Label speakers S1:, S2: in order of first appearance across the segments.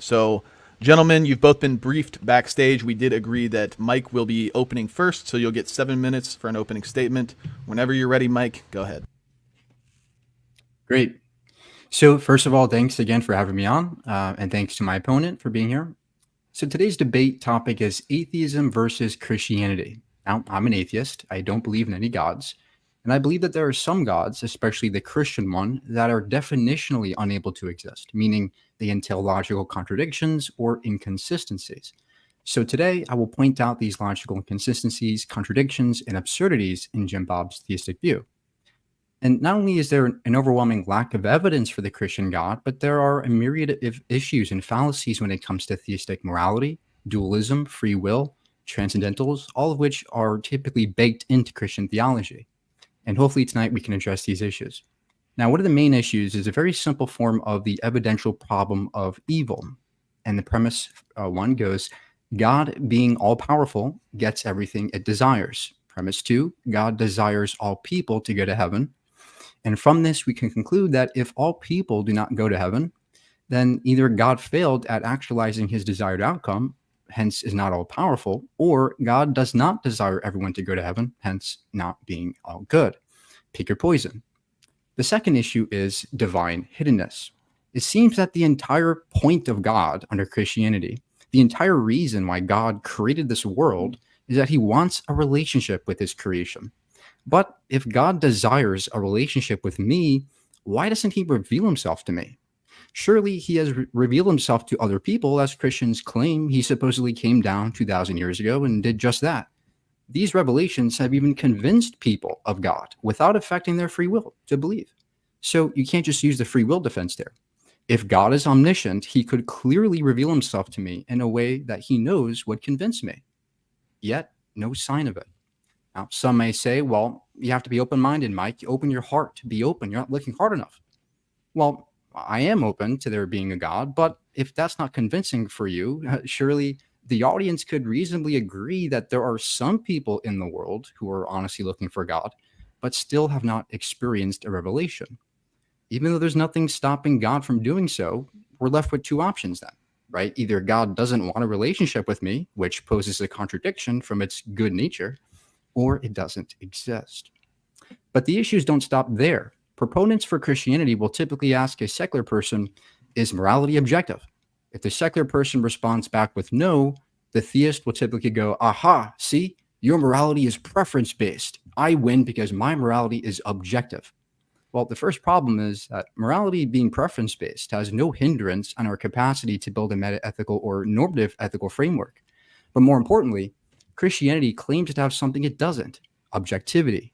S1: So, gentlemen, you've both been briefed backstage. We did agree that Mike will be opening first, so you'll get 7 minutes for an opening statement. Whenever you're ready, Mike, go ahead.
S2: Great. So first of all, thanks again for having me on, and thanks to my opponent for being here. So today's debate topic is atheism versus Christianity. Now, I'm an atheist. I don't believe in any gods. And I believe that there are some gods, especially the Christian one, that are definitionally unable to exist, meaning they entail logical contradictions or inconsistencies. So today, I will point out these logical inconsistencies, contradictions, and absurdities in JimBob's theistic view. And not only is there an overwhelming lack of evidence for the Christian God, but there are a myriad of issues and fallacies when it comes to theistic morality, dualism, free will, transcendentals, all of which are typically baked into Christian theology. And hopefully tonight we can address these issues. Now, one of the main issues is a very simple form of the evidential problem of evil. And the premise one goes, God being all-powerful gets everything it desires. Premise two, God desires all people to go to heaven. And from this, we can conclude that if all people do not go to heaven, then either God failed at actualizing his desired outcome, hence is not all powerful, or God does not desire everyone to go to heaven, hence not being all good. Pick your poison. The second issue is divine hiddenness. It seems that the entire point of God under Christianity, the entire reason why God created this world, is that he wants a relationship with his creation. But if God desires a relationship with me, why doesn't he reveal himself to me? Surely he has revealed himself to other people, as Christians claim he supposedly came down 2,000 years ago and did just that. These revelations have even convinced people of God without affecting their free will to believe. So you can't just use the free will defense there. If God is omniscient, he could clearly reveal himself to me in a way that he knows would convince me. Yet, no sign of it. Now, some may say, well, you have to be open-minded, Mike. You open your heart to be open. You're not looking hard enough. Well, I am open to there being a God, but if that's not convincing for you, surely the audience could reasonably agree that there are some people in the world who are honestly looking for God, but still have not experienced a revelation. Even though there's nothing stopping God from doing so, we're left with two options then, right? Either God doesn't want a relationship with me, which poses a contradiction from its good nature, or it doesn't exist. But the issues don't stop there. Proponents for Christianity will typically ask a secular person, is morality objective? If the secular person responds back with no, the theist will typically go, aha, see, your morality is preference-based. I win because my morality is objective. Well, the first problem is that morality being preference-based has no hindrance on our capacity to build a meta-ethical or normative ethical framework. But more importantly, Christianity claims to have something it doesn't, objectivity.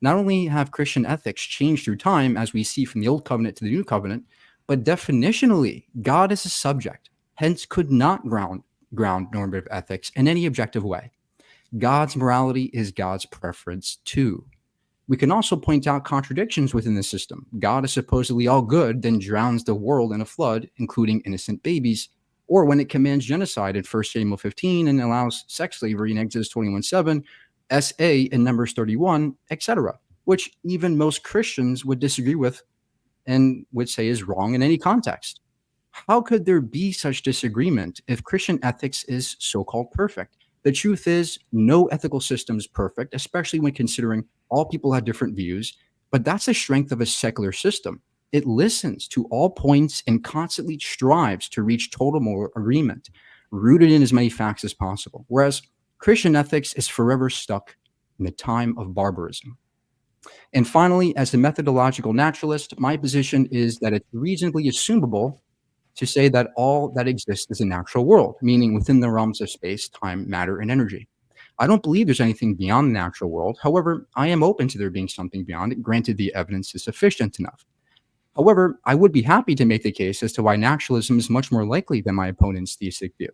S2: Not only have Christian ethics changed through time, as we see from the Old Covenant to the New Covenant, but definitionally, God is a subject, hence could not ground normative ethics in any objective way. God's morality is God's preference too. We can also point out contradictions within the system. God is supposedly all good, then drowns the world in a flood, including innocent babies, or when it commands genocide in 1 Samuel 15 and allows sex slavery in Exodus 21:7, SA in Numbers 31, etc., which even most Christians would disagree with and would say is wrong in any context. How could there be such disagreement if Christian ethics is so-called perfect? The truth is, no ethical system is perfect, especially when considering all people have different views, but that's the strength of a secular system. It listens to all points and constantly strives to reach total moral agreement, rooted in as many facts as possible. Whereas Christian ethics is forever stuck in the time of barbarism. And finally, as a methodological naturalist, my position is that it's reasonably assumable to say that all that exists is a natural world, meaning within the realms of space, time, matter, and energy. I don't believe there's anything beyond the natural world. However, I am open to there being something beyond it, granted the evidence is sufficient enough. However, I would be happy to make the case as to why naturalism is much more likely than my opponent's theistic view.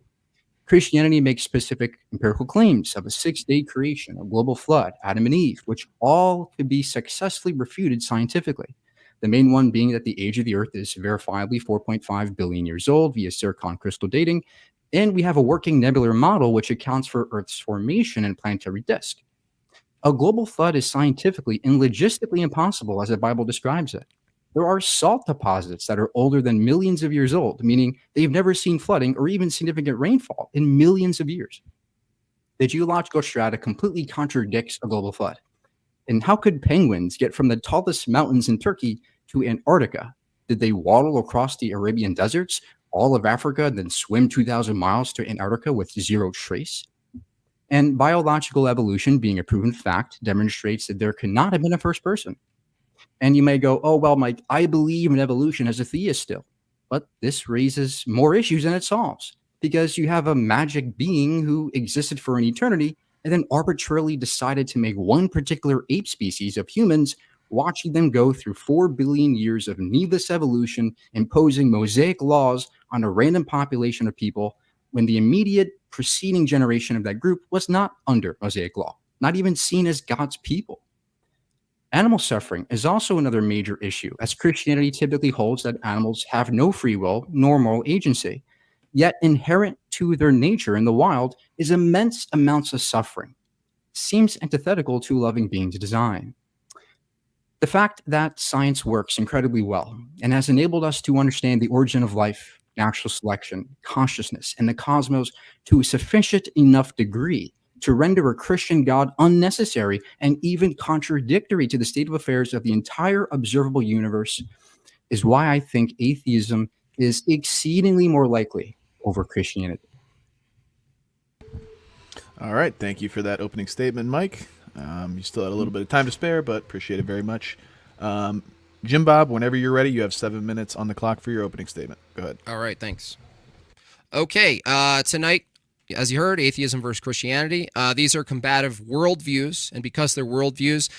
S2: Christianity makes specific empirical claims of a 6-day creation, a global flood, Adam and Eve, which all could be successfully refuted scientifically. The main one being that the age of the Earth is verifiably 4.5 billion years old via zircon crystal dating, and we have a working nebular model which accounts for Earth's formation and planetary disk. A global flood is scientifically and logistically impossible as the Bible describes it. There are salt deposits that are older than millions of years old, meaning they've never seen flooding or even significant rainfall in millions of years. The geological strata completely contradicts a global flood. And how could penguins get from the tallest mountains in Turkey to Antarctica? Did they waddle across the Arabian deserts, all of Africa, and then swim 2,000 miles to Antarctica with zero trace? And biological evolution, being a proven fact, demonstrates that there could not have been a first person. And you may go, oh, well, Mike, I believe in evolution as a theist still. But this raises more issues than it solves, because you have a magic being who existed for an eternity and then arbitrarily decided to make one particular ape species of humans, watching them go through 4 billion years of needless evolution, imposing mosaic laws on a random population of people when the immediate preceding generation of that group was not under mosaic law, not even seen as God's people. Animal suffering is also another major issue, as Christianity typically holds that animals have no free will nor moral agency. Yet inherent to their nature in the wild is immense amounts of suffering. Seems antithetical to loving beings' design. The fact that science works incredibly well and has enabled us to understand the origin of life, natural selection, consciousness, and the cosmos to a sufficient enough degree to render a Christian God unnecessary and even contradictory to the state of affairs of the entire observable universe is why I think atheism is exceedingly more likely over Christianity.
S1: All right. Thank you for that opening statement, Mike. You still had a little bit of time to spare, but appreciate it very much. JimBob, whenever you're ready, you have 7 minutes on the clock for your opening statement. Go ahead.
S3: All right. Thanks. Okay. Tonight, as you heard, atheism versus Christianity. These are combative worldviews, and because they're worldviews,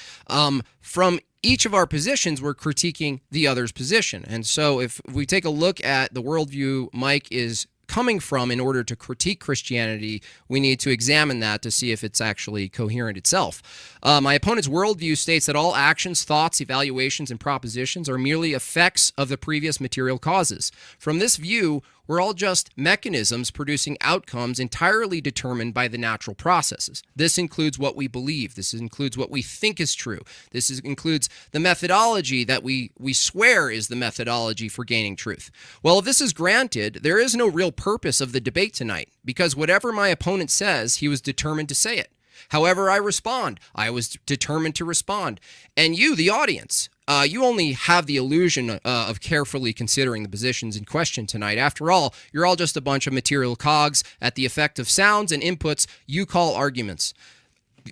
S3: from each of our positions, we're critiquing the other's position. And so if we take a look at the worldview Mike is coming from in order to critique Christianity, we need to examine that to see if it's actually coherent itself. My opponent's worldview states that all actions, thoughts, evaluations, and propositions are merely effects of the previous material causes. From this view, we're all just mechanisms producing outcomes entirely determined by the natural processes. This includes what we believe. This includes what we think is true. This includes the methodology that we swear is the methodology for gaining truth. Well, if this is granted, there is no real purpose of the debate tonight, because whatever my opponent says, he was determined to say it. However I respond, I was determined to respond. And you, the audience, you only have the illusion of carefully considering the positions in question tonight. After all, you're all just a bunch of material cogs at the effect of sounds and inputs you call arguments.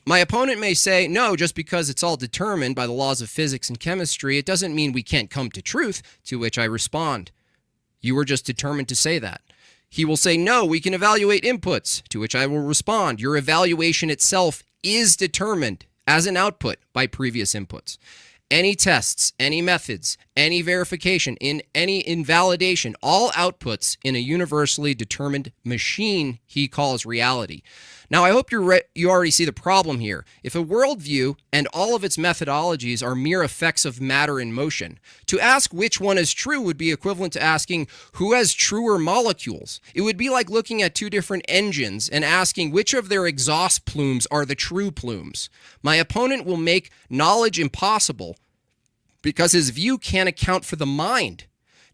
S3: My opponent may say, no, just because it's all determined by the laws of physics and chemistry, it doesn't mean we can't come to truth, to which I respond. You were just determined to say that. He will say, no, we can evaluate inputs, to which I will respond. Your evaluation itself is determined as an output by previous inputs. Any tests, any methods, any verification, in any invalidation, all outputs in a universally determined machine he calls reality. Now, I hope you already see the problem here. If a worldview and all of its methodologies are mere effects of matter in motion, to ask which one is true would be equivalent to asking who has truer molecules. It would be like looking at two different engines and asking which of their exhaust plumes are the true plumes. My opponent will make knowledge impossible because his view can't account for the mind.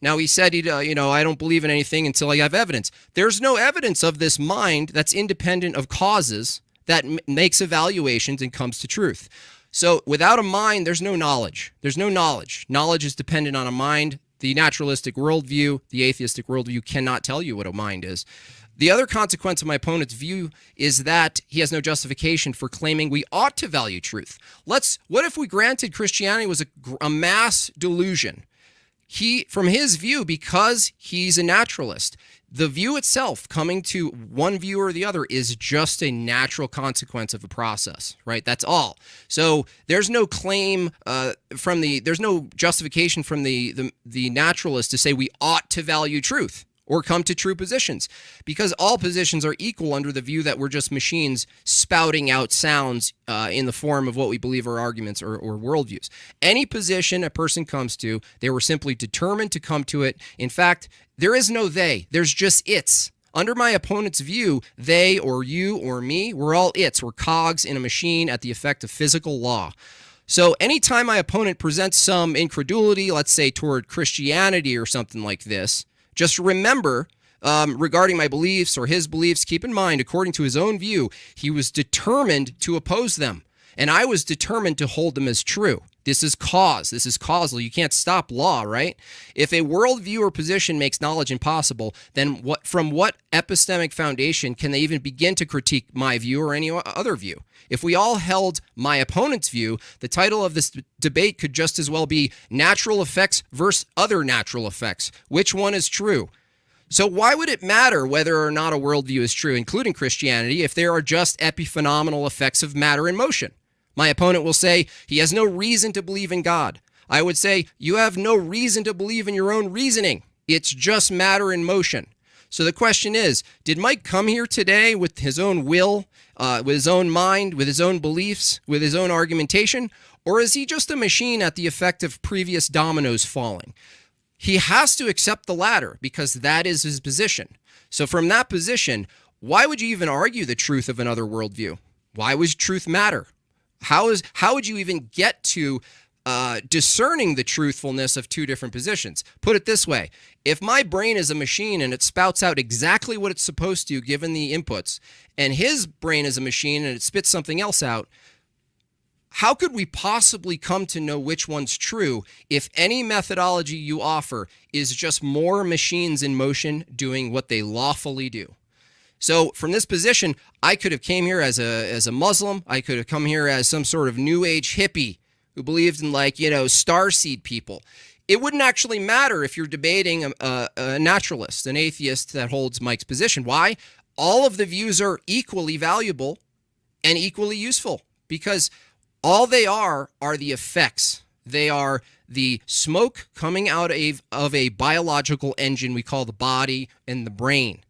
S3: Now, he said, I don't believe in anything until I have evidence. There's no evidence of this mind that's independent of causes that makes evaluations and comes to truth. So without a mind, there's no knowledge. There's no knowledge. Knowledge is dependent on a mind. The naturalistic worldview, the atheistic worldview cannot tell you what a mind is. The other consequence of my opponent's view is that he has no justification for claiming we ought to value truth. What if we granted Christianity was a mass delusion? From his view, because he's a naturalist, the view itself, coming to one view or the other, is just a natural consequence of a process, right? That's all. So there's no claim there's no justification from the naturalist to say we ought to value truth or come to true positions, because all positions are equal under the view that we're just machines spouting out sounds in the form of what we believe are arguments or worldviews. Any position a person comes to, they were simply determined to come to it. In fact, there is no they, there's just it's. Under my opponent's view, they or you or me, we're all it's. We're cogs in a machine at the effect of physical law. So anytime my opponent presents some incredulity, let's say toward Christianity or something like this, just remember, regarding my beliefs or his beliefs, keep in mind, according to his own view, he was determined to oppose them. And I was determined to hold them as true. This is cause. This is causal. You can't stop law, right? If a worldview or position makes knowledge impossible, then from what epistemic foundation can they even begin to critique my view or any other view? If we all held my opponent's view, the title of this debate could just as well be Natural Effects versus Other Natural Effects. Which one is true? So why would it matter whether or not a worldview is true, including Christianity, if there are just epiphenomenal effects of matter in motion? My opponent will say he has no reason to believe in God. I would say you have no reason to believe in your own reasoning. It's just matter in motion. So the question is, did Mike come here today with his own will, with his own mind, with his own beliefs, with his own argumentation, or is he just a machine at the effect of previous dominoes falling? He has to accept the latter because that is his position. So from that position, why would you even argue the truth of another worldview? Why would truth matter? How would you even get to discerning the truthfulness of two different positions? Put it this way. If my brain is a machine and it spouts out exactly what it's supposed to given the inputs, and his brain is a machine and it spits something else out, how could we possibly come to know which one's true if any methodology you offer is just more machines in motion doing what they lawfully do? So from this position, I could have came here as a Muslim. I could have come here as some sort of new age hippie who believed in starseed people. It wouldn't actually matter if you're debating a naturalist, an atheist that holds Mike's position. Why? All of the views are equally valuable and equally useful because all they are the effects. They are the smoke coming out of a biological engine we call the body and the brain.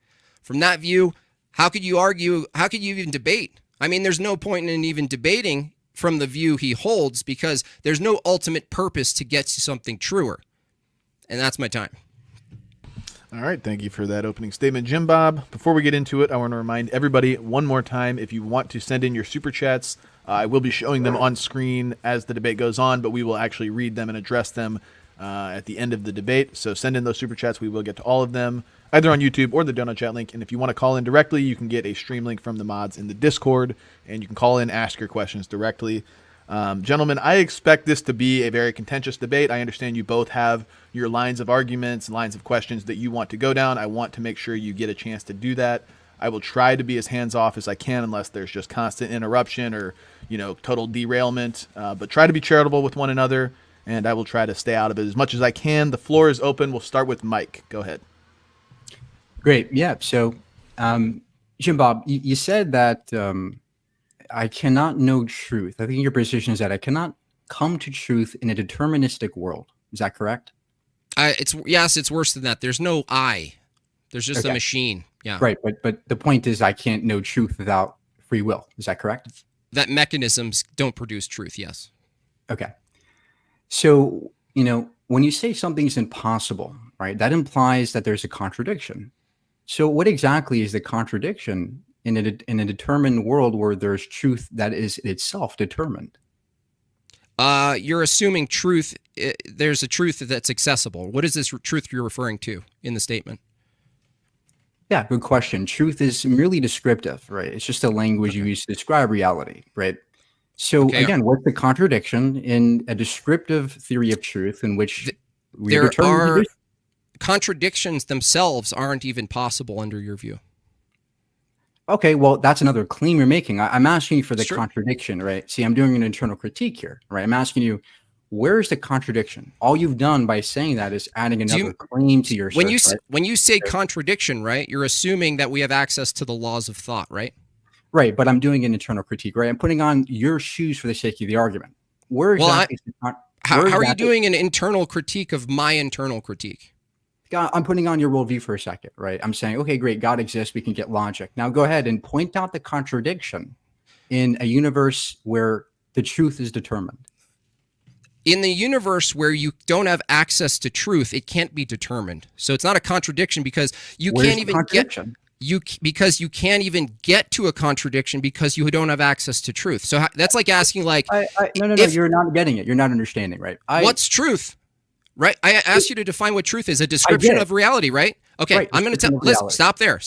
S3: From that view, how could you argue? How could you even debate? I mean, there's no point in even debating from the view he holds because there's no ultimate purpose to get to something truer. And that's my time.
S1: All right. Thank you for that opening statement, JimBob. Before we get into it, I want to remind everybody one more time, if you want to send in your super chats, I will be showing them on screen as the debate goes on, but we will actually read them and address them at the end of the debate. So send in those super chats. We will get to all of them, either on YouTube or the donut chat link. And if you want to call in directly, you can get a stream link from the mods in the Discord, and you can call in, ask your questions directly. Gentlemen, I expect this to be a very contentious debate. I understand you both have your lines of arguments, lines of questions that you want to go down. I want to make sure you get a chance to do that. I will try to be as hands-off as I can unless there's just constant interruption or, total derailment. But try to be charitable with one another, and I will try to stay out of it as much as I can. The floor is open. We'll start with Mike. Go ahead.
S2: Great. Yeah. So, JimBob, you said that I cannot know truth. I think your position is that I cannot come to truth in a deterministic world. Is that correct?
S3: It's worse than that. There's no I. There's just a machine. Yeah.
S2: Right. But the point is I can't know truth without free will. Is that correct?
S3: That mechanisms don't produce truth. Yes.
S2: Okay. So, when you say something's impossible, right, that implies that there's a contradiction. So what exactly is the contradiction in a determined world where there's truth that is itself determined?
S3: You're assuming truth. There's a truth that's accessible. What is this truth you're referring to in the statement?
S2: Yeah, good question. Truth is merely descriptive, right? It's just a language you use to describe reality, right? So again, what's the contradiction in a descriptive theory of truth in which
S3: there are contradictions themselves aren't even possible under your view?
S2: Okay, well, that's another claim you're making. I'm asking you for the contradiction, right? See, I'm doing an internal critique here, right? I'm asking you, where's the contradiction? All you've done by saying that is adding another claim to your search,
S3: when you say contradiction, right, you're assuming that we have access to the laws of thought, right?
S2: Right, but I'm doing an internal critique, right? I'm putting on your shoes for the sake of the argument. Where exactly?
S3: How are you doing an internal critique of my internal critique?
S2: God, I'm putting on your worldview for a second, right? I'm saying, okay, great, God exists. We can get logic. Now go ahead and point out the contradiction in a universe where the truth is determined.
S3: In the universe where you don't have access to truth, it can't be determined. So it's not a contradiction because you can't even get. because you can't even get to a contradiction because you don't have access to truth. So that's like asking, like,
S2: no, you're not getting it. You're not understanding, right?
S3: What's truth? Right? I asked you to define what truth is, a description of reality, right? Okay,
S2: right,
S3: I'm going to tell. Listen, stop there.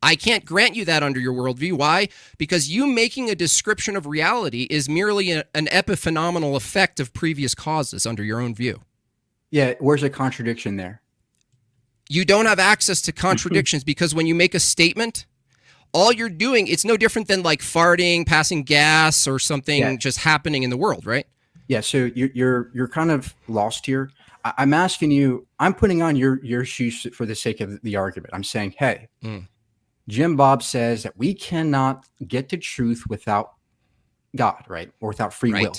S3: I can't grant you that under your worldview. Why? Because you making a description of reality is merely an epiphenomenal effect of previous causes under your own view.
S2: Yeah, where's the contradiction there?
S3: You don't have access to contradictions because when you make a statement, all you're doing, it's no different than like farting, passing gas, or something just happening in the world, right?
S2: Yeah, so you're kind of lost here. I'm asking you, I'm putting on your shoes for the sake of the argument. I'm saying, hey, JimBob says that we cannot get to truth without God, right? Or without free will.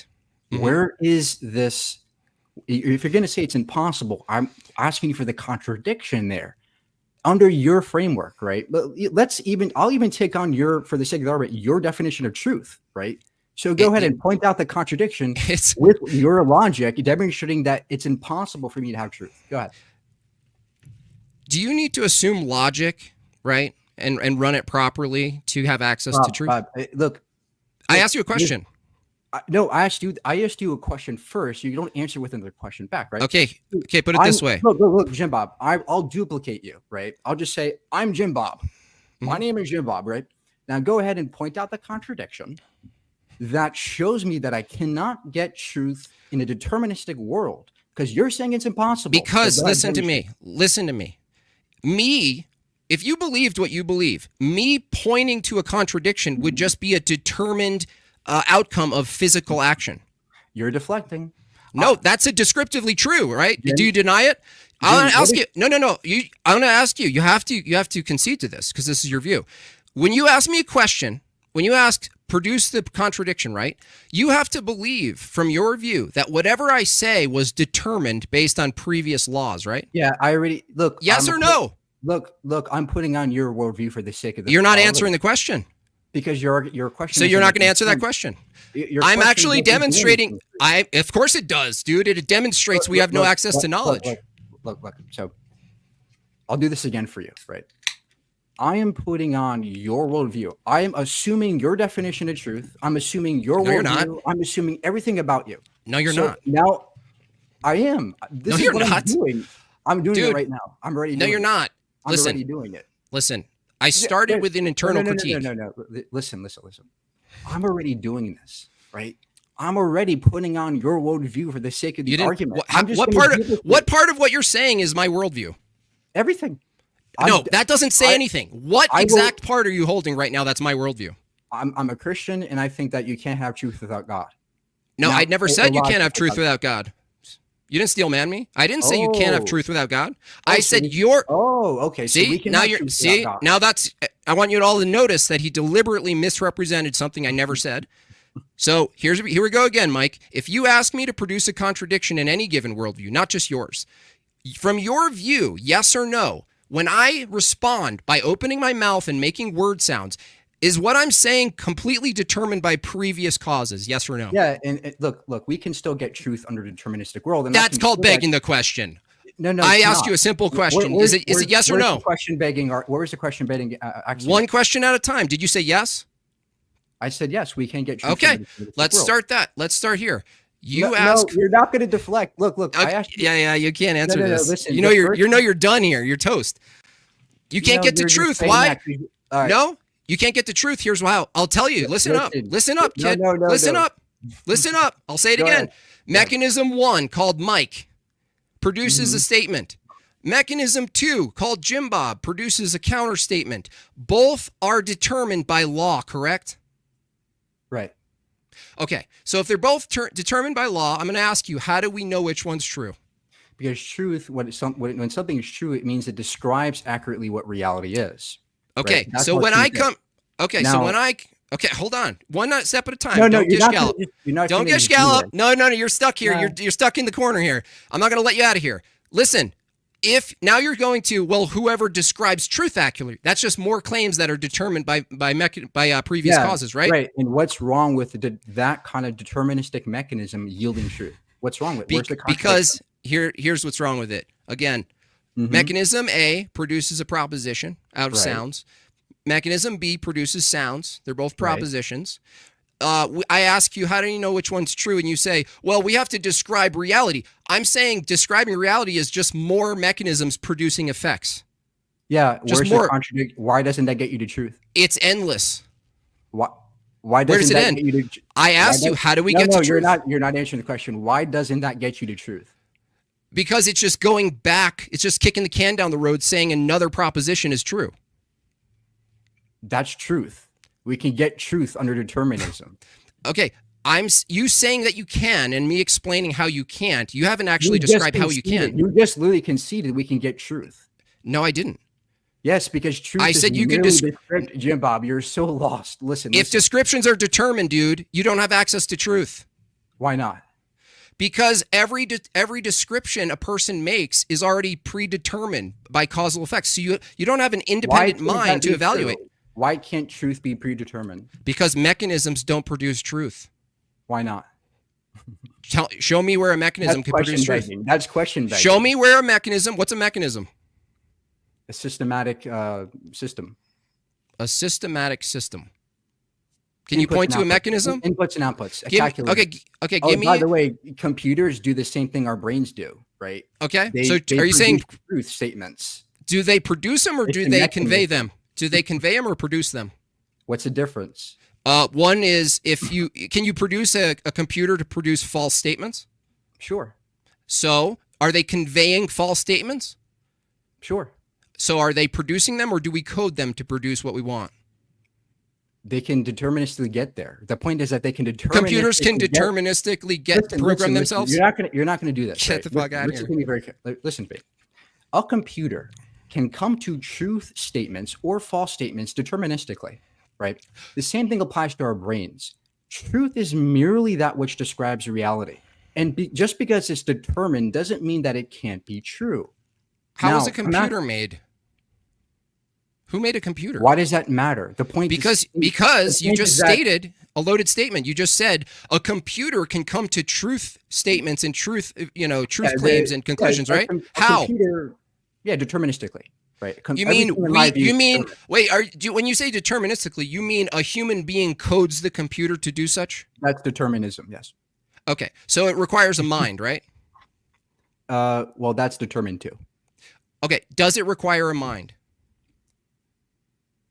S2: Where is this? If you're going to say it's impossible, I'm asking you for the contradiction there under your framework, right? But I'll even take on for the sake of the argument, your definition of truth, right? So go ahead and point out the contradiction with your logic, demonstrating that it's impossible for me to have truth. Go ahead.
S3: Do you need to assume logic, right, and run it properly to have access to truth?
S2: Look,
S3: I asked you a question.
S2: No, I asked you a question first. You don't answer with another question back, right?
S3: Okay. Put it this way.
S2: Look, JimBob. I'll duplicate you, right? I'll just say I'm JimBob. My name is JimBob, right? Now go ahead and point out the contradiction that shows me that I cannot get truth in a deterministic world because you're saying it's impossible.
S3: Because listen to me. If you believed what you believe, me pointing to a contradiction would just be a determined outcome of physical action.
S2: You're deflecting.
S3: No, that's a descriptively true, right? Do you deny it? I want to ask you. No. I want to ask you. You have to concede to this because this is your view. When you ask me a question, when you ask, produce the contradiction, right? You have to believe from your view that whatever I say was determined based on previous laws, right?
S2: Yeah, I already look.
S3: Yes or no?
S2: Look. I'm putting on your worldview for the sake of the.
S3: You're not answering the question.
S2: Because your question.
S3: So you're not going to answer that question. I'm actually demonstrating. Of course it does, dude. It demonstrates we have no access to knowledge.
S2: Look. So I'll do this again for you, right? I am putting on your worldview. I am assuming your definition of truth. I'm assuming your worldview.
S3: You're not.
S2: I'm assuming everything about you.
S3: No, you're not.
S2: Now, I am. This is what I'm doing. I'm doing
S3: Dude,
S2: it right now. I'm already.
S3: No, you're not.
S2: I'm already doing it.
S3: Listen. I started with an internal critique.
S2: No. Listen. I'm already doing this, right? I'm already putting on your worldview for the sake of the argument.
S3: What part of what you're saying is my worldview?
S2: Everything.
S3: No, that doesn't say anything. What exact part are you holding right now that's my worldview?
S2: I'm a Christian, and I think that you can't have truth without God.
S3: No, I never said you can't have truth without God. You didn't steel man me. I didn't say you can't have truth without God. I said you're.
S2: Oh, okay.
S3: See, so now that's. I want you all to notice that he deliberately misrepresented something I never said. So here we go again, Mike. If you ask me to produce a contradiction in any given worldview, not just yours, from your view, yes or no, when I respond by opening my mouth and making word sounds, is what I'm saying completely determined by previous causes? Yes or no?
S2: Yeah, and look, we can still get truth under deterministic world. And
S3: that's called begging the question.
S2: No.
S3: I asked you a simple question. Is it yes or no?
S2: Question begging. Where is the question begging?
S3: One question at a time. Did you say yes?
S2: I said yes. We can get truth.
S3: Okay, let's start that. Let's start here. You ask.
S2: No, you're not going to deflect. Look.
S3: Okay.
S2: I asked you.
S3: Yeah. You can't answer this.
S2: Listen,
S3: you're done here. You're toast. You can't get to truth. Why?
S2: Right.
S3: No. You can't get the truth. Here's why. I'll tell you. Listen up, kid. Listen up. I'll say it again. Mechanism 1, called Mike, produces a statement. Mechanism 2, called JimBob, produces a counter statement. Both are determined by law, correct?
S2: Right.
S3: Okay. So if they're both determined by law, I'm going to ask you, how do we know which one's true?
S2: Because truth, when something is true, it means it describes accurately what reality is.
S3: Okay,
S2: right?
S3: So when I come, hold on, one step at a time.
S2: No,
S3: don't
S2: you're
S3: get
S2: not
S3: scallop. Don't get scallop. No, you're stuck here. No. You're stuck in the corner here. I'm not going to let you out of here. Listen, if now you're going to, well, whoever describes truth accurately, that's just more claims that are determined by previous causes, right?
S2: Right. And what's wrong with that kind of deterministic mechanism yielding truth? What's wrong with it? Where's the
S3: because here's what's wrong with it. Again, Mechanism A produces a proposition out of
S2: Right.
S3: sounds. Mechanism B produces sounds. They're both
S2: Right.
S3: propositions. I ask you, how do you know which one's true? And you say, well, we have to describe reality. I'm saying describing reality is just more mechanisms producing effects.
S2: Yeah.
S3: Just
S2: Where's
S3: more.
S2: the contradict? Why doesn't that get you to truth?
S3: It's endless.
S2: Why
S3: Where
S2: doesn't
S3: does it
S2: that
S3: end?
S2: get you to?
S3: I asked you, how do we get to truth?
S2: You're not answering the question. Why doesn't that get you to truth?
S3: Because it's just going back. It's just kicking the can down the road saying another proposition is true.
S2: That's truth. We can get truth under determinism.
S3: Okay, you saying that you can and me explaining how you can't. You haven't actually described how you can.
S2: You just literally conceded we can get truth.
S3: No, I didn't.
S2: Yes, because truth
S3: I
S2: is
S3: said you could
S2: JimBob, you're so lost. Listen.
S3: If descriptions are determined, dude, you don't have access to truth.
S2: Why not?
S3: Because every description a person makes is already predetermined by causal effects. So you don't have an independent mind to evaluate.
S2: True? Why can't truth be predetermined?
S3: Because mechanisms don't produce truth.
S2: Why not?
S3: Show me where a mechanism can produce truth.
S2: That's question begging.
S3: Show me where a mechanism. What's a mechanism?
S2: A systematic system.
S3: A systematic system. Can you point to a mechanism?
S2: Inputs and outputs.
S3: Okay.
S2: Oh,
S3: Give me.
S2: by the way, computers do the same thing our brains do, right?
S3: Okay.
S2: They
S3: Are you saying
S2: truth statements?
S3: do they produce them or do they convey them? Do they convey them or produce them?
S2: What's the difference?
S3: One is can you produce a computer to produce false statements?
S2: Sure.
S3: So are they conveying false statements?
S2: Sure.
S3: So are they producing them or do we code them to produce what we want?
S2: They can deterministically get there. The point is that they can
S3: computers can deterministically program themselves.
S2: You're not gonna do this.
S3: Get the fuck out of here.
S2: Listen to me. A computer can come to truth statements or false statements deterministically, right? The same thing applies to our brains. Truth is merely that which describes reality. And just because it's determined doesn't mean that it can't be true.
S3: How is a computer made? Who made a computer?
S2: Why does that matter? The point
S3: because you just stated a loaded statement. You just said a computer can come to truth statements and truth claims and conclusions, right? How?
S2: Yeah, deterministically, right?
S3: You mean when you say deterministically, you mean a human being codes the computer to do such?
S2: That's determinism, yes.
S3: Okay, so it requires a mind, right?
S2: Well, that's determined too.
S3: Okay, does it require a mind?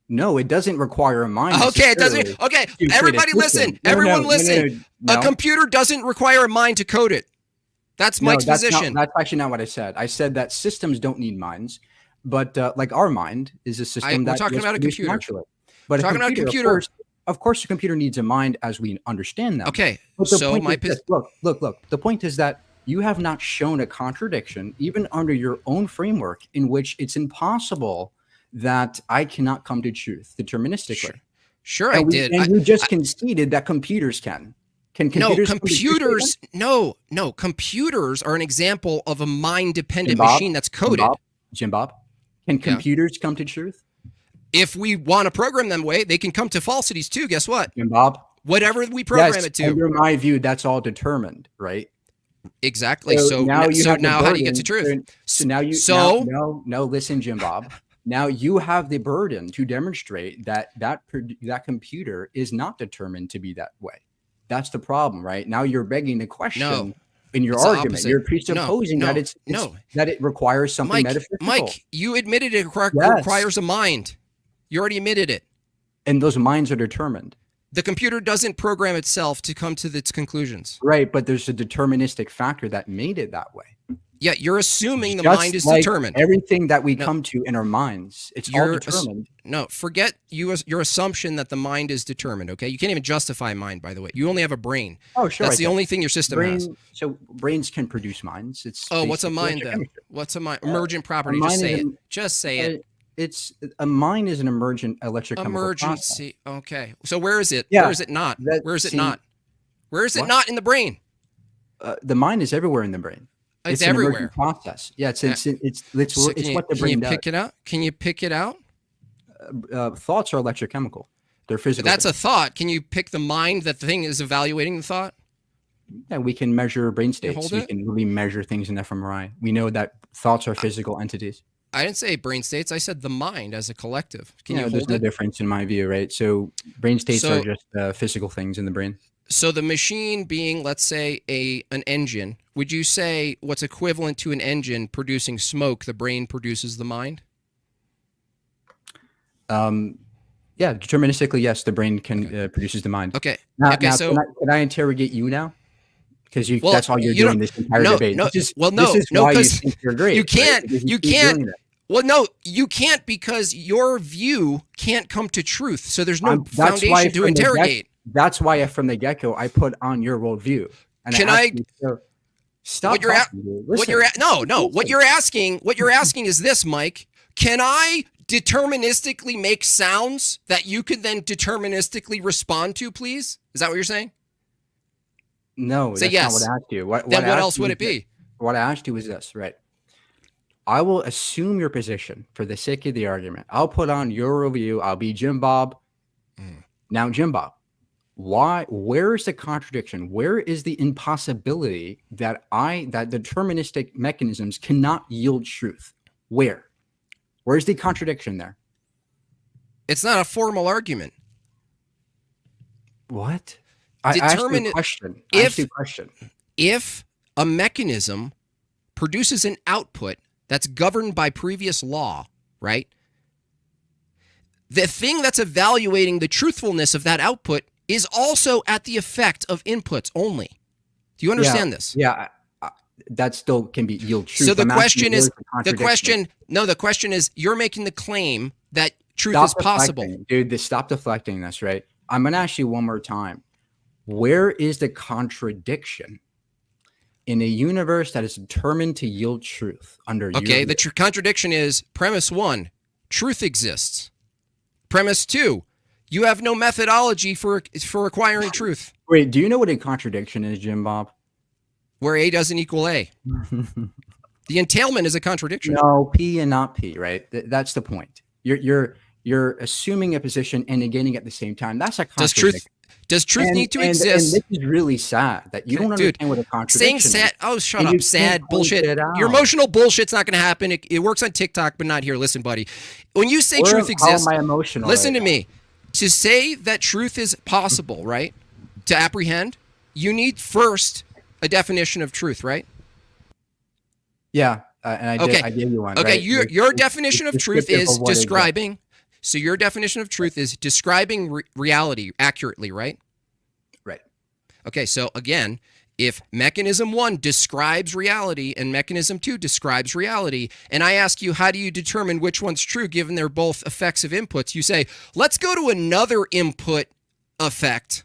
S2: No, it doesn't require a mind.
S3: Okay, it doesn't. Okay, everybody listen. Everyone listen.
S2: No.
S3: A computer doesn't require a mind to code it. That's Mike's position.
S2: That's actually not what I said. I said that systems don't need minds, but like our mind is a system
S3: we're talking about a computer.
S2: Naturally. But
S3: talking about a computer.
S2: Of course, a computer needs a mind as we understand them.
S3: Okay,
S2: so look. The point is that you have not shown a contradiction, even under your own framework, in which it's impossible that I cannot come to truth deterministically.
S3: Sure, I did.
S2: And you just conceded that computers can. Can computers?
S3: No, computers are an example of a mind-dependent machine that's coded.
S2: JimBob, can computers come to truth?
S3: If we want to program them way, they can come to falsities too. Guess what?
S2: JimBob,
S3: whatever we program it to.
S2: Under my view, that's all determined, right?
S3: Exactly. So now how do you get to truth?
S2: Listen, JimBob. Now you have the burden to demonstrate that computer is not determined to be that way. That's the problem, right? Now you're begging the question in your argument. You're presupposing that it requires something metaphysical.
S3: Mike, you admitted it requires a mind. You already admitted it.
S2: And those minds are determined.
S3: The computer doesn't program itself to come to its conclusions.
S2: Right, but there's a deterministic factor that made it that way.
S3: Yeah, you're assuming the mind is determined.
S2: Everything that we come to in our minds, it's all determined.
S3: Forget your assumption that the mind is determined, okay? You can't even justify mind, by the way. You only have a brain.
S2: Oh, sure.
S3: That's the only thing your system has.
S2: So brains can produce minds.
S3: What's a mind then? What's a mind? Emergent property. Just say it. Just say it.
S2: It's a mind is an emergent electrochemical process.
S3: Okay. So where is it?
S2: Yeah,
S3: where is it not? Where is it not? Where is it not in the brain?
S2: The mind is everywhere in the brain.
S3: It's everywhere.
S2: Process. Yeah, it's what the brain does.
S3: Pick it out? Can you pick it out?
S2: Thoughts are electrochemical. They're physical.
S3: That's a thought. Can you pick the mind that the thing is evaluating the thought?
S2: Yeah, we can measure brain states.
S3: hold
S2: We
S3: it?
S2: can really measure things in fMRI. We know that thoughts are physical entities.
S3: I didn't say brain states. I said the mind as a collective. Can you
S2: There's
S3: hold
S2: no
S3: it?
S2: difference in my view, right? So brain states are
S3: So,
S2: just physical things in the brain.
S3: so the machine being, let's say, an engine, would you say what's equivalent to an engine producing smoke, the brain produces the mind?
S2: Yeah, deterministically, yes, the brain can produces the mind.
S3: Okay.
S2: Now,
S3: Okay. So,
S2: can I interrogate you now? Because
S3: well,
S2: that's all you're
S3: you
S2: doing
S3: don't.
S2: this entire
S3: No,
S2: debate.
S3: no. Well,
S2: This
S3: no,
S2: is
S3: no,
S2: why you
S3: because
S2: think you're great.
S3: you can't.
S2: Right? Because
S3: You
S2: keep
S3: can't.
S2: doing that.
S3: Well, no, you can't because your view can't come to truth. So there's no
S2: That's why
S3: foundation to interrogate.
S2: That's why from the get-go I put on your worldview. And
S3: Can
S2: I stop
S3: what you're
S2: talking, dude.
S3: what you're what you're asking is this, Mike. Can I deterministically make sounds that you could then deterministically respond to, please? Is that what you're saying?
S2: No,
S3: Say
S2: that's
S3: yes.
S2: not what I asked you.
S3: Then what else would it be?
S2: What I asked you was this, right? I will assume your position for the sake of the argument. I'll put on your review. I'll be JimBob. Now, JimBob, where is the contradiction? Where is the impossibility that deterministic mechanisms cannot yield truth? Where's the contradiction there?
S3: It's not a formal argument.
S2: What? I asked you a question.
S3: If a mechanism produces an output that's governed by previous law, right? The thing that's evaluating the truthfulness of that output is also at the effect of inputs only. Do you understand this?
S2: Yeah, that still can be yield truth.
S3: So the question is, you're making the claim that truth is possible.
S2: Dude, stop deflecting this, right? I'm going to ask you one more time. Where is the contradiction in a universe that is determined to yield truth under
S3: Okay, the contradiction is premise 1, truth exists. Premise 2, you have no methodology for acquiring truth.
S2: Wait, do you know what a contradiction is, JimBob?
S3: Where A doesn't equal A. The entailment is a contradiction.
S2: No, P and not P, right? That's the point. You're assuming a position and negating at the same time. That's a contradiction.
S3: Does truth need to exist?
S2: And this is really sad that you don't understand what a contradiction is.
S3: Saying sad, oh, shut up, sad bullshit. Your emotional bullshit's not going to happen. It works on TikTok, but not here. Listen, buddy. When you say truth exists, listen to me. To say that truth is possible, right? To apprehend, you need first a definition of truth, right?
S2: Yeah, and I gave you one.
S3: Okay,
S2: right?
S3: your definition of truth is describing. So your definition of truth is describing reality accurately, right?
S2: Right.
S3: Okay, so again, if mechanism 1 describes reality and mechanism 2 describes reality, and I ask you, how do you determine which one's true given they're both effects of inputs? You say, let's go to another input effect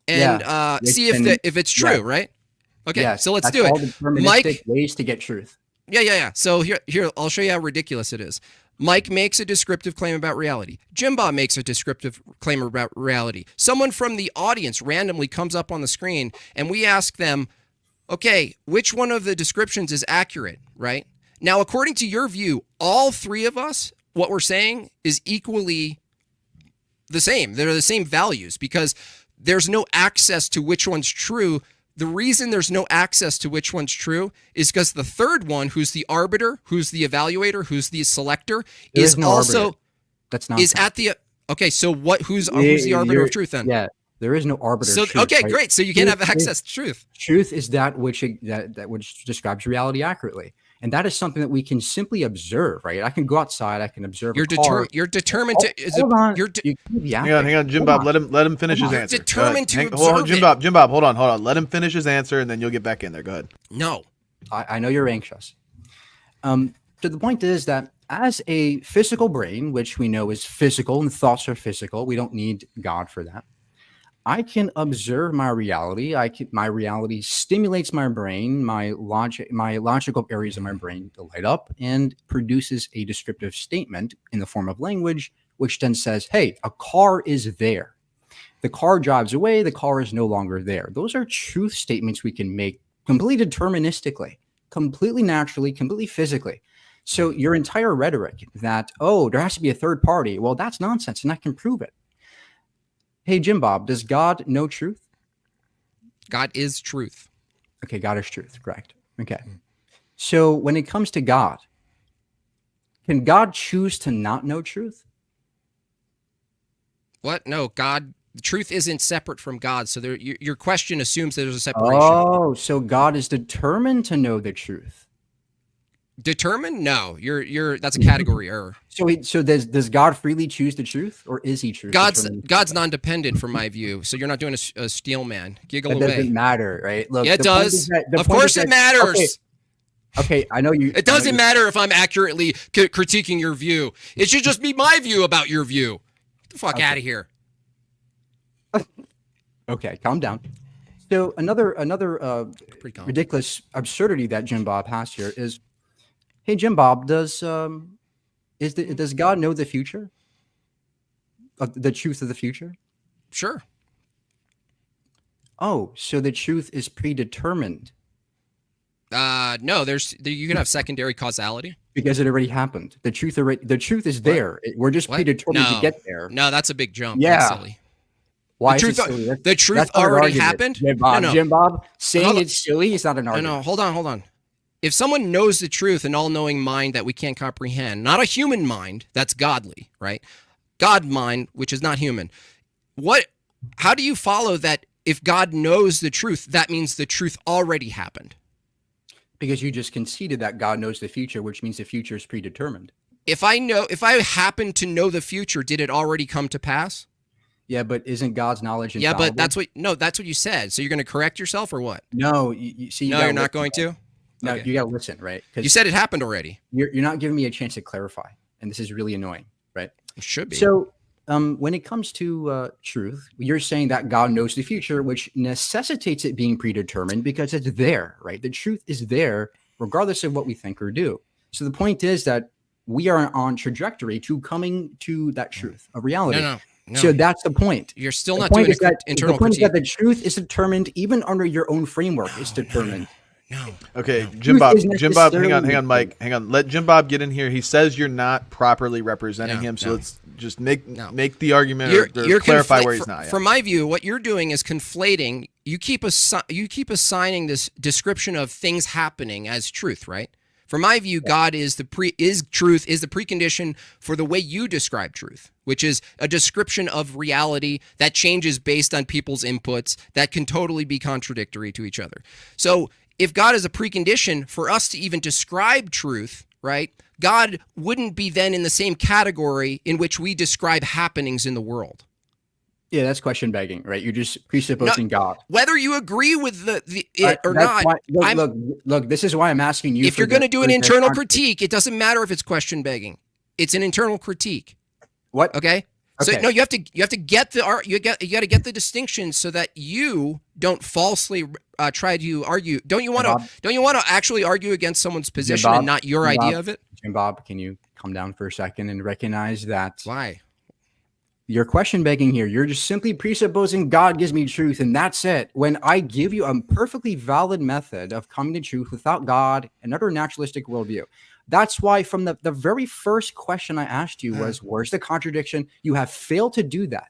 S3: and see if it's true, right? Okay, so let's do it.
S2: Mike, ways to get truth.
S3: Yeah. So here, I'll show you how ridiculous it is. Mike makes a descriptive claim about reality. JimBob makes a descriptive claim about reality. Someone from the audience randomly comes up on the screen, and we ask them, okay, which one of the descriptions is accurate, right? Now, according to your view, all three of us, what we're saying is equally the same. They're the same values because there's no access to which one's true. The reason there's no access to which one's true is because the third one, who's the arbiter, who's the evaluator, who's the selector, is also
S2: arbiter. That's not
S3: is at the okay. So what? Who's the arbiter of truth then?
S2: Yeah, there is no arbiter.
S3: So
S2: of truth,
S3: okay,
S2: right?
S3: great. So you can't have access to truth.
S2: Truth is that which describes reality accurately. And that is something that we can simply observe, right? I can go outside, I can observe. You're
S3: determined to.
S2: Hold on,
S1: hang on, JimBob. Let him finish his answer.
S3: Determined to observe.
S1: Hold on, JimBob. Hold on. Let him finish his answer, and then you'll get back in there. Go ahead.
S3: No,
S2: I know you're anxious. So the point is that as a physical brain, which we know is physical and thoughts are physical, we don't need God for that. I can observe my reality. My reality stimulates my brain. My logical areas of my brain light up and produces a descriptive statement in the form of language, which then says, "Hey, a car is there. The car drives away. The car is no longer there." Those are truth statements we can make completely deterministically, completely naturally, completely physically. So your entire rhetoric that, oh, there has to be a third party, well, that's nonsense, and I can prove it. Hey, JimBob, does God know truth?
S3: God is truth.
S2: Okay, God is truth, correct. Okay. So when it comes to God, can God choose to not know truth?
S3: What? No, God. Truth isn't separate from God. So your question assumes that there's a separation.
S2: Oh, so God is determined to know the truth.
S3: Determined? No, that's a category error.
S2: So does God freely choose the truth, or is he truth?
S3: God's non-dependent from my view. So you're not doing a steel man. Giggle
S2: that
S3: away.
S2: Doesn't matter, right? Look,
S3: yeah, it does. Of course it matters.
S2: Okay, I know you.
S3: It doesn't matter if I'm accurately critiquing your view. It should just be my view about your view. Get the fuck out of here.
S2: Okay, calm down. So another ridiculous absurdity that JimBob has here is, hey JimBob, does God know the future? The truth of the future?
S3: Sure.
S2: Oh, so the truth is predetermined.
S3: No, you can have secondary causality.
S2: Because it already happened. The truth is there. We're just predetermined to get there.
S3: No, that's a big jump.
S2: Yeah.
S3: That's silly.
S2: Why
S3: the
S2: is
S3: truth,
S2: it silly?
S3: The truth already happened?
S2: JimBob, saying it's silly is not an argument.
S3: No, hold on. If someone knows the truth, an all-knowing mind that we can't comprehend, not a human mind that's godly, right? God mind, which is not human. How do you follow that if God knows the truth, that means the truth already happened?
S2: Because you just conceded that God knows the future, which means the future is predetermined.
S3: If I happen to know the future, did it already come to pass?
S2: Yeah, but isn't God's knowledge infallible?
S3: Yeah, but that's what you said. So you're going to correct yourself or what?
S2: No, you see.
S3: No, you're not going to?
S2: No,
S3: okay.
S2: You got to listen, right?
S3: You said it happened already.
S2: You're not giving me a chance to clarify, and this is really annoying, right?
S3: It should be.
S2: So when it comes to truth, you're saying that God knows the future, which necessitates it being predetermined because it's there, right? The truth is there regardless of what we think or do. So the point is that we are on trajectory to coming to that truth of reality.
S3: No.
S2: So that's the point.
S3: You're still not doing internal critique.
S2: The point is that the truth is determined even under your own framework. It's determined.
S3: No.
S1: Okay, JimBob, hang on, Mike. Hang on. Let JimBob get in here. He says you're not properly representing him, so let's just make the argument or clarify where he's not.
S3: From my view, what you're doing is conflating. You keep assigning this description of things happening as truth, right? From my view, God is truth is the precondition for the way you describe truth, which is a description of reality that changes based on people's inputs that can totally be contradictory to each other. So if God is a precondition for us to even describe truth, right, God wouldn't be then in the same category in which we describe happenings in the world.
S2: Yeah, that's question begging, right? You're just presupposing God.
S3: Whether you agree with it or not.
S2: Look, this is why I'm asking you.
S3: If you're going to do an internal critique, it doesn't matter if it's question begging. It's an internal critique.
S2: What?
S3: Okay? So no, you have to get you got to get the distinction so that you don't falsely try to argue. Don't you want to actually argue against someone's position and not your idea of it?
S2: JimBob, can you come down for a second and recognize that?
S3: Why?
S2: You're question begging here. You're just simply presupposing God gives me truth and that's it. When I give you a perfectly valid method of coming to truth without God, another naturalistic worldview. That's why from the very first question I asked you was, where's the contradiction? You have failed to do that.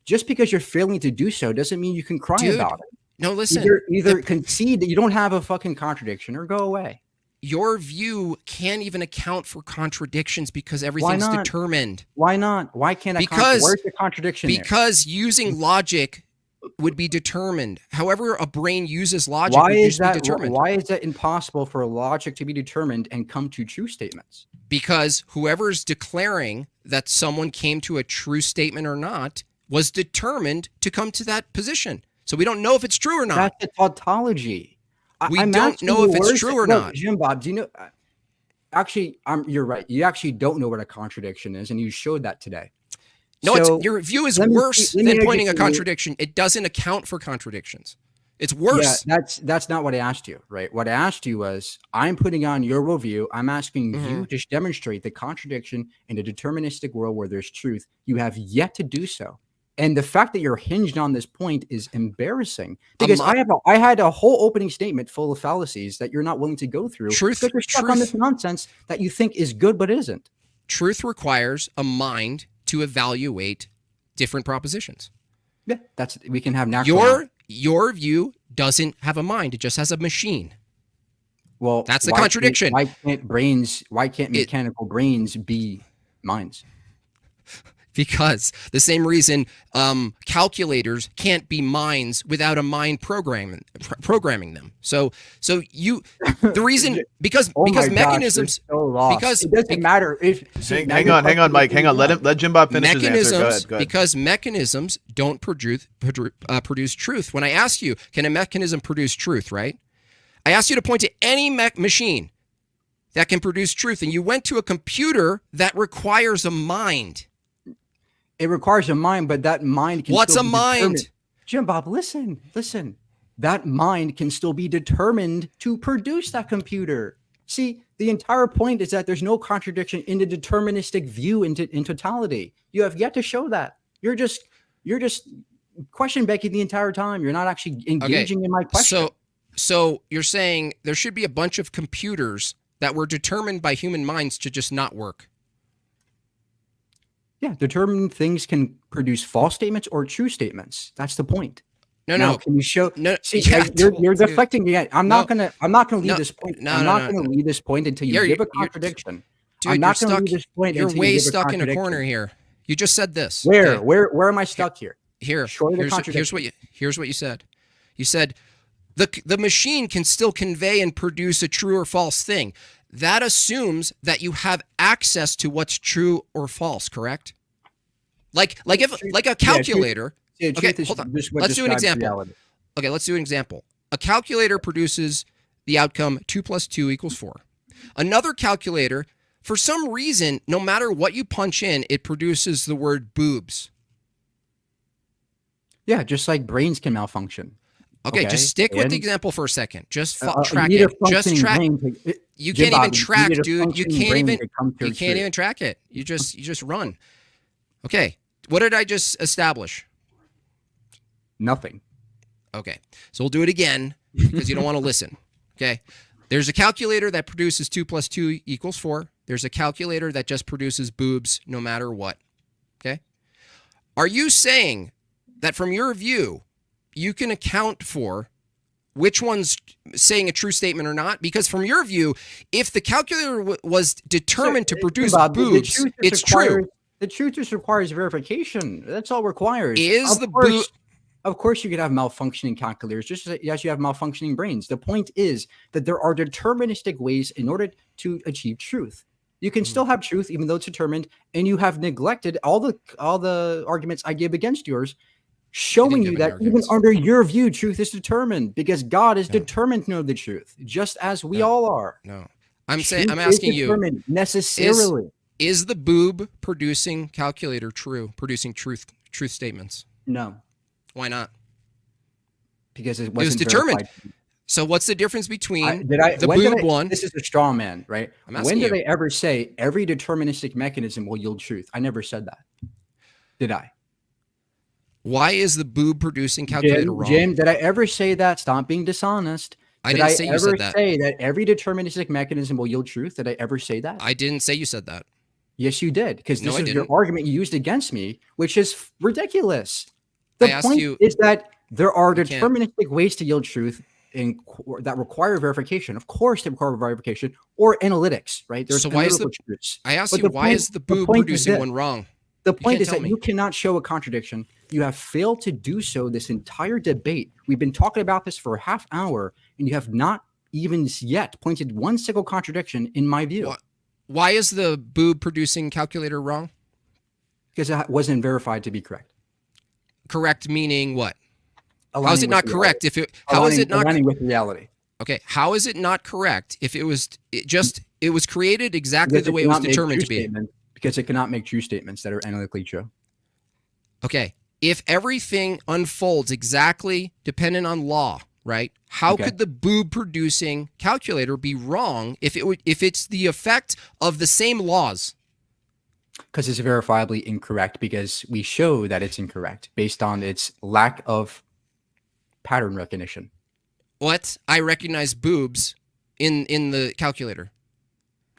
S2: Just because you're failing to do so doesn't mean you can cry about it.
S3: No, listen.
S2: Either concede that you don't have a fucking contradiction or go away.
S3: Your view can't even account for contradictions because everything's determined.
S2: Why not? Why can't I? Where's the contradiction?
S3: Because using logic would be determined. However, a brain uses logic.
S2: Why is that impossible for logic to be determined and come to true statements?
S3: Because whoever's declaring that someone came to a true statement or not was determined to come to that position. So we don't know if it's true or not.
S2: That's a tautology.
S3: We don't know if it's true or not.
S2: JimBob, do you know? Actually, you're right. You actually don't know what a contradiction is, and you showed that today.
S3: No, your view is worse than pointing a contradiction. It doesn't account for contradictions. It's worse.
S2: Yeah, that's not what I asked you, right? What I asked you was, I'm putting on your worldview. I'm asking you to demonstrate the contradiction in a deterministic world where there's truth. You have yet to do so. And the fact that you're hinged on this point is embarrassing because I had a whole opening statement full of fallacies that you're not willing to go through. You're stuck on this nonsense that you think is good, but isn't.
S3: Truth requires a mind to evaluate different propositions.
S2: Yeah, we can have natural.
S3: your view doesn't have a mind. It just has a machine.
S2: Well,
S3: That's the contradiction.
S2: Why can't mechanical brains be minds?
S3: Because the same reason calculators can't be minds without a mind programming them. So the reason because mechanisms because
S2: it doesn't matter if
S1: hang on, Mike. Hang on. Let JimBob finish his answer. Go ahead.
S3: Because mechanisms don't produce truth. When I ask you, can a mechanism produce truth? Right? I asked you to point to any machine that can produce truth, and you went to a computer that requires a mind.
S2: It requires a mind, but that mind can
S3: What's
S2: still
S3: a
S2: be
S3: mind?
S2: JimBob, listen. That mind can still be determined to produce that computer. See, the entire point is that there's no contradiction in the deterministic view in totality. You have yet to show that. You're just question Becky the entire time. You're not actually engaging in my question.
S3: So you're saying there should be a bunch of computers that were determined by human minds to just not work.
S2: Yeah, determined things can produce false statements or true statements. That's the point.
S3: No.
S2: Can you show?
S3: No.
S2: See,
S3: Yeah,
S2: you're deflecting again. I'm not gonna leave this point. I'm not gonna leave this point until you give a contradiction.
S3: Dude,
S2: I'm not gonna leave this point.
S3: You're
S2: until
S3: way
S2: you give
S3: stuck
S2: a
S3: in a corner here. You just said this.
S2: Where?
S3: Okay?
S2: Where am I stuck here?
S3: Here.
S2: Show the
S3: Here's what you said. You said the machine can still convey and produce a true or false thing. That assumes that you have access to what's true or false, correct? Like a calculator. Okay, hold on. Let's do an example.
S2: Reality.
S3: Okay, let's do an example. A calculator produces the outcome 2 + 2 = 4. Another calculator, for some reason, no matter what you punch in, it produces the word boobs.
S2: Yeah, just like brains can malfunction.
S3: Okay, just stick with the example for a second. Just track it. Just track. You can't even track, dude. You can't even track it. You just run. Okay. What did I just establish?
S2: Nothing.
S3: Okay. So we'll do it again because you don't want to listen. Okay. There's a calculator that produces 2 + 2 = 4. There's a calculator that just produces boobs no matter what. Okay. Are you saying that from your view, you can account for which one's saying a true statement or not? Because from your view, if the calculator was determined to produce boobs, it's true.
S2: The truth just requires verification. That's all required. Of course, you could have malfunctioning calculators, just as you have malfunctioning brains. The point is that there are deterministic ways in order to achieve truth. You can still have truth, even though it's determined, and you have neglected all the arguments I give against yours, showing you that even under your view, truth is determined because God is determined to know the truth, just as we all are.
S3: No, I'm asking you
S2: necessarily.
S3: Is the boob producing calculator producing truth statements?
S2: No.
S3: Why not?
S2: Because it
S3: was determined.
S2: Verified.
S3: So what's the difference between
S2: the
S3: boob one?
S2: This is a straw man, right?
S3: When
S2: did I ever say every deterministic mechanism will yield truth? I never said that. Did I?
S3: Why is the boob producing calculator wrong?
S2: Jim, did I ever say that? Stop being dishonest.
S3: I didn't say you said that.
S2: Did I ever say that every deterministic mechanism will yield truth? Did I ever say that?
S3: I didn't say you said that.
S2: Yes, you did, because this is your argument you used against me, which is ridiculous. The point is that there are deterministic ways to yield truth that require verification. Of course, they require verification or analytics, right?
S3: So why is the boob producing one wrong?
S2: The point is that you cannot show a contradiction. You have failed to do so this entire debate. We've been talking about this for a half hour, and you have not even yet pointed one single contradiction in my view.
S3: Why is the boob producing calculator wrong?
S2: Because it wasn't verified to be correct.
S3: Correct meaning what? How is it not correct if it? How is it not
S2: aligning with reality?
S3: Okay, how is it not correct if it was created exactly the way it was determined to be?
S2: Because it cannot make true statements that are analytically true.
S3: Okay, if everything unfolds exactly dependent on law, right? How could the boob producing calculator be wrong if it's the effect of the same laws?
S2: Because it's verifiably incorrect, because we show that it's incorrect based on its lack of pattern recognition.
S3: What? I recognize boobs in the calculator.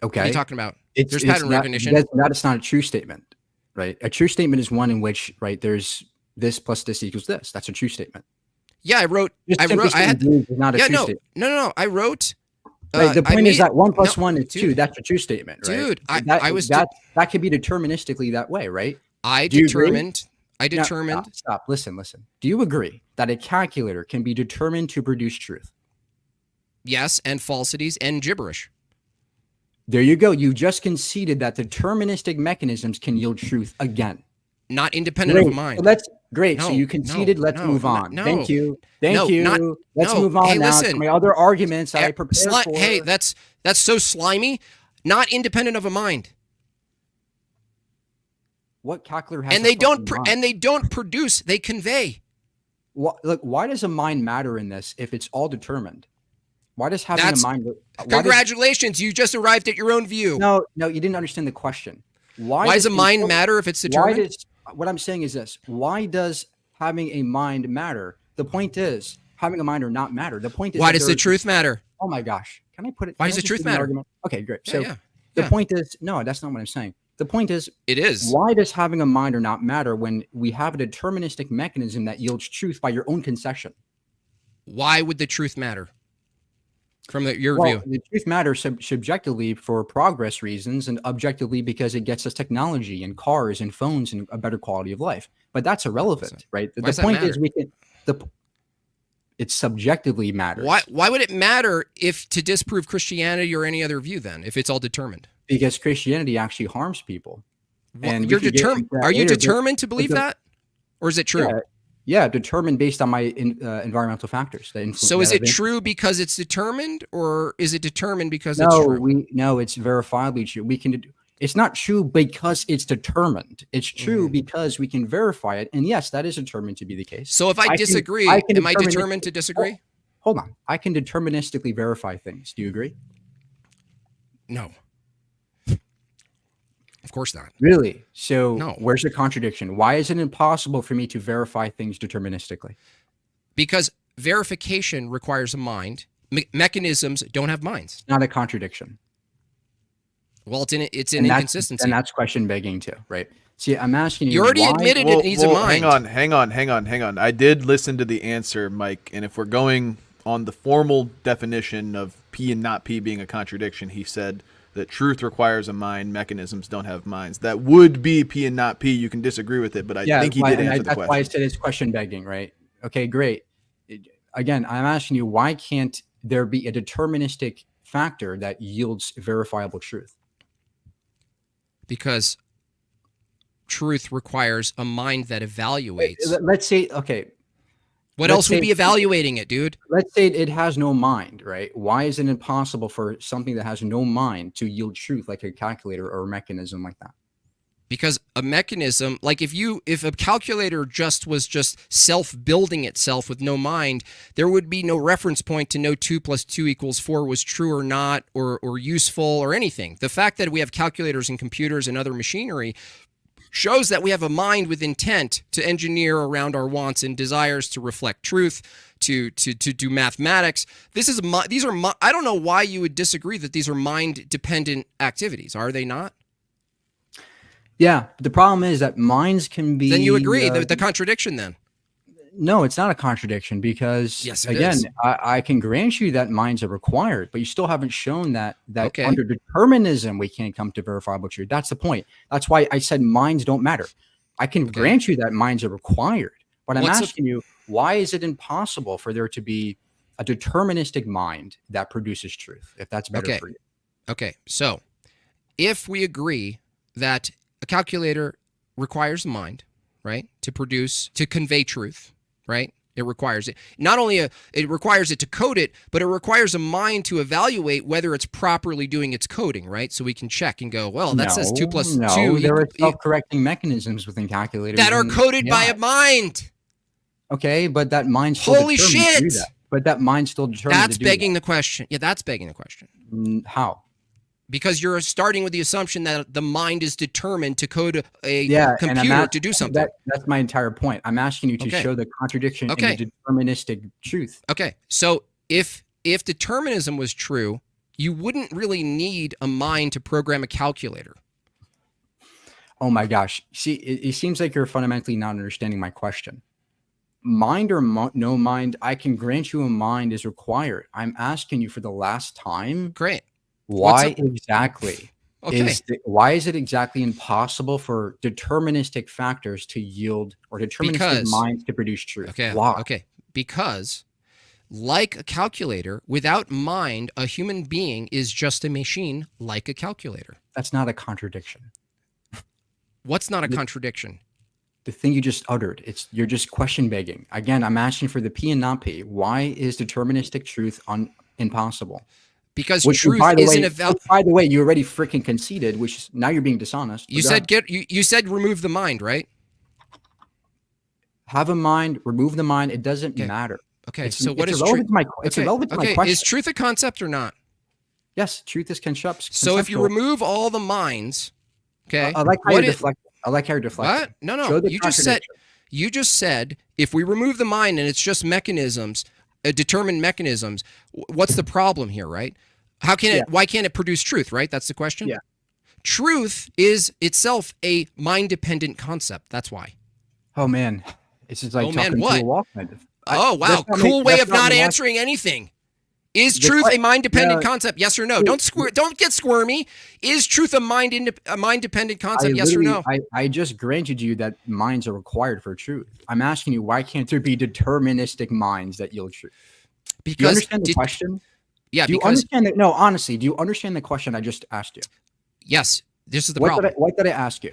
S2: Okay.
S3: What are you talking about? There's pattern recognition.
S2: That's not a true statement, right? A true statement is one in which, right, there's this plus this equals this. That's a true statement.
S3: Yeah, I wrote.
S2: Just
S3: I
S2: simply
S3: wrote. I had.
S2: stating belief is not a
S3: Yeah,
S2: true
S3: no,
S2: statement.
S3: no. I wrote.
S2: Right, the
S3: I
S2: point is
S3: made-
S2: that 1 +
S3: no,
S2: 1 is 2.
S3: dude,
S2: That's a true statement, right?
S3: dude.
S2: That could be deterministically that way, right?
S3: I
S2: Do you agree?
S3: determined. I
S2: No,
S3: determined.
S2: stop. Listen. Do you agree that a calculator can be determined to produce truth?
S3: Yes, and falsities and gibberish.
S2: There you go. You just conceded that deterministic mechanisms can yield truth again.
S3: Not independent of a mind.
S2: Great.
S3: No,
S2: So you conceded.
S3: no,
S2: let's
S3: no,
S2: move on.
S3: no.
S2: Thank you.
S3: No,
S2: Let's
S3: no.
S2: move on
S3: Hey,
S2: now
S3: listen.
S2: to my other arguments that I prepared for.
S3: Hey, that's so slimy. Not independent of a mind.
S2: What calculator has
S3: And
S2: a
S3: they don't.
S2: fucking mind?
S3: And they don't produce. They convey.
S2: Look, why does a mind matter in this if it's all determined? Why does having a mind?
S3: Congratulations, you just arrived at your own view.
S2: No, you didn't understand the question.
S3: Why does a mind matter if it's determined?
S2: What I'm saying is this: why does having a mind matter? The point is having a mind or not matter. The point is
S3: why does the truth matter?
S2: Oh my gosh, can I put it?
S3: Why does the truth matter?
S2: Okay, great.
S3: Yeah,
S2: So
S3: yeah,
S2: the
S3: yeah.
S2: point is, no, that's not what I'm saying. The point is,
S3: It is.
S2: why does having a mind or not matter when we have a deterministic mechanism that yields truth by your own concession?
S3: Why would the truth matter? From your
S2: Well,
S3: view.
S2: the truth matters subjectively for progress reasons and objectively because it gets us technology and cars and phones and a better quality of life. But that's irrelevant, right?
S3: Why
S2: The
S3: does that
S2: point is
S3: matter?
S2: it subjectively matters.
S3: Why would it matter if to disprove Christianity or any other view then, if it's all determined?
S2: Because Christianity actually harms people. And
S3: You're
S2: we could get
S3: determined.
S2: into that
S3: Are you
S2: later, but-
S3: determined to believe
S2: but the-
S3: that? Or is it true?
S2: Yeah, determined based on my environmental factors.
S3: So is it true because it's determined, or is it determined because it's true?
S2: No, it's verifiably true. It's not true because it's determined. It's true because we can verify it. And yes, that is determined to be the case.
S3: So if I disagree, am I determined to disagree?
S2: Hold on. I can deterministically verify things. Do you agree?
S3: No. Of course not.
S2: Really? So
S3: No.
S2: where's the contradiction? Why is it impossible for me to verify things deterministically?
S3: Because verification requires a mind. Mechanisms don't have minds.
S2: Not a contradiction.
S3: Well, it's an
S2: And
S3: inconsistency.
S2: And that's question begging too, right? See, I'm asking you.
S3: You already
S2: why-
S3: admitted it needs a mind.
S1: Hang on. I did listen to the answer, Mike, and if we're going on the formal definition of P and not P being a contradiction, he said that truth requires a mind, mechanisms don't have minds. That would be P and not P. You can disagree with it, but I think he did answer the
S2: That's
S1: question.
S2: why I said it's question begging, right? Okay, great. Again, I'm asking you, why can't there be a deterministic factor that yields verifiable truth?
S3: Because truth requires a mind that evaluates.
S2: Let's say, okay,
S3: What else would be evaluating it, dude?
S2: let's say it has no mind, right? Why is it impossible for something that has no mind to yield truth like a calculator or a mechanism like that?
S3: Because a mechanism, like if a calculator was just self-building itself with no mind, there would be no reference point to know 2 + 2 = 4 was true or not, or useful or anything. The fact that we have calculators and computers and other machinery shows that we have a mind with intent to engineer around our wants and desires, to reflect truth, to do mathematics. These are I don't know why you would disagree that these are mind-dependent activities. Are they not?
S2: Yeah, the problem is that minds can be.
S3: Then you agree the contradiction then.
S2: No, it's not a contradiction because,
S3: Yes, it
S2: again,
S3: is.
S2: I can grant you that minds are required, but you still haven't shown that
S3: Okay.
S2: under determinism we can't come to verifiable truth. That's the point. That's why I said minds don't matter. I can grant you that minds are required, but I'm asking you, why is it impossible for there to be a deterministic mind that produces truth, if that's better for you?
S3: Okay, so if we agree that a calculator requires a mind, right, to convey truth, right? It requires it. Not only it requires it to code it, but it requires a mind to evaluate whether it's properly doing its coding, right? So we can check and go, well, that says 2 + 2.
S2: There are self-correcting mechanisms within calculators
S3: that are coded by a mind.
S2: Okay, but that mind still
S3: Holy
S2: determined to do
S3: shit!
S2: that. But that mind still determined
S3: That's
S2: to do
S3: begging the question. Yeah, that's begging the question.
S2: that. How?
S3: Because you're starting with the assumption that the mind is determined to code a
S2: And
S3: computer to do something.
S2: That's my entire point. I'm asking you to show the contradiction in the deterministic truth.
S3: Okay, so if determinism was true, you wouldn't really need a mind to program a calculator.
S2: Oh my gosh. See, it seems like you're fundamentally not understanding my question. mind or no mind, I can grant you a mind is required. I'm asking you for the last time.
S3: Great.
S2: Why exactly?
S3: Okay.
S2: Why is it exactly impossible for deterministic factors to yield or deterministic minds to produce truth?
S3: Okay.
S2: Why?
S3: Okay. Because, like a calculator, without mind, a human being is just a machine like a calculator.
S2: That's not a contradiction.
S3: What's not a contradiction?
S2: The thing you just uttered. You're just question begging. Again, I'm asking for the P and not P. Why is deterministic truth impossible?
S3: Because truth isn't
S2: by the way, you already freaking conceded, which is now you're being dishonest.
S3: You said you said remove the mind, right?
S2: Have a mind, remove the mind. It doesn't matter.
S3: Okay, so what is truth?
S2: It's irrelevant to my question.
S3: Is truth a concept or not?
S2: Yes, truth is conceptual.
S3: So if you remove all the minds, okay.
S2: I like how you're deflecting. I like how you're deflecting.
S3: What? No. You just said if we remove the mind and it's just mechanisms, determined mechanisms, what's the problem here, right? Why can't it produce truth, right? That's the question.
S2: Yeah.
S3: Truth is itself a mind-dependent concept. That's why.
S2: Oh man, it's just like talking to a Walkman.
S3: Oh wow, cool way of not answering anything. Is truth a mind-dependent concept? Yes or no? Don't get squirmy. Is truth a mind-dependent concept? Yes or no?
S2: I just granted you that minds are required for truth. I'm asking you, why can't there be deterministic minds that yield truth?
S3: Because
S2: do you understand the question?
S3: Yeah.
S2: Do you understand that? No, honestly, do you understand the question I just asked you?
S3: Yes. This is the problem.
S2: What did I ask you?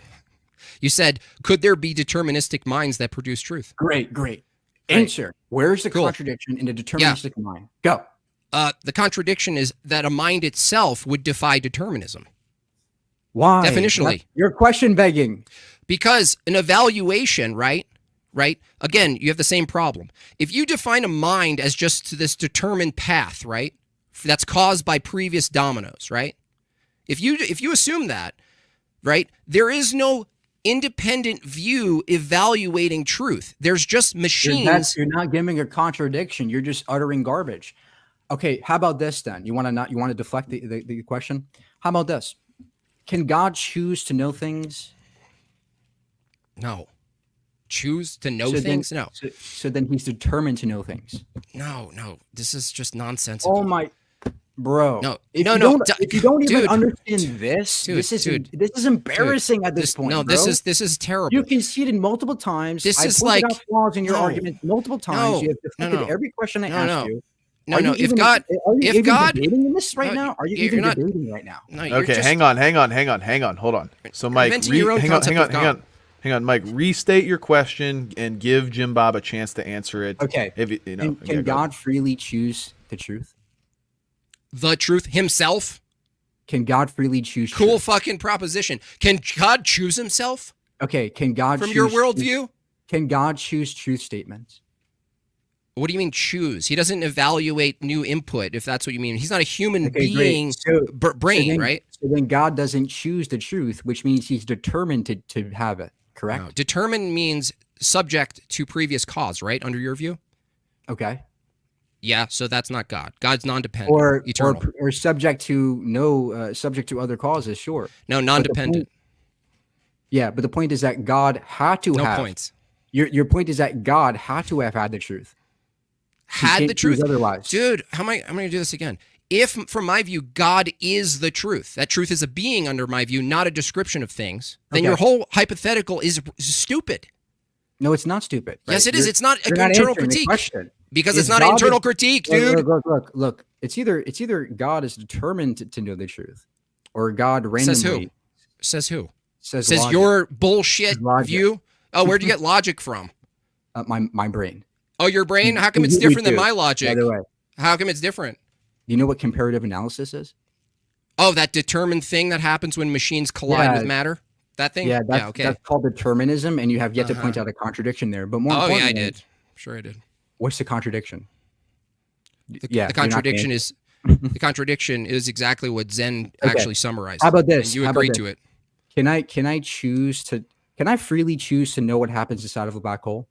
S3: You said, could there be deterministic minds that produce truth?
S2: Great. Answer. Where's the contradiction in the deterministic mind? Go.
S3: The contradiction is that a mind itself would defy determinism.
S2: Why?
S3: Definitionally.
S2: You're question begging.
S3: Because an evaluation, right? Again, you have the same problem. If you define a mind as just this determined path, right? That's caused by previous dominoes, right? If you assume that, right? There is no independent view evaluating truth. There's just machines.
S2: You're not giving a contradiction. You're just uttering garbage. Okay, how about this then? You want to deflect the question? How about this? Can God choose to know things?
S3: No. Choose to know things? No.
S2: So then he's determined to know things.
S3: No. This is just nonsensical.
S2: Oh my, bro.
S3: No.
S2: If you don't even understand this, this is embarrassing at this point.
S3: No,
S2: bro.
S3: this is terrible.
S2: You conceded multiple times. I pointed out flaws in your argument multiple times. You have deflected every question I asked you.
S3: No. If God
S2: debating in this right now? Are you even debating right now?
S3: No,
S1: okay, hang on. Hold on. So Mike, hang on, Mike. Restate your question and give JimBob a chance to answer it.
S2: Okay. Can God freely choose the truth?
S3: The truth himself?
S2: Can God freely choose
S3: Cool
S2: truth?
S3: fucking proposition. Can God choose himself?
S2: Okay, can God
S3: From your worldview?
S2: Can God choose truth statements?
S3: What do you mean choose? He doesn't evaluate new input, if that's what you mean. He's not a human being brain, right?
S2: So then God doesn't choose the truth, which means he's determined to have it, correct?
S3: No. Determined means subject to previous cause, right? Under your view?
S2: Okay.
S3: Yeah, so that's not God. God's non-dependent, eternal.
S2: Or subject to other causes, sure.
S3: No, non-dependent.
S2: But the point is that God had to have.
S3: No points.
S2: Your point is that God had to have had the truth.
S3: Had the truth?
S2: Otherwise.
S3: Dude, I'm going to do this again. If, from my view, God is the truth, that truth is a being under my view, not a description of things, then your whole hypothetical is stupid.
S2: No, it's not stupid. Right?
S3: Yes, it is. It's not an internal critique. Because it's not an internal critique, dude.
S2: Look. It's either God is determined to know the truth, or God randomly.
S3: Says who?
S2: Says
S3: your bullshit view. Oh, where'd you get logic from?
S2: My brain.
S3: Oh, your brain? How come it's different than my logic?
S2: By the way.
S3: How come it's different?
S2: You know what comparative analysis is?
S3: Oh, that determined thing that happens when machines collide with matter? That thing?
S2: Yeah, that's called determinism, and you have yet to point out a contradiction there. But more importantly,
S3: I did. Sure I did.
S2: What's the contradiction?
S3: The contradiction is the contradiction is exactly what Zen actually summarized.
S2: How about this?
S3: And you agreed to it.
S2: Can I freely choose to know what happens inside of a black hole?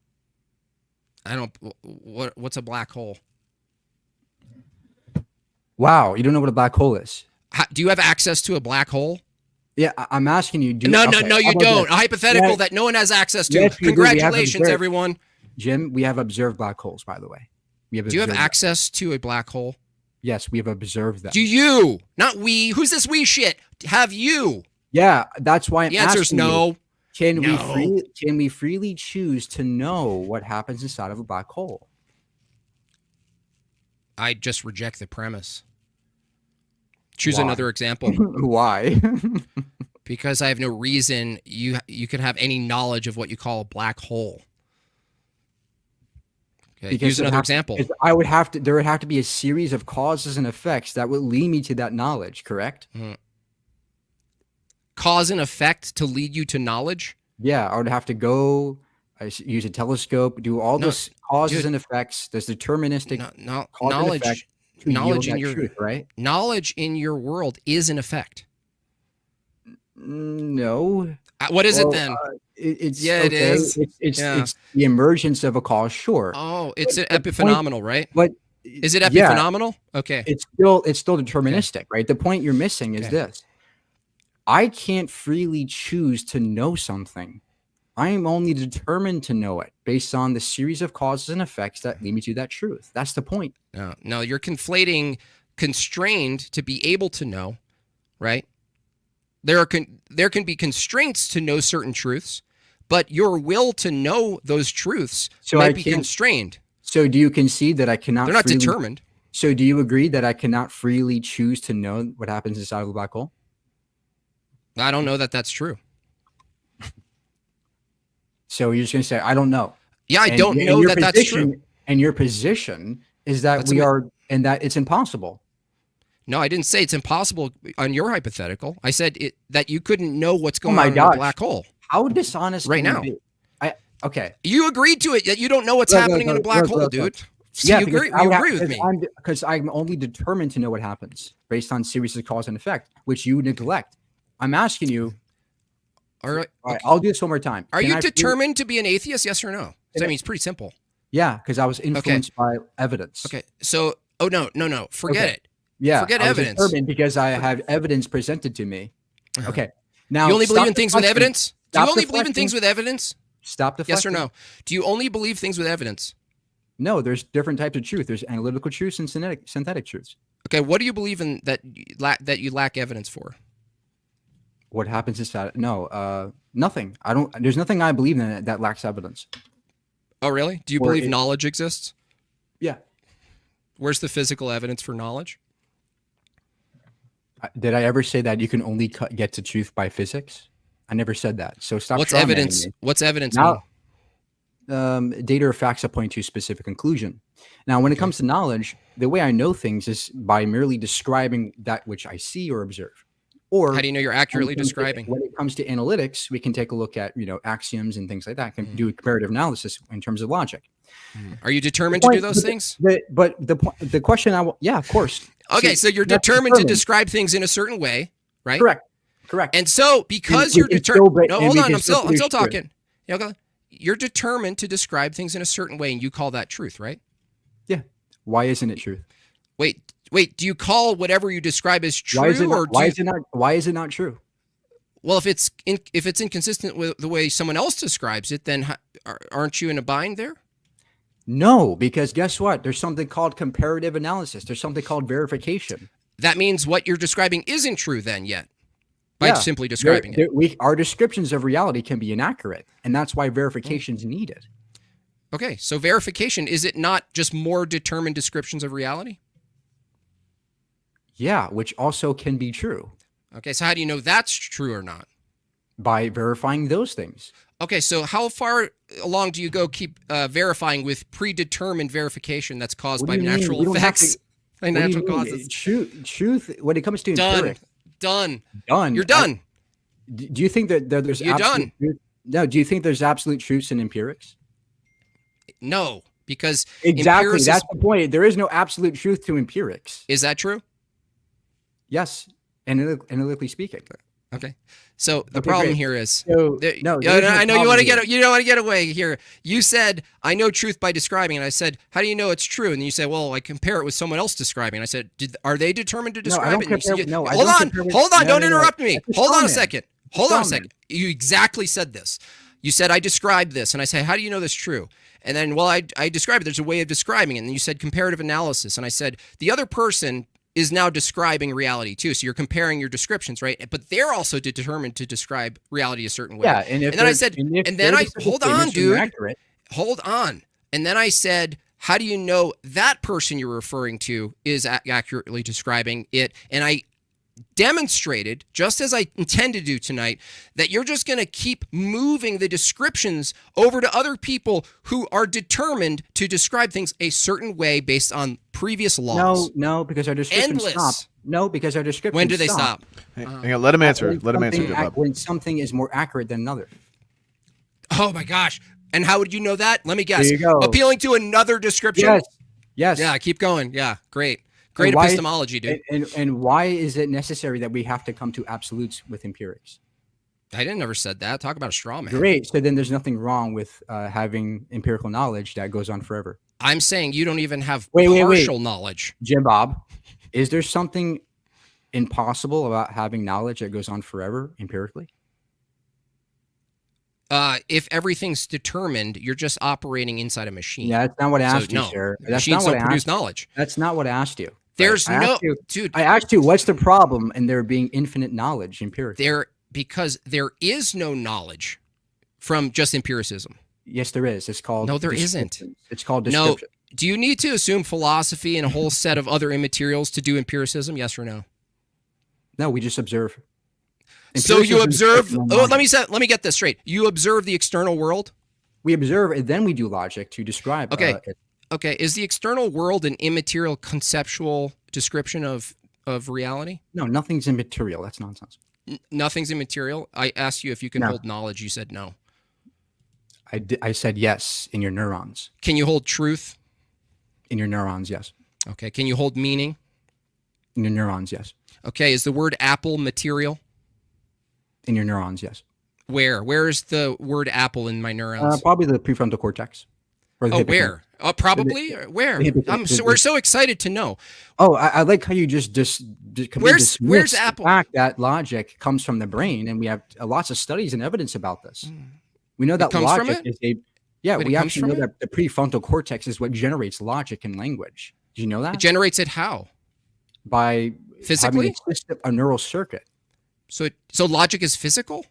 S3: What's a black hole?
S2: Wow, you don't know what a black hole is.
S3: Do you have access to a black hole?
S2: Yeah, I'm asking you.
S3: No, you don't. A hypothetical that no one has access to.
S2: Yes,
S3: Congratulations, everyone.
S2: Jim, we have observed black holes, by the way.
S3: Do you have
S2: observed them.
S3: access to a black hole?
S2: Yes, we have observed them.
S3: Do you? Not we. Who's this we shit? Have you?
S2: Yeah, that's why I'm
S3: The answer's
S2: asking you.
S3: no.
S2: Can we freely choose to know what happens inside of a black hole?
S3: I just reject the premise. Choose
S2: Why?
S3: another example.
S2: Why?
S3: Because I have no reason you could have any knowledge of what you call a black hole. Okay, use another example.
S2: There would have to be a series of causes and effects that would lead me to that knowledge, correct?
S3: Cause and effect to lead you to knowledge?
S2: Yeah, I would have to go use a telescope, do all this causes and effects. There's deterministic
S3: knowledge. Knowledge in your
S2: truth, right?
S3: Knowledge in your world is an effect.
S2: No.
S3: What is it then?
S2: It
S3: is.
S2: It's the emergence of a cause, sure.
S3: Oh, it's epiphenomenal, right?
S2: But
S3: is it epiphenomenal? Okay.
S2: It's still deterministic, right? The point you're missing is this. I can't freely choose to know something. I am only determined to know it based on the series of causes and effects that lead me to that truth. That's the point.
S3: No, you're conflating constrained to be able to know, right? There can be constraints to know certain truths, but your will to know those truths might be constrained.
S2: So do you concede that I cannot?
S3: They're not determined.
S2: So do you agree that I cannot freely choose to know what happens inside of a black hole?
S3: I don't know that that's true.
S2: So you're just going to say, I don't know.
S3: Yeah, I don't know that that's true.
S2: And your position is that and that it's impossible.
S3: No, I didn't say it's impossible on your hypothetical. I said that you couldn't know what's going on in a black hole.
S2: How dishonest
S3: right now.
S2: Okay.
S3: You agreed to it, yet you don't know what's happening in a black hole, dude. So you agree with me.
S2: Because I'm only determined to know what happens based on series of cause and effect, which you neglect. I'm asking you.
S3: All right.
S2: I'll do this one more time.
S3: Are you determined to be an atheist? Yes or no? I mean, it's pretty simple.
S2: Yeah, because I was influenced by evidence.
S3: Okay. So, no. Forget it.
S2: Yeah.
S3: Forget evidence.
S2: Determined because I have evidence presented to me. Okay. Now,
S3: you only believe in things with evidence? Do you only believe in things with evidence?
S2: Stop deflecting.
S3: Yes or no? Do you only believe things with evidence?
S2: No, there's different types of truth. There's analytical truths and synthetic truths.
S3: Okay, what do you believe in that you lack evidence for?
S2: What happens inside? No, nothing. There's nothing I believe in that lacks evidence.
S3: Oh, really? Do you believe knowledge exists?
S2: Yeah.
S3: Where's the physical evidence for knowledge?
S2: Did I ever say that you can only get to truth by physics? I never said that. So stop.
S3: What's evidence? What's evidence
S2: now? Data or facts that point to a specific conclusion. Now, when it comes to knowledge, the way I know things is by merely describing that which I see or observe. Or
S3: how do you know you're accurately describing?
S2: When it comes to analytics, we can take a look at axioms and things like that. Can do a comparative analysis in terms of logic.
S3: Are you determined to do those things?
S2: But the question of course.
S3: Okay, so you're determined to describe things in a certain way, right?
S2: Correct.
S3: And so because you're determined, no, hold on, I'm still talking. You're determined to describe things in a certain way, and you call that truth, right?
S2: Yeah. Why isn't it truth?
S3: Wait. Do you call whatever you describe as true,
S2: why is it not true?
S3: Well, if it's inconsistent with the way someone else describes it, then aren't you in a bind there?
S2: No, because guess what? There's something called comparative analysis. There's something called verification.
S3: That means what you're describing isn't true then yet. By simply describing
S2: it. Our descriptions of reality can be inaccurate, and that's why verification is needed.
S3: Okay, so verification, is it not just more determined descriptions of reality?
S2: Yeah, which also can be true.
S3: Okay, so how do you know that's true or not?
S2: By verifying those things.
S3: Okay, so how far along do you go keep verifying with predetermined verification that's caused by natural effects? By natural causes.
S2: Truth, when it comes to empirics.
S3: Done.
S2: You're
S3: done.
S2: Do you think that there's absolute truth? No, do you think there's absolute truths in empirics?
S3: No, because
S2: exactly that's the point. There is no absolute truth to empirics.
S3: Is that true?
S2: Yes, analytically speaking.
S3: Okay. So the problem here is
S2: I
S3: know you want to get away here. You said I know truth by describing, and I said, how do you know it's true? And you said, well, I compare it with someone else describing. And I said, are they determined to describe it? Hold on, don't interrupt me. Hold on a second. You exactly said this. You said, I described this. And I say, how do you know this is true? And then, well, I described it. There's a way of describing it. And you said comparative analysis. And I said, the other person is now describing reality too. So you're comparing your descriptions, right? But they're also determined to describe reality a certain way.
S2: Yeah, and
S3: then I said, hold on, dude. Hold on. And then I said, how do you know that person you're referring to is accurately describing it? And I demonstrated, just as I intend to do tonight, that you're just going to keep moving the descriptions over to other people who are determined to describe things a certain way based on previous laws.
S2: No, because our descriptions stop. No, because our descriptions
S3: When do they stop?
S1: Hang on, let him answer. Let him answer, JimBob.
S2: When something is more accurate than another.
S3: Oh my gosh. And how would you know that? Let me guess.
S2: There you go.
S3: Appealing to another description?
S2: Yes.
S3: Yeah, keep going. Yeah, great. Great epistemology, dude.
S2: And why is it necessary that we have to come to absolutes with empirics?
S3: I never said that. Talk about a straw man.
S2: Great. So then there's nothing wrong with having empirical knowledge that goes on forever.
S3: I'm saying you don't even have partial knowledge.
S2: JimBob, is there something impossible about having knowledge that goes on forever empirically?
S3: If everything's determined, you're just operating inside a machine.
S2: Yeah, that's not what I asked you, sir.
S3: Machines don't produce knowledge.
S2: That's not what I asked you.
S3: There's
S2: dude. I asked you, what's the problem in there being infinite knowledge empirically?
S3: Because there is no knowledge from just empiricism.
S2: Yes, there is. It's called
S3: there isn't.
S2: It's called description.
S3: No. Do you need to assume philosophy and a whole set of other immaterials to do empiricism? Yes or no?
S2: No, we just observe.
S3: So you observe. Let me get this straight. You observe the external world.
S2: We observe, and then we do logic to describe.
S3: Okay. Okay. Is the external world an immaterial conceptual description of reality?
S2: No, nothing's immaterial. That's nonsense.
S3: Nothing's immaterial. I asked you if you can hold knowledge. You said no.
S2: I said yes in your neurons.
S3: Can you hold truth?
S2: In your neurons, yes.
S3: Okay. Can you hold meaning?
S2: In your neurons, yes.
S3: Okay. Is the word apple material?
S2: In your neurons, yes.
S3: Where? Where is the word apple in my neurons?
S2: Probably the prefrontal cortex. Or the
S3: where? Probably? Where? We're so excited to know.
S2: Oh, I like how you just
S3: where's Apple?
S2: The fact that logic comes from the brain, and we have lots of studies and evidence about this. We know that logic is we actually know that the prefrontal cortex is what generates logic and language. Do you know that?
S3: It generates it how?
S2: By
S3: physically?
S2: Having a neural circuit.
S3: So logic is physical?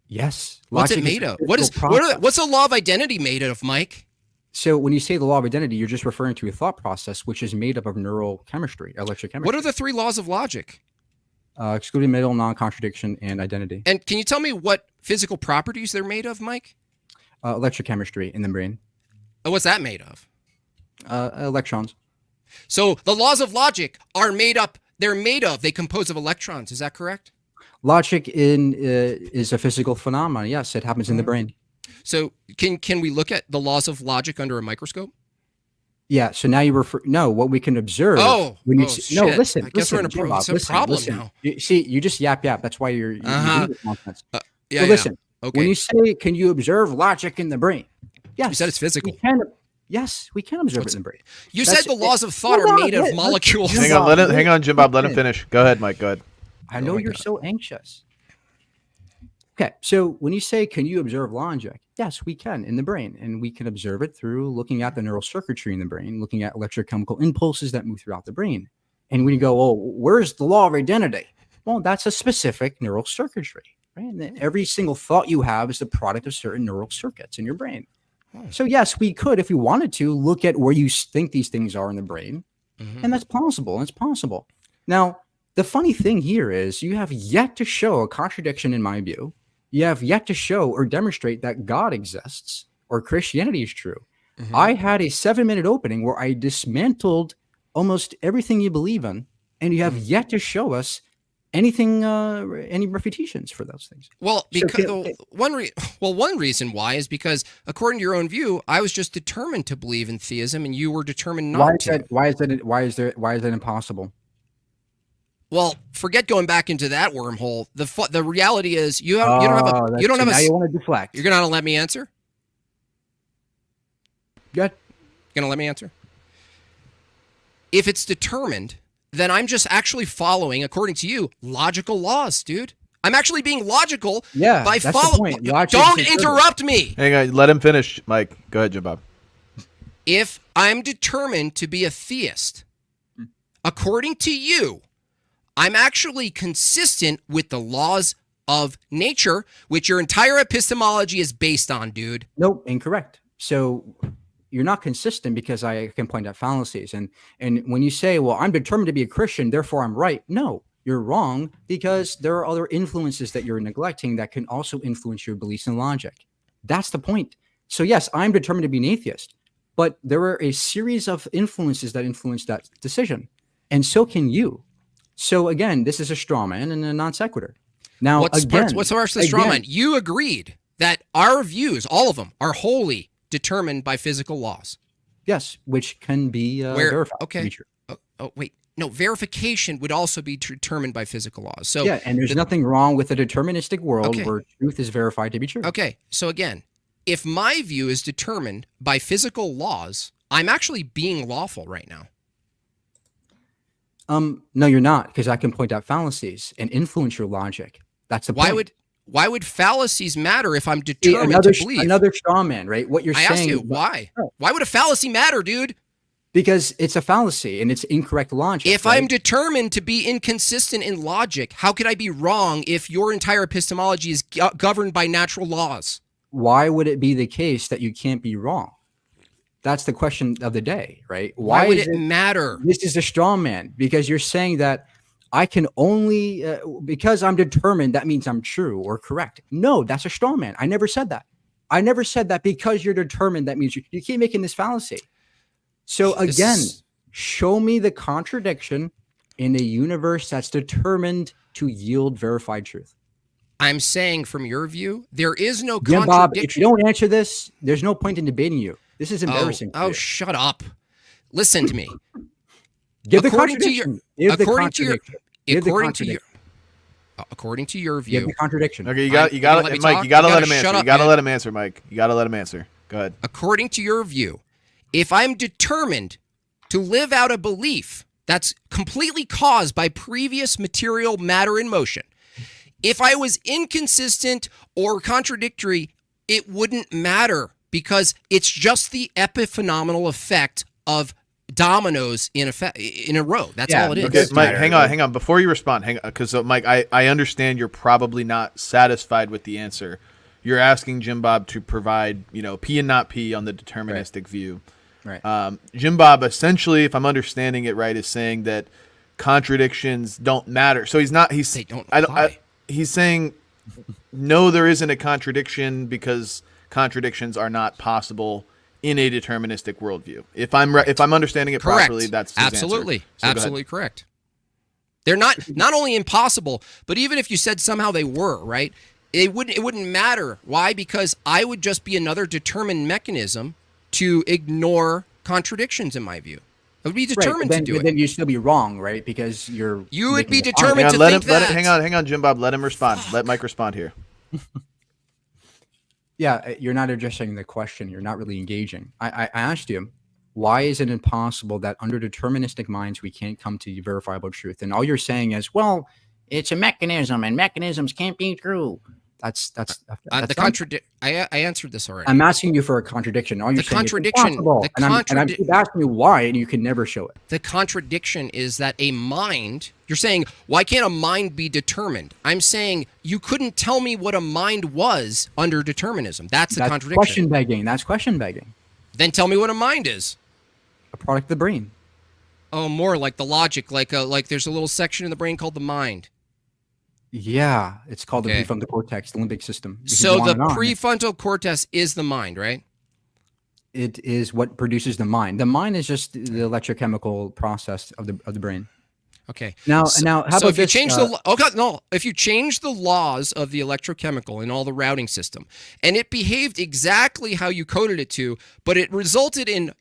S2: Yes.
S3: What's it made of? What's the law of identity made of, Mike?
S2: So when you say the law of identity, you're just referring to a thought process, which is made up of neural chemistry, electrochemistry.
S3: What are the three laws of logic?
S2: Excluding middle, non-contradiction, and identity.
S3: And can you tell me what physical properties they're made of, Mike?
S2: Electrochemistry in the brain.
S3: What's that made of?
S2: Electrons.
S3: So the laws of logic are made up. They compose of electrons. Is that correct?
S2: Logic is a physical phenomenon. Yes, it happens in the brain.
S3: So can we look at the laws of logic under a microscope?
S2: Yeah. So now you what we can observe.
S3: Shit.
S2: No, listen.
S3: I guess we're in a problem now.
S2: You just yap. That's why you're doing this nonsense.
S3: Listen. Okay.
S2: When you say, can you observe logic in the brain? Yes.
S3: You said it's physical.
S2: Yes, we can observe it in the brain.
S3: You said the laws of thought are made of molecules.
S1: Hang on, JimBob. Let him finish. Go ahead, Mike. Go ahead.
S2: I know you're so anxious. Okay, so when you say, can you observe logic? Yes, we can in the brain. And we can observe it through looking at the neural circuitry in the brain, looking at electrochemical impulses that move throughout the brain. And when you go, where's the law of identity? Well, that's a specific neural circuitry, right? And every single thought you have is the product of certain neural circuits in your brain. So yes, we could, if we wanted to, look at where you think these things are in the brain. And that's possible. It's possible. Now, the funny thing here is you have yet to show a contradiction in my view. You have yet to show or demonstrate that God exists or Christianity is true. I had a 7-minute opening where I dismantled almost everything you believe in, and you have yet to show us anything, any refutations for those things.
S3: Well, because one reason why is because according to your own view, I was just determined to believe in theism, and you were determined not to.
S2: Why is that impossible?
S3: Well, forget going back into that wormhole. The reality is you don't have a.
S2: Now you want to deflect.
S3: You're gonna let me answer.
S2: Good.
S3: Gonna let me answer. If it's determined, then I'm just actually following, according to you, logical laws, dude. I'm actually being logical
S2: Yeah,
S3: by
S2: that's the
S3: following.
S2: point. Logic
S3: Don't
S2: is assertive.
S3: interrupt me.
S1: Hang on, let him finish, Mike. Go ahead, JimBob.
S3: If I'm determined to be a theist, according to you, I'm actually consistent with the laws of nature, which your entire epistemology is based on, dude.
S2: Nope, incorrect. So you're not consistent because I can point out fallacies. And when you say, well, I'm determined to be a Christian, therefore I'm right. No, you're wrong because there are other influences that you're neglecting that can also influence your beliefs and logic. That's the point. So yes, I'm determined to be an atheist, but there are a series of influences that influence that decision. And so can you. So again, this is a straw man and a non sequitur. Now,
S3: what's the rest of the straw man? You agreed that our views, all of them, are wholly determined by physical laws.
S2: Yes, which can be verified.
S3: Okay. Oh, wait. No, verification would also be determined by physical laws. So
S2: yeah, and there's nothing wrong with a deterministic world where truth is verified to be true.
S3: Okay. So again, if my view is determined by physical laws, I'm actually being lawful right now.
S2: No, you're not, because I can point out fallacies and influence your logic. That's the point.
S3: Why would fallacies matter if I'm determined to believe?
S2: Another straw man, right? What you're saying.
S3: I asked you why. Why would a fallacy matter, dude?
S2: Because it's a fallacy and it's incorrect logic.
S3: If I'm determined to be inconsistent in logic, how could I be wrong if your entire epistemology is governed by natural laws?
S2: Why would it be the case that you can't be wrong? That's the question of the day, right?
S3: Why would it matter?
S2: This is a straw man because you're saying that I can only, because I'm determined, that means I'm true or correct. No, that's a straw man. I never said that. I never said that because you're determined, that means you keep making this fallacy. So again, show me the contradiction in a universe that's determined to yield verified truth.
S3: I'm saying from your view, there is no
S2: JimBob,
S3: contradiction.
S2: if you don't answer this, there's no point in debating you. This is embarrassing.
S3: Oh, shut up. Listen to me.
S2: Give the contradiction.
S3: According to your view.
S2: Give the contradiction.
S1: Okay, you got Mike, you got to let him answer. You got to let him answer, Mike. You got to let him answer. Go ahead.
S3: According to your view, if I'm determined to live out a belief that's completely caused by previous material matter in motion, if I was inconsistent or contradictory, it wouldn't matter because it's just the epiphenomenal effect of dominoes in a row. That's all it is.
S1: Okay, Mike, hang on. Before you respond, because Mike, I understand you're probably not satisfied with the answer. You're asking JimBob to provide, P and not P on the deterministic view.
S2: Right.
S1: JimBob essentially, if I'm understanding it right, is saying that contradictions don't matter. So he's not. They don't apply. He's saying no, there isn't a contradiction because contradictions are not possible in a deterministic worldview. If I'm understanding it properly, that's his
S3: absolutely
S1: answer. So
S3: correct. They're not only impossible, but even if you said somehow they were, right? It wouldn't matter. Why? Because I would just be another determined mechanism to ignore contradictions in my view. I would be determined to do it.
S2: Then you'd still be wrong, right? Because you
S3: would be determined to think that.
S1: Hang on, JimBob. Let him respond. Let Mike respond here.
S2: Yeah, you're not addressing the question. You're not really engaging. I asked you, why is it impossible that under deterministic minds we can't come to verifiable truth? And all you're saying is, well, it's a mechanism, and mechanisms can't be true. That's
S3: the contradiction. I answered this already.
S2: I'm asking you for a contradiction. All you're saying is impossible. And I'm keep asking you why, and you can never show it.
S3: The contradiction is that a mind. You're saying, why can't a mind be determined? I'm saying you couldn't tell me what a mind was under determinism. That's the contradiction.
S2: That's question begging.
S3: Then tell me what a mind is.
S2: A product of the brain.
S3: Oh, more like the logic, like there's a little section in the brain called the mind.
S2: Yeah, it's called the prefrontal cortex, the limbic system.
S3: So the prefrontal cortex is the mind, right?
S2: It is what produces the mind. The mind is just the electrochemical process of the brain.
S3: Okay.
S2: Now, how about
S3: if you change if you change the laws of the electrochemical in all the routing system, and it behaved exactly how you coded it to, but it resulted in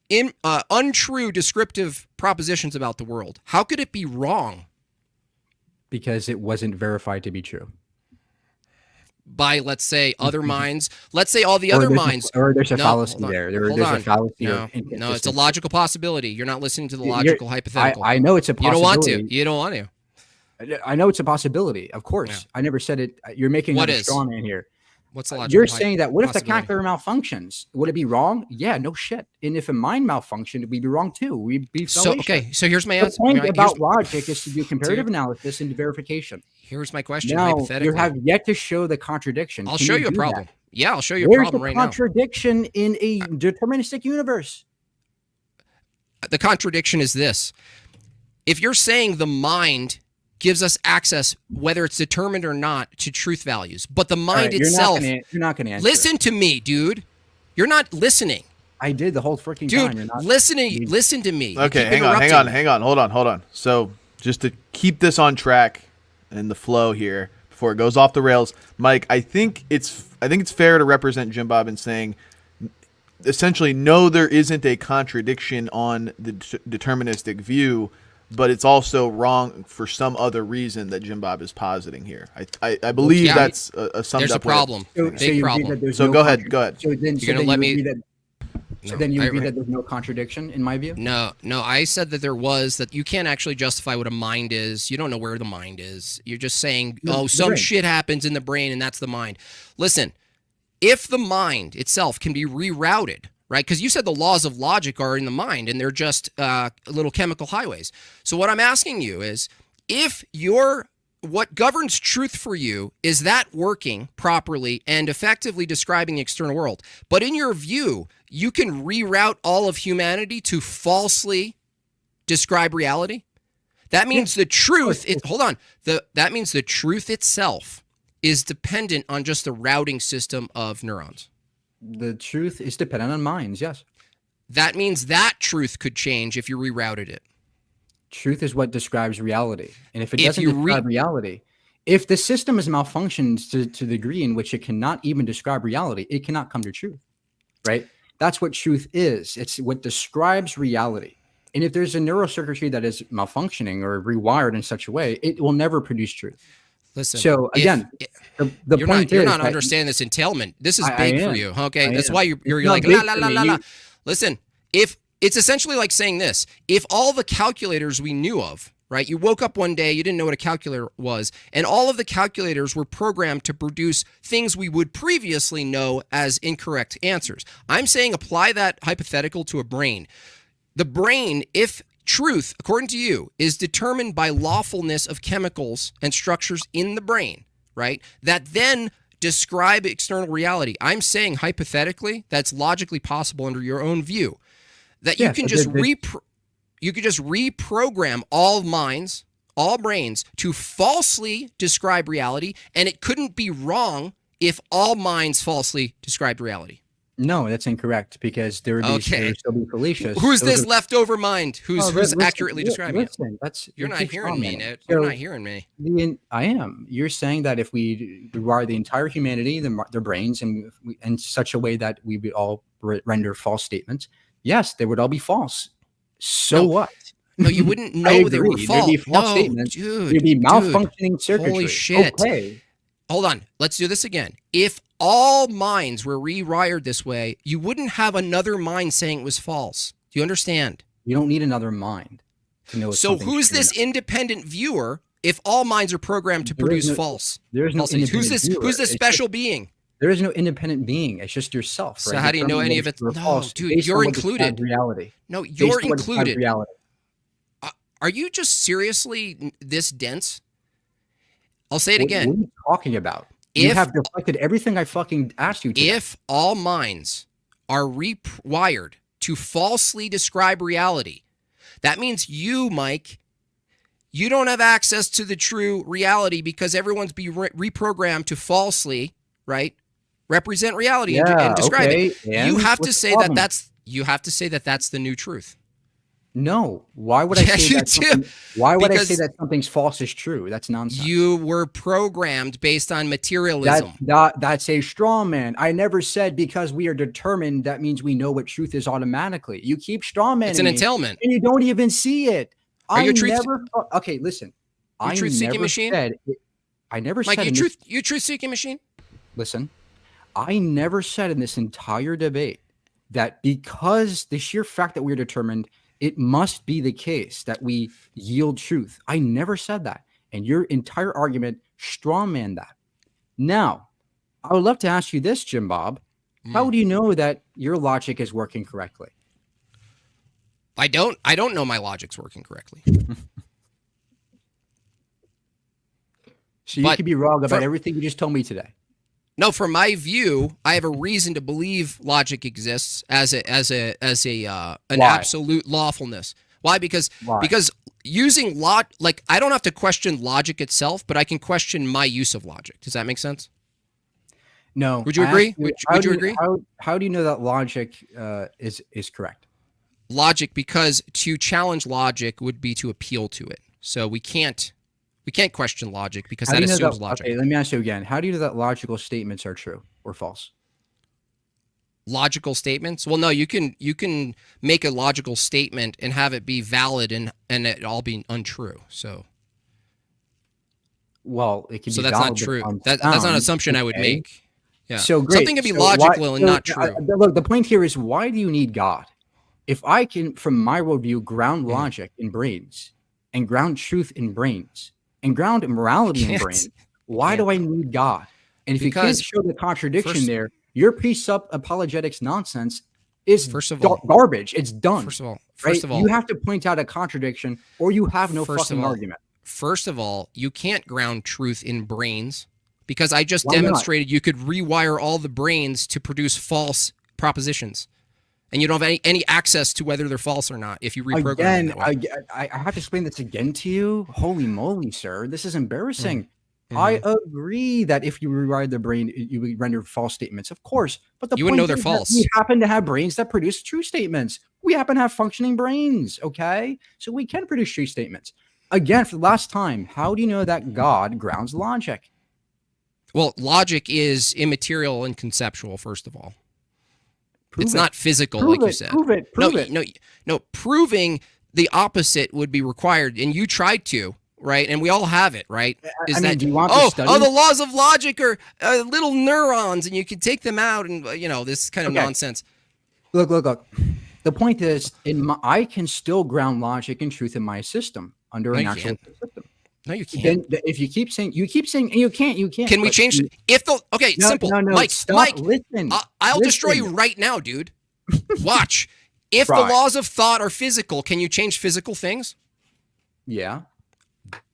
S3: untrue descriptive propositions about the world, how could it be wrong?
S2: Because it wasn't verified to be true.
S3: By, let's say, other minds. Let's say all the other minds.
S2: Or there's a fallacy there. There's a fallacy.
S3: No, it's a logical possibility. You're not listening to the logical hypothetical.
S2: I know it's a possibility.
S3: You don't want to.
S2: I know it's a possibility. Of course.
S3: Yeah.
S2: I never said it. You're making
S3: What
S2: another
S3: is?
S2: straw man here.
S3: What's the logical
S2: You're saying that what if the
S3: possibility?
S2: calculator malfunctions? Would it be wrong? Yeah, no shit. And if a mind malfunctioned, we'd be wrong too. We'd be
S3: So
S2: Phoenician.
S3: okay, so here's my
S2: The
S3: answer.
S2: point
S3: Here's-
S2: about logic is to do comparative analysis and verification.
S3: Here's my question.
S2: Now,
S3: Hypothetically,
S2: you have yet to show the contradiction.
S3: I'll
S2: Can
S3: show you a
S2: do
S3: problem.
S2: that?
S3: Yeah, I'll show you a
S2: Where's
S3: problem
S2: the
S3: right now.
S2: contradiction in a deterministic universe?
S3: The contradiction is this: if you're saying the mind gives us access, whether it's determined or not, to truth values, but the mind itself.
S2: You're not going to answer.
S3: Listen to me, dude. You're not listening.
S2: I did the whole freaking
S3: Dude,
S2: time. You're not,
S3: listen to me. You
S1: Okay,
S3: keep
S1: hang on,
S3: interrupting.
S1: hold on. So just to keep this on track and the flow here before it goes off the rails, Mike, I think it's fair to represent JimBob in saying essentially no, there isn't a contradiction on the deterministic view, but it's also wrong for some other reason that JimBob is positing here. I believe
S3: Yeah,
S1: that's a summed
S3: There's a
S1: up way of-
S3: problem.
S2: so
S3: Big
S2: you agree
S3: problem.
S2: that there's
S1: So
S2: no
S1: go ahead.
S2: So then,
S3: You're gonna let me-
S2: agree that, so
S3: No,
S2: then you
S3: I-
S2: agree that there's no contradiction in my view?
S3: No, I said that there was, that you can't actually justify what a mind is. You don't know where the mind is. You're just saying,
S2: No,
S3: oh,
S2: the
S3: some
S2: brain.
S3: shit happens in the brain and that's the mind. Listen, if the mind itself can be rerouted, right? Because you said the laws of logic are in the mind and they're just little chemical highways. So what I'm asking you is, if what governs truth for you is that working properly and effectively describing the external world, but in your view, you can reroute all of humanity to falsely describe reality. That means the truth. That means the truth itself is dependent on just the routing system of neurons.
S2: The truth is dependent on minds, yes.
S3: That means that truth could change if you rerouted it.
S2: Truth is what describes reality. And if it
S3: If
S2: doesn't
S3: you
S2: describe reality, if the system has malfunctioned to the degree in which it cannot even describe reality, it cannot come to truth, right? That's what truth is. It's what describes reality. And if there's a neurocircuitry that is malfunctioning or rewired in such a way, it will never produce truth.
S3: Listen.
S2: So again, the point
S3: you're
S2: is
S3: not
S2: that
S3: understanding this entailment. This is
S2: I
S3: big
S2: am.
S3: for you. Okay,
S2: I
S3: that's
S2: am.
S3: why you're
S2: It's not
S3: like
S2: big
S3: la la
S2: for
S3: la
S2: me.
S3: la la.
S2: You-
S3: Listen, if it's essentially like saying this, if all the calculators we knew of, right? You woke up one day, you didn't know what a calculator was, and all of the calculators were programmed to produce things we would previously know as incorrect answers. I'm saying apply that hypothetical to a brain. The brain, if truth, according to you, is determined by lawfulness of chemicals and structures in the brain, right? That then describe external reality. I'm saying hypothetically that's logically possible under your own view. That you
S2: Yeah,
S3: can
S2: but
S3: just
S2: the-
S3: you could just reprogram all minds, all brains to falsely describe reality, and it couldn't be wrong if all minds falsely described reality.
S2: No, that's incorrect because there would be
S3: Okay.
S2: there would still be fallacious.
S3: Who's
S2: Those
S3: this
S2: are-
S3: leftover mind who's
S2: Oh,
S3: who's
S2: listen,
S3: accurately describing it?
S2: listen, that's
S3: You're not
S2: keep
S3: hearing me,
S2: strawmanning.
S3: Ned. You're
S2: So
S3: not hearing me.
S2: I am. You're saying that if we rewire the entire humanity, their brains, in such a way that we would all render false statements, yes, they would all be false. So
S3: No,
S2: what?
S3: No, you wouldn't
S2: I
S3: know they were
S2: agree.
S3: false.
S2: There'd be false
S3: No,
S2: statements.
S3: dude.
S2: There'd be
S3: dude.
S2: malfunctioning circuitry.
S3: Holy shit.
S2: Okay.
S3: Hold on. Let's do this again. If all minds were rewired this way, you wouldn't have another mind saying it was false. Do you understand?
S2: You don't need another mind to know. If
S3: So
S2: something's
S3: who's
S2: true or
S3: this
S2: not.
S3: independent viewer if all minds are programmed to
S2: There is
S3: produce
S2: no-
S3: false?
S2: There is no
S3: falsities? Who's
S2: independent
S3: this?
S2: viewer.
S3: Who's this
S2: It's
S3: special being?
S2: just- there is no independent being. It's just yourself.
S3: So
S2: right?
S3: how do you know
S2: Determining
S3: any
S2: what's
S3: of it?
S2: true or
S3: No,
S2: false
S3: dude,
S2: based on
S3: you're
S2: what describes
S3: included.
S2: Reality.
S3: No,
S2: Based
S3: you're
S2: on what describes
S3: included.
S2: Reality.
S3: Are you just seriously this dense? I'll say it
S2: What
S3: again.
S2: are you talking about? You
S3: If-
S2: have deflected everything I fucking asked you to.
S3: If all minds are rewired to falsely describe reality, that means you, Mike, you don't have access to the true reality because everyone's be reprogrammed to falsely, right, represent reality and describe it.
S2: and
S3: You have to
S2: what's the
S3: say
S2: problem?
S3: that's the new truth.
S2: No. Why would I
S3: Yeah,
S2: say
S3: you
S2: that?
S3: do.
S2: Why would I
S3: Because
S2: say that something's false is true? That's nonsense.
S3: You were programmed based on materialism.
S2: That's a straw man. I never said because we are determined that means we know what truth is automatically. You keep straw manning
S3: It's an
S2: me,
S3: entailment.
S2: and you don't even see it.
S3: Are you
S2: I
S3: a truth-
S2: never. Okay, listen.
S3: You
S2: I
S3: truth-seeking
S2: never
S3: machine?
S2: said. I never
S3: Mike,
S2: said.
S3: you
S2: in this-
S3: truth seeking machine?
S2: Listen, I never said in this entire debate that because the sheer fact that we're determined, it must be the case that we yield truth. I never said that. And your entire argument strawman that. Now, I would love to ask you this, JimBob. How do you know that your logic is working correctly?
S3: I don't know my logic's working correctly.
S2: So you could be wrong about everything you just told me today.
S3: No, from my view, I have a reason to believe logic exists as an absolute lawfulness. Why? Because using like I don't have to question logic itself, but I can question my use of logic. Does that make sense?
S2: No.
S3: Would you agree? Would you agree?
S2: How do you know that logic is correct?
S3: Logic, because to challenge logic would be to appeal to it. So we can't question logic because that assumes logic.
S2: Okay, let me ask you again. How do you know that logical statements are true or false?
S3: Logical statements? Well, no, you can make a logical statement and have it be valid and it all be untrue. So
S2: well, it can be
S3: that's not true. That's not an assumption I would make. Yeah.
S2: So great.
S3: Something can be logical and not true.
S2: Look, the point here is, why do you need God? If I can, from my worldview, ground logic in brains and ground truth in brains and ground morality in brains, why do I need God? And if you can't show the contradiction there, your apologetics nonsense is garbage. It's done.
S3: First of all,
S2: you have to point out a contradiction or you have no fucking argument.
S3: First of all, you can't ground truth in brains because I just demonstrated you could rewire all the brains to produce false propositions. And you don't have any access to whether they're false or not if you reprogram them that way.
S2: I have to explain this again to you. Holy moly, sir. This is embarrassing. I agree that if you rewire the brain, you would render false statements, of course. But you wouldn't know they're false. We happen to have brains that produce true statements. We happen to have functioning brains, okay? So we can produce true statements. Again, for the last time, how do you know that God grounds logic?
S3: Well, logic is immaterial and conceptual, first of all. It's not physical, like you said.
S2: Prove it.
S3: No, proving the opposite would be required, and you tried to, right? And we all have it, right?
S2: Do you want to study?
S3: The laws of logic are little neurons, and you can take them out, and this kind of nonsense.
S2: Look. The point is, I can still ground logic and truth in my system under an actual system.
S3: No, you can't.
S2: Then if you keep saying you can't.
S3: Can we change simple.
S2: No,
S3: Mike,
S2: listen.
S3: I'll destroy you right now, dude. Watch. If the laws of thought are physical, can you change physical things?
S2: Yeah.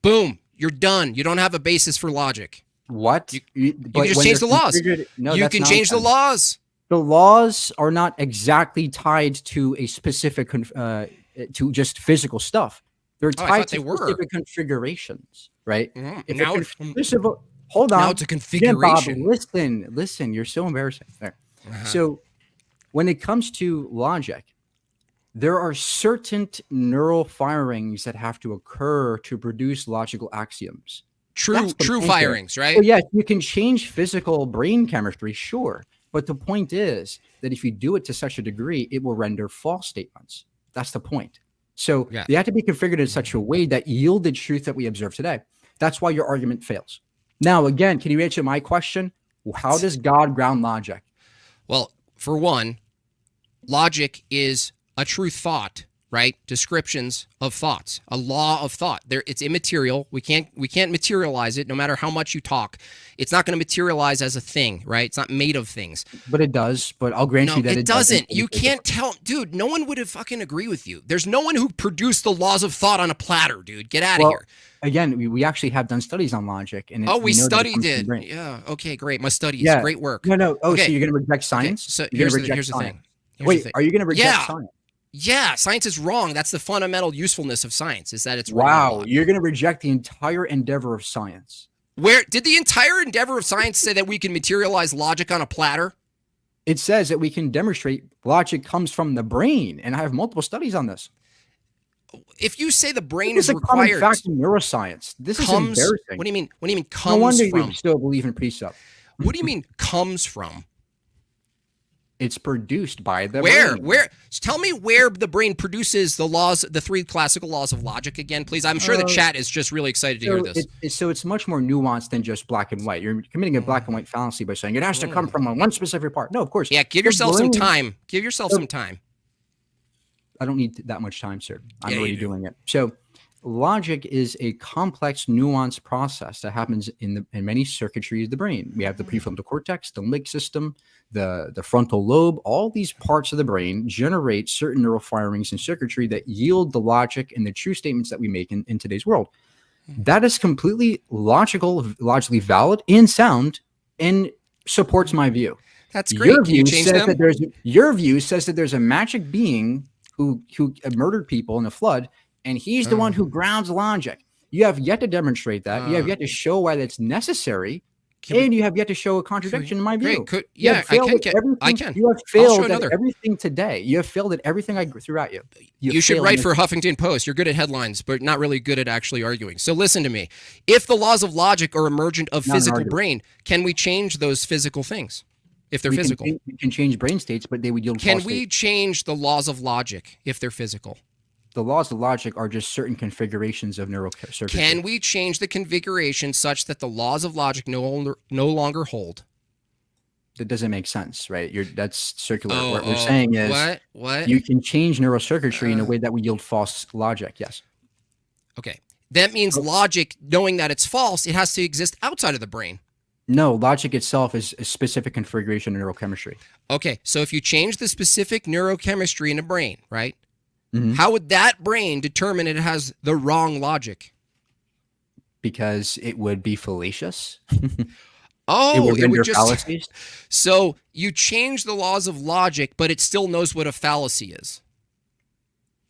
S3: Boom. You're done. You don't have a basis for logic.
S2: What?
S3: You can just change the laws. You can change the laws.
S2: The laws are not exactly tied to a specific to just physical stuff. They're tied to specific configurations, right? Hold on.
S3: Now it's a configuration.
S2: JimBob, listen. You're so embarrassing. There. So when it comes to logic, there are certain neural firings that have to occur to produce logical axioms.
S3: True firings, right?
S2: So yes, you can change physical brain chemistry, sure. But the point is that if you do it to such a degree, it will render false statements. That's the point. So they have to be configured in such a way that yielded truth that we observe today. That's why your argument fails. Now, again, can you answer my question? How does God ground logic?
S3: Well, for one, logic is a true thought, right? Descriptions of thoughts, a law of thought. It's immaterial. We can't materialize it no matter how much you talk. It's not going to materialize as a thing, right? It's not made of things.
S2: But it does. But I'll grant you that it doesn't.
S3: You can't tell. Dude, no one would have fucking agree with you. There's no one who produced the laws of thought on a platter, dude. Get out of here.
S2: Again, we actually have done studies on logic. And
S3: we studied it. Yeah. Okay, great. My studies. Great work.
S2: No. Oh, okay. So you're going to reject science?
S3: Okay. So here's the thing.
S2: Wait, are you going to reject science?
S3: Yeah, science is wrong. That's the fundamental usefulness of science, is that it's wrong.
S2: Wow, you're going to reject the entire endeavor of science.
S3: Where did the entire endeavor of science say that we can materialize logic on a platter?
S2: It says that we can demonstrate logic comes from the brain, and I have multiple studies on this.
S3: If you say the brain is required,
S2: common fact in neuroscience. This is embarrassing.
S3: What do you mean? What do you mean comes from?
S2: No wonder you still believe in precept.
S3: What do you mean comes from?
S2: It's produced by the brain.
S3: Where? Tell me where the brain produces the laws, the three classical laws of logic again, please. I'm sure the chat is just really excited to hear this.
S2: So it's much more nuanced than just black and white. You're committing a black and white fallacy by saying it has to come from one specific part. No, of course.
S3: Yeah, give yourself some time. Give yourself some time.
S2: I don't need that much time, sir. I'm already doing it. So logic is a complex, nuanced process that happens in many circuitries of the brain. We have the prefrontal cortex, the limbic system, the frontal lobe. All these parts of the brain generate certain neural firings and circuitry that yield the logic and the true statements that we make in today's world. That is completely logical, logically valid and sound, and supports my view.
S3: That's great.
S2: Your
S3: Can you
S2: view
S3: change
S2: says
S3: them?
S2: that your view says that there's a magic being who murdered people in a flood, and he's the one who grounds logic. You have yet to demonstrate that. You have yet to show why that's necessary, and you have yet to show a contradiction in my view.
S3: Great.
S2: You
S3: Yeah,
S2: have failed
S3: I
S2: at
S3: can.
S2: everything. You have
S3: I'll show
S2: failed at
S3: another.
S2: everything today. You have failed at everything I threw at you.
S3: You should
S2: failed
S3: write
S2: in
S3: for Huffington Post. You're good at headlines, but not really good at actually arguing. So listen to me. If the laws of logic are emergent of
S2: Not an
S3: physical
S2: argument.
S3: brain, can we change those physical things if they're
S2: we
S3: physical?
S2: we can change brain states, but they would yield
S3: Can
S2: false
S3: we
S2: states.
S3: change the laws of logic if they're physical?
S2: The laws of logic are just certain configurations of neural circuitry.
S3: Can we change the configuration such that the laws of logic no longer hold?
S2: That doesn't make sense, right? That's circular. What we're saying is
S3: what?
S2: you can change neural circuitry in a way that would yield false logic. Yes.
S3: Okay. That means logic, knowing that it's false, it has to exist outside of the brain.
S2: No, logic itself is a specific configuration of neurochemistry.
S3: Okay. So if you change the specific neurochemistry in a brain, right?
S2: Mhm.
S3: How would that brain determine it has the wrong logic?
S2: Because it would be fallacious.
S3: Oh,
S2: it would
S3: it
S2: render
S3: would just.
S2: fallacies.
S3: So you change the laws of logic, but it still knows what a fallacy is.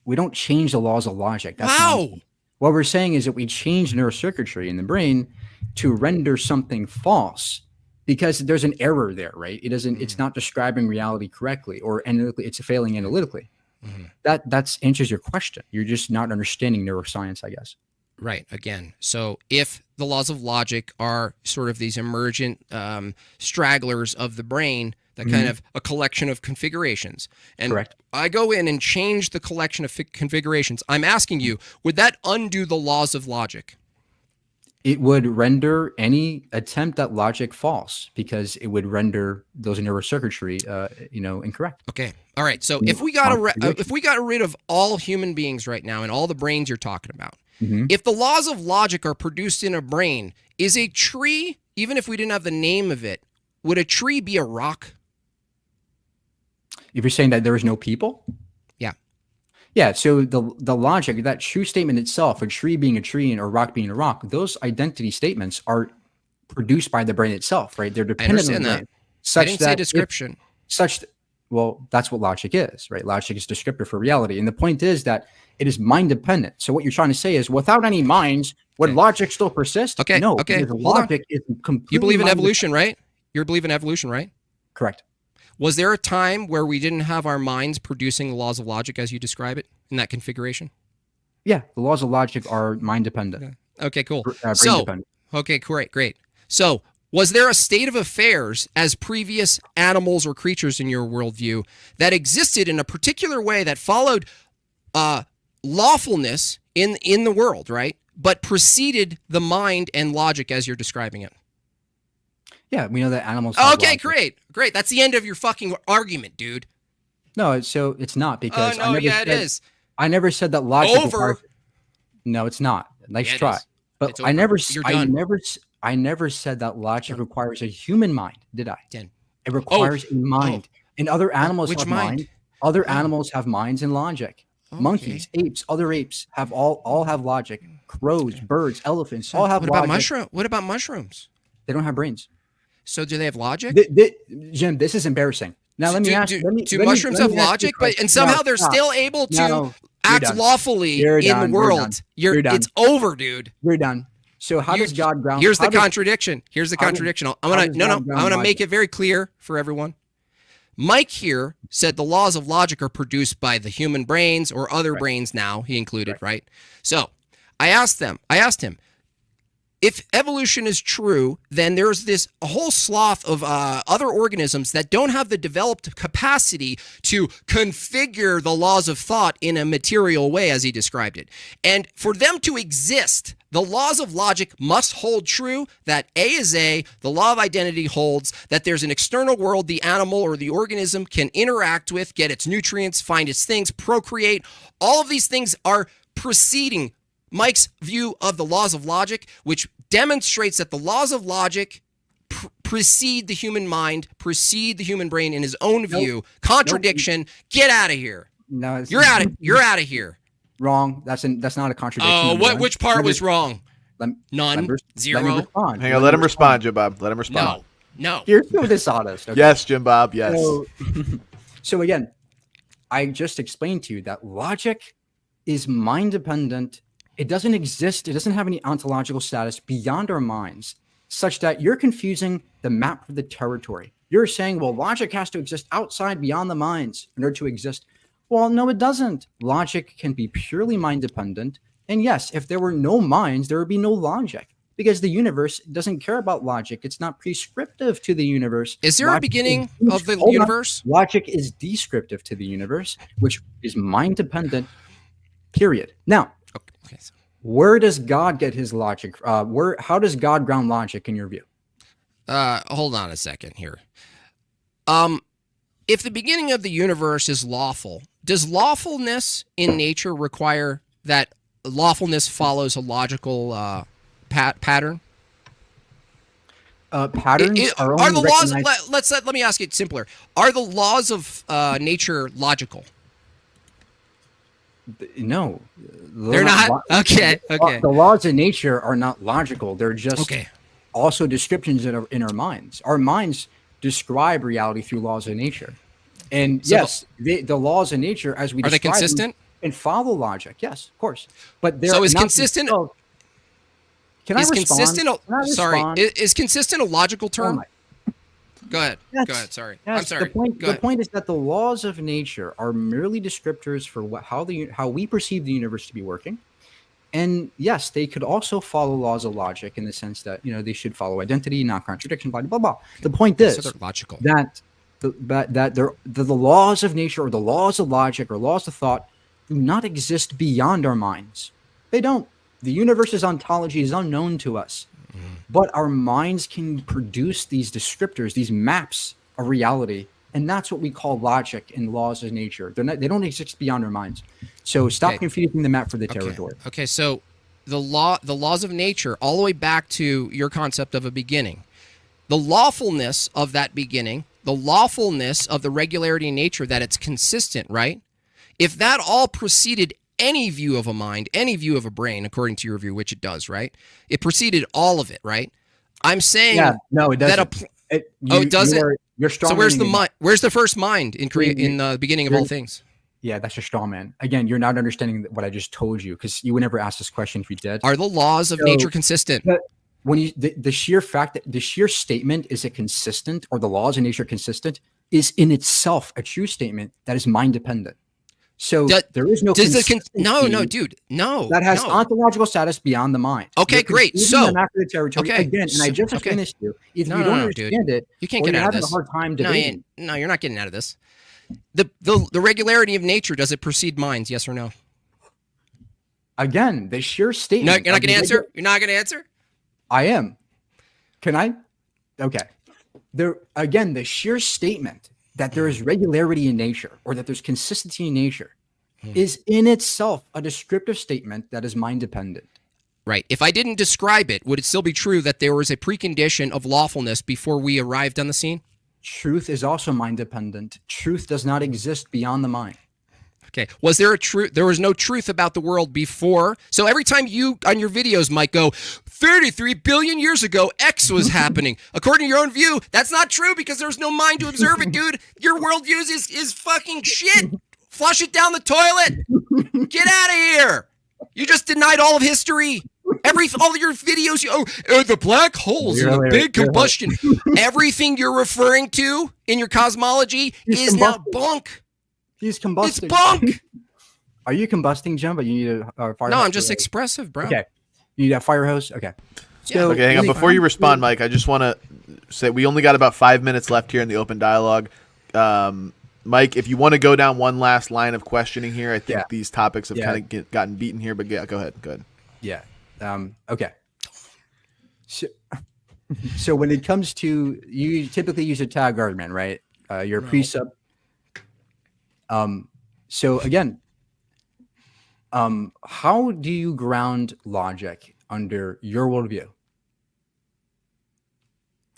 S2: We don't change the laws of logic. That's
S3: Wow.
S2: nonsense. What we're saying is that we change neurocircuitry in the brain to render something false because there's an error there, right? It doesn't. It's not describing reality correctly, or analytically, it's failing analytically. That answers your question. You're just not understanding neuroscience, I guess.
S3: Right. Again, so if the laws of logic are sort of these emergent stragglers of the brain, that kind of a collection of configurations, and
S2: Correct.
S3: I go in and change the collection of configurations, I'm asking you, would that undo the laws of logic?
S2: It would render any attempt at logic false because it would render those neurocircuitry, incorrect.
S3: Okay. All right. So if we got rid of all human beings right now and all the brains you're talking about, if the laws of logic are produced in a brain, is a tree, even if we didn't have the name of it, would a tree be a rock?
S2: If you're saying that there is no people,
S3: Yeah.
S2: yeah. So the logic, that true statement itself, a tree being a tree and a rock being a rock, those identity statements are produced by the brain itself, right? They're
S3: I
S2: dependent on the
S3: understand
S2: brain.
S3: that. I didn't say description.
S2: Well, that's what logic is, right? Logic is descriptive for reality. And the point is that it is mind dependent. So what you're trying to say is without any minds, would logic still persist?
S3: Okay.
S2: No,
S3: Okay.
S2: because
S3: Hold on.
S2: logic is completely
S3: You believe in
S2: mind-dependent.
S3: evolution, right? You believe in evolution, right?
S2: Correct.
S3: Was there a time where we didn't have our minds producing the laws of logic as you describe it in that configuration?
S2: Yeah, the laws of logic are mind dependent.
S3: Okay, cool.
S2: Brain
S3: So,
S2: dependent.
S3: okay, great. So, was there a state of affairs as previous animals or creatures in your worldview that existed in a particular way that followed lawfulness in the world, right? But preceded the mind and logic as you're describing it?
S2: Yeah, we know that animals. have
S3: Okay,
S2: logic.
S3: great. That's the end of your fucking argument, dude.
S2: No, it's not because
S3: Oh, no, yeah, it is.
S2: I never said that logic.
S3: Over.
S2: No, it's not. Nice
S3: Yeah, it
S2: try.
S3: is.
S2: But
S3: It's
S2: I
S3: over.
S2: never.
S3: You're
S2: I
S3: done.
S2: never said that logic requires a human mind. Did I?
S3: Done.
S2: It requires a mind. And other animals
S3: Which
S2: have
S3: mind?
S2: mind. Other animals have minds and logic.
S3: Okay.
S2: Monkeys, apes, other apes have all have logic. Crows, birds, elephants all have
S3: What
S2: logic.
S3: about What about mushrooms?
S2: They don't have brains.
S3: So do they have logic?
S2: Jim, this is embarrassing. Now let me
S3: do,
S2: ask.
S3: do,
S2: let me-
S3: do
S2: let me-
S3: mushrooms
S2: let me
S3: have
S2: ask you a
S3: logic, but
S2: question.
S3: and somehow
S2: No,
S3: they're
S2: stop.
S3: still able to
S2: No,
S3: act
S2: done.
S3: lawfully
S2: You're
S3: in
S2: done.
S3: the
S2: You're
S3: world?
S2: done. You're done.
S3: It's over, dude.
S2: We're done. So how does God ground?
S3: Here's the
S2: how does-
S3: contradiction. Here's the
S2: how does-
S3: contradiction. I'm
S2: how
S3: gonna
S2: does
S3: no no.
S2: God
S3: I'm
S2: ground
S3: gonna make
S2: logic?
S3: it very clear for everyone. Mike here said the laws of logic are produced by the human brains or other brains now, he included, right? So I asked him, if evolution is true, then there's a whole swath of other organisms that don't have the developed capacity to configure the laws of thought in a material way, as he described it. And for them to exist, the laws of logic must hold true that A is A, the law of identity holds, that there's an external world the animal or the organism can interact with, get its nutrients, find its things, procreate. All of these things are preceding Mike's view of the laws of logic, which demonstrates that the laws of logic precede the human mind, precede the human brain in his own view. Contradiction. Get out of here.
S2: No,
S3: You're out of here.
S2: Wrong. That's not a contradiction.
S3: Oh, which part was wrong? None. Zero.
S2: Respond.
S1: Hang on, let him respond, JimBob. Let him respond.
S3: No.
S2: You're so dishonest. Okay?
S1: Yes, JimBob. Yes.
S2: So again, I just explained to you that logic is mind dependent. It doesn't exist. It doesn't have any ontological status beyond our minds, such that you're confusing the map for the territory. You're saying, well, logic has to exist outside, beyond the minds in order to exist. Well, no, it doesn't. Logic can be purely mind dependent. And yes, if there were no minds, there would be no logic, because the universe doesn't care about logic. It's not prescriptive to the universe.
S3: Is there a beginning of the universe?
S2: Logic is descriptive to the universe, which is mind dependent, period. Now,
S3: okay.
S2: where does God get his logic? How does God ground logic in your view?
S3: Hold on a second here. If the beginning of the universe is lawful, does lawfulness in nature require that lawfulness follows a logical pattern?
S2: Patterns are
S3: the laws.
S2: recognized-
S3: Let me ask it simpler. Are the laws of nature logical?
S2: No,
S3: They're not. Okay.
S2: The laws of nature are not logical. They're just also descriptions in our minds. Our minds describe reality through laws of nature. And yes, the laws of nature, as we
S3: are they
S2: describe
S3: consistent?
S2: them, and follow logic. Yes, of course. But they're
S3: so is
S2: not
S3: consistent.
S2: Can I respond?
S3: Sorry, is consistent a logical term? Go ahead.
S2: Yes.
S3: Go ahead. Sorry.
S2: Yes.
S3: I'm sorry.
S2: The point is that the laws of nature are merely descriptors for how we perceive the universe to be working. And yes, they could also follow laws of logic in the sense that they should follow identity, not contradiction, blah blah blah. The point is
S3: they're logical.
S2: that the laws of nature or the laws of logic or laws of thought do not exist beyond our minds. They don't. The universe's ontology is unknown to us. But our minds can produce these descriptors, these maps of reality, and that's what we call logic and laws of nature. They don't exist beyond our minds. So stop confusing the map for the territory.
S3: Okay, so the laws of nature, all the way back to your concept of a beginning, the lawfulness of that beginning, the lawfulness of the regularity in nature, that it's consistent, right? If that all preceded any view of a mind, any view of a brain, according to your view, which it does, right? It preceded all of it, right? I'm saying
S2: no, it doesn't.
S3: It doesn't.
S2: You're strong.
S3: So where's the mind? Where's the first mind in the beginning of all things?
S2: Yeah, that's a straw man. Again, you're not understanding what I just told you, because you would never ask this question if you did.
S3: Are the laws of nature consistent?
S2: When the sheer fact that the sheer statement, is it consistent, or the laws of nature consistent, is in itself a true statement that is mind dependent. So there is no
S3: no, dude, no.
S2: That has ontological status beyond the mind.
S3: Okay, great. So
S2: the territory again, and I just finished you. If you don't understand it,
S3: you can't get out of this.
S2: You're having a hard time debating.
S3: No, you're not getting out of this. The regularity of nature, does it precede minds? Yes or no?
S2: Again, the sheer statement.
S3: No, you're not going to answer. You're not going to answer.
S2: I am. Can I? Okay. The sheer statement that there is regularity in nature, or that there's consistency in nature, is in itself a descriptive statement that is mind dependent.
S3: Right. If I didn't describe it, would it still be true that there was a precondition of lawfulness before we arrived on the scene?
S2: Truth is also mind dependent. Truth does not exist beyond the mind.
S3: Okay. Was there a truth? There was no truth about the world before. So every time you on your videos might go, 33 billion years ago, X was happening. According to your own view, that's not true, because there's no mind to observe it, dude. Your worldview is fucking shit. Flush it down the toilet. Get out of here. You just denied all of history. All of your videos, the black holes and the big combustion. Everything you're referring to in your cosmology is now bunk.
S2: He's combusting.
S3: It's bunk.
S2: Are you combusting, Jim? But you need a fire.
S3: No, I'm just expressive, bro.
S2: Okay. You need a fire hose? Okay. So,
S1: okay, hang on. Before you respond, Mike, I just want to say we only got about 5 minutes left here in the open dialogue. Mike, if you want to go down one last line of questioning here, I think these topics have kind of gotten beaten here, but go ahead. Go ahead.
S2: Yeah. Okay. So when it comes to, you typically use a tag argument, right? Your precept. So again, How do you ground logic under your worldview?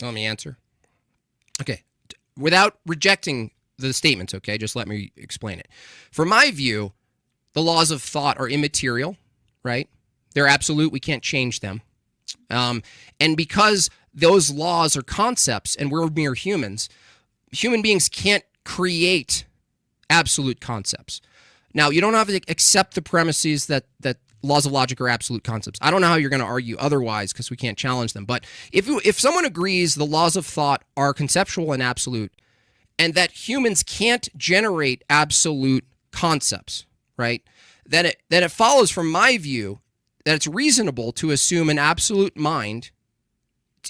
S3: Let me answer. Okay. Without rejecting the statements, okay, just let me explain it. From my view, the laws of thought are immaterial, right? They're absolute. We can't change them. And because those laws are concepts and we're mere humans, human beings can't create absolute concepts. Now, you don't have to accept the premises that laws of logic are absolute concepts. I don't know how you're going to argue otherwise because we can't challenge them. But if someone agrees the laws of thought are conceptual and absolute, and that humans can't generate absolute concepts, right? Then it follows from my view that it's reasonable to assume an absolute mind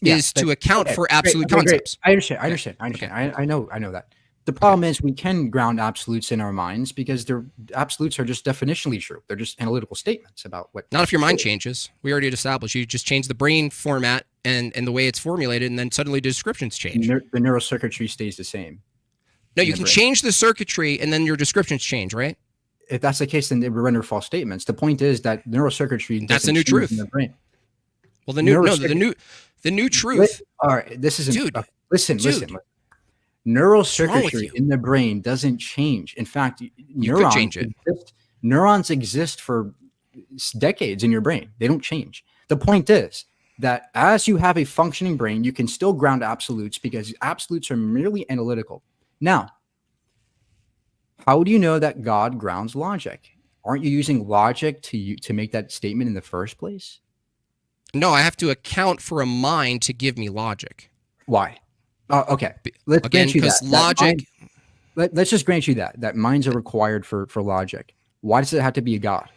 S3: is to account for absolute concepts.
S2: Great. I understand. I know that. The problem is we can ground absolutes in our minds because absolutes are just definitionally true. They're just analytical statements about what.
S3: Not if your mind changes. We already established you just change the brain format and the way it's formulated, and then suddenly the descriptions change.
S2: The neurocircuitry stays the same.
S3: No, you can change the circuitry and then your descriptions change, right?
S2: If that's the case, then they would render false statements. The point is that neurocircuitry
S3: that's the new truth.
S2: In the brain.
S3: Well, the new truth.
S2: All right, this isn't.
S3: Dude,
S2: listen. Neurocircuitry in the brain doesn't change. In fact, neurons exist for decades in your brain. They don't change. The point is that as you have a functioning brain, you can still ground absolutes because absolutes are merely analytical. Now, how do you know that God grounds logic? Aren't you using logic to make that statement in the first place?
S3: No, I have to account for a mind to give me logic.
S2: Why? Okay. Let's grant you that.
S3: Logic.
S2: Let's just grant you that minds are required for logic. Why does it have to be a God?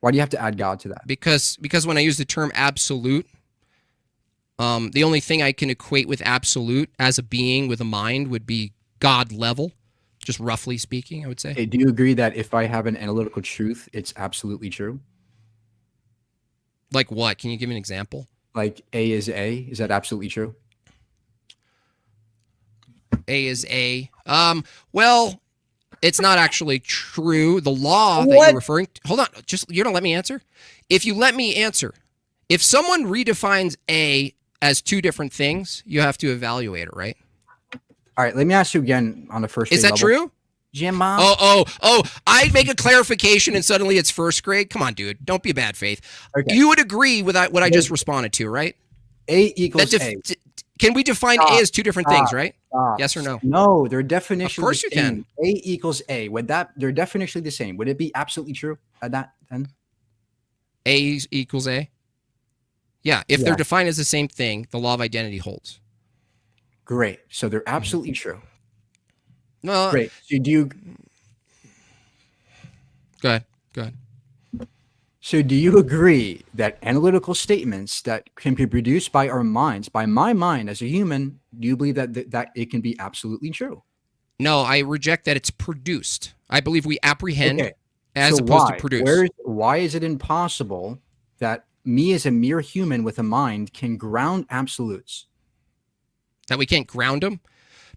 S2: Why do you have to add God to that?
S3: Because when I use the term absolute, the only thing I can equate with absolute as a being with a mind would be God level, just roughly speaking, I would say.
S2: Hey, do you agree that if I have an analytical truth, it's absolutely true?
S3: Like what? Can you give me an example?
S2: Like A is A. Is that absolutely true?
S3: A is A. Well, it's not actually true. The law that you're referring to. Hold on. You don't let me answer. If you let me answer, if someone redefines A as two different things, you have to evaluate it, right?
S2: All right. Let me ask you again on the first.
S3: Is that true?
S2: JimBob?
S3: Oh! I make a clarification and suddenly it's first grade. Come on, dude. Don't be bad faith. Okay. You would agree with what I just responded to, right?
S2: A equals A.
S3: Can we define A as two different things, right? Yes or no?
S2: No, they're definitionally
S3: Of course you can.
S2: A equals A. They're definitionally the same. Would it be absolutely true at that then?
S3: A equals A? Yeah, if they're defined as the same thing, the law of identity holds.
S2: Great. So they're absolutely true.
S3: No.
S2: Great. So do you...
S3: Go ahead.
S2: So do you agree that analytical statements that can be produced by our minds, by my mind as a human, do you believe that it can be absolutely true?
S3: No, I reject that it's produced. I believe we apprehend as opposed to produce.
S2: Why is it impossible that me as a mere human with a mind can ground absolutes?
S3: That we can't ground them?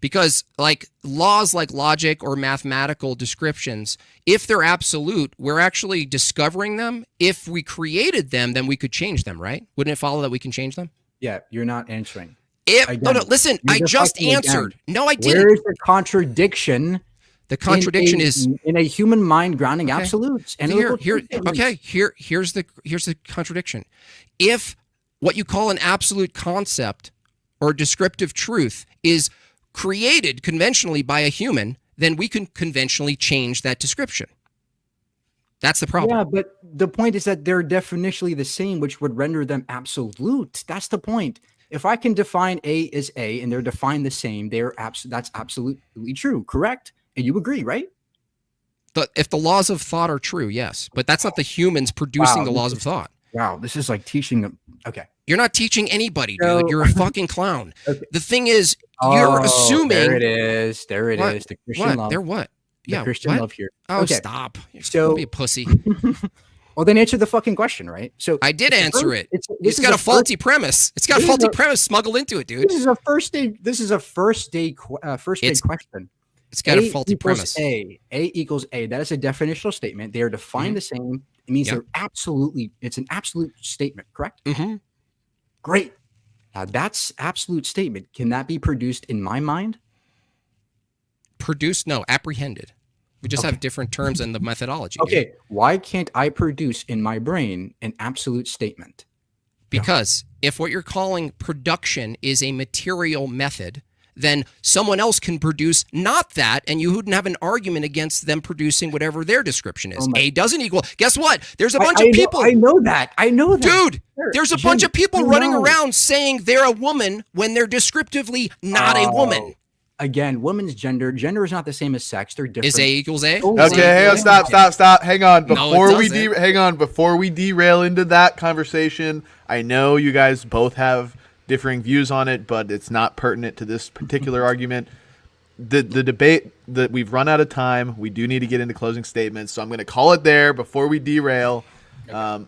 S3: Because like laws like logic or mathematical descriptions, if they're absolute, we're actually discovering them. If we created them, then we could change them, right? Wouldn't it follow that we can change them?
S2: Yeah, you're not answering.
S3: Listen, I just answered. No, I didn't.
S2: Where's the contradiction?
S3: The contradiction is
S2: in a human mind grounding absolutes. And
S3: here's the contradiction. If what you call an absolute concept or descriptive truth is created conventionally by a human, then we can conventionally change that description. That's the problem.
S2: Yeah, but the point is that they're definitionally the same, which would render them absolute. That's the point. If I can define A as A and they're defined the same, that's absolutely true, correct? And you agree, right?
S3: But if the laws of thought are true, yes. But that's not the humans producing the laws of thought.
S2: Wow, this is like teaching them. Okay.
S3: You're not teaching anybody, dude. You're a fucking clown. Okay. The thing is, you're assuming.
S2: There it is. There it is. The Christian love.
S3: There what?
S2: The Christian love here.
S3: Oh, okay. Stop. Don't be a pussy.
S2: Well, then answer the fucking question, right? So
S3: I did answer it. It's got a faulty premise. It's got a faulty premise smuggled into it, dude.
S2: This is a first day question.
S3: It's got a
S2: A
S3: faulty
S2: equals
S3: premise.
S2: A. A equals A. That is a definitional statement. They are defined the same. It means
S3: Yep.
S2: they're absolutely, it's an absolute statement, correct?
S3: Mm-hmm.
S2: Great. Now that's absolute statement. Can that be produced in my mind?
S3: Produced? No, apprehended. We just have different terms in the methodology. dude.
S2: Okay. Why can't I produce in my brain an absolute statement?
S3: Because if what you're calling production is a material method, then someone else can produce not that, and you wouldn't have an argument against them producing whatever their description is. A doesn't equal. Guess what? There's a bunch of people.
S2: I know that.
S3: Dude, there's a bunch of people running around saying they're a woman when they're descriptively not a woman.
S2: Again, women's gender. Gender is not the same as sex. They're different.
S3: Is A equals A?
S2: Oh,
S1: Okay, hang on, stop. Hang on.
S3: No,
S1: Before we derail into that conversation, I know you guys both have differing views on it, but it's not pertinent to this particular argument. The debate that we've run out of time. We do need to get into closing statements, so I'm going to call it there before we derail.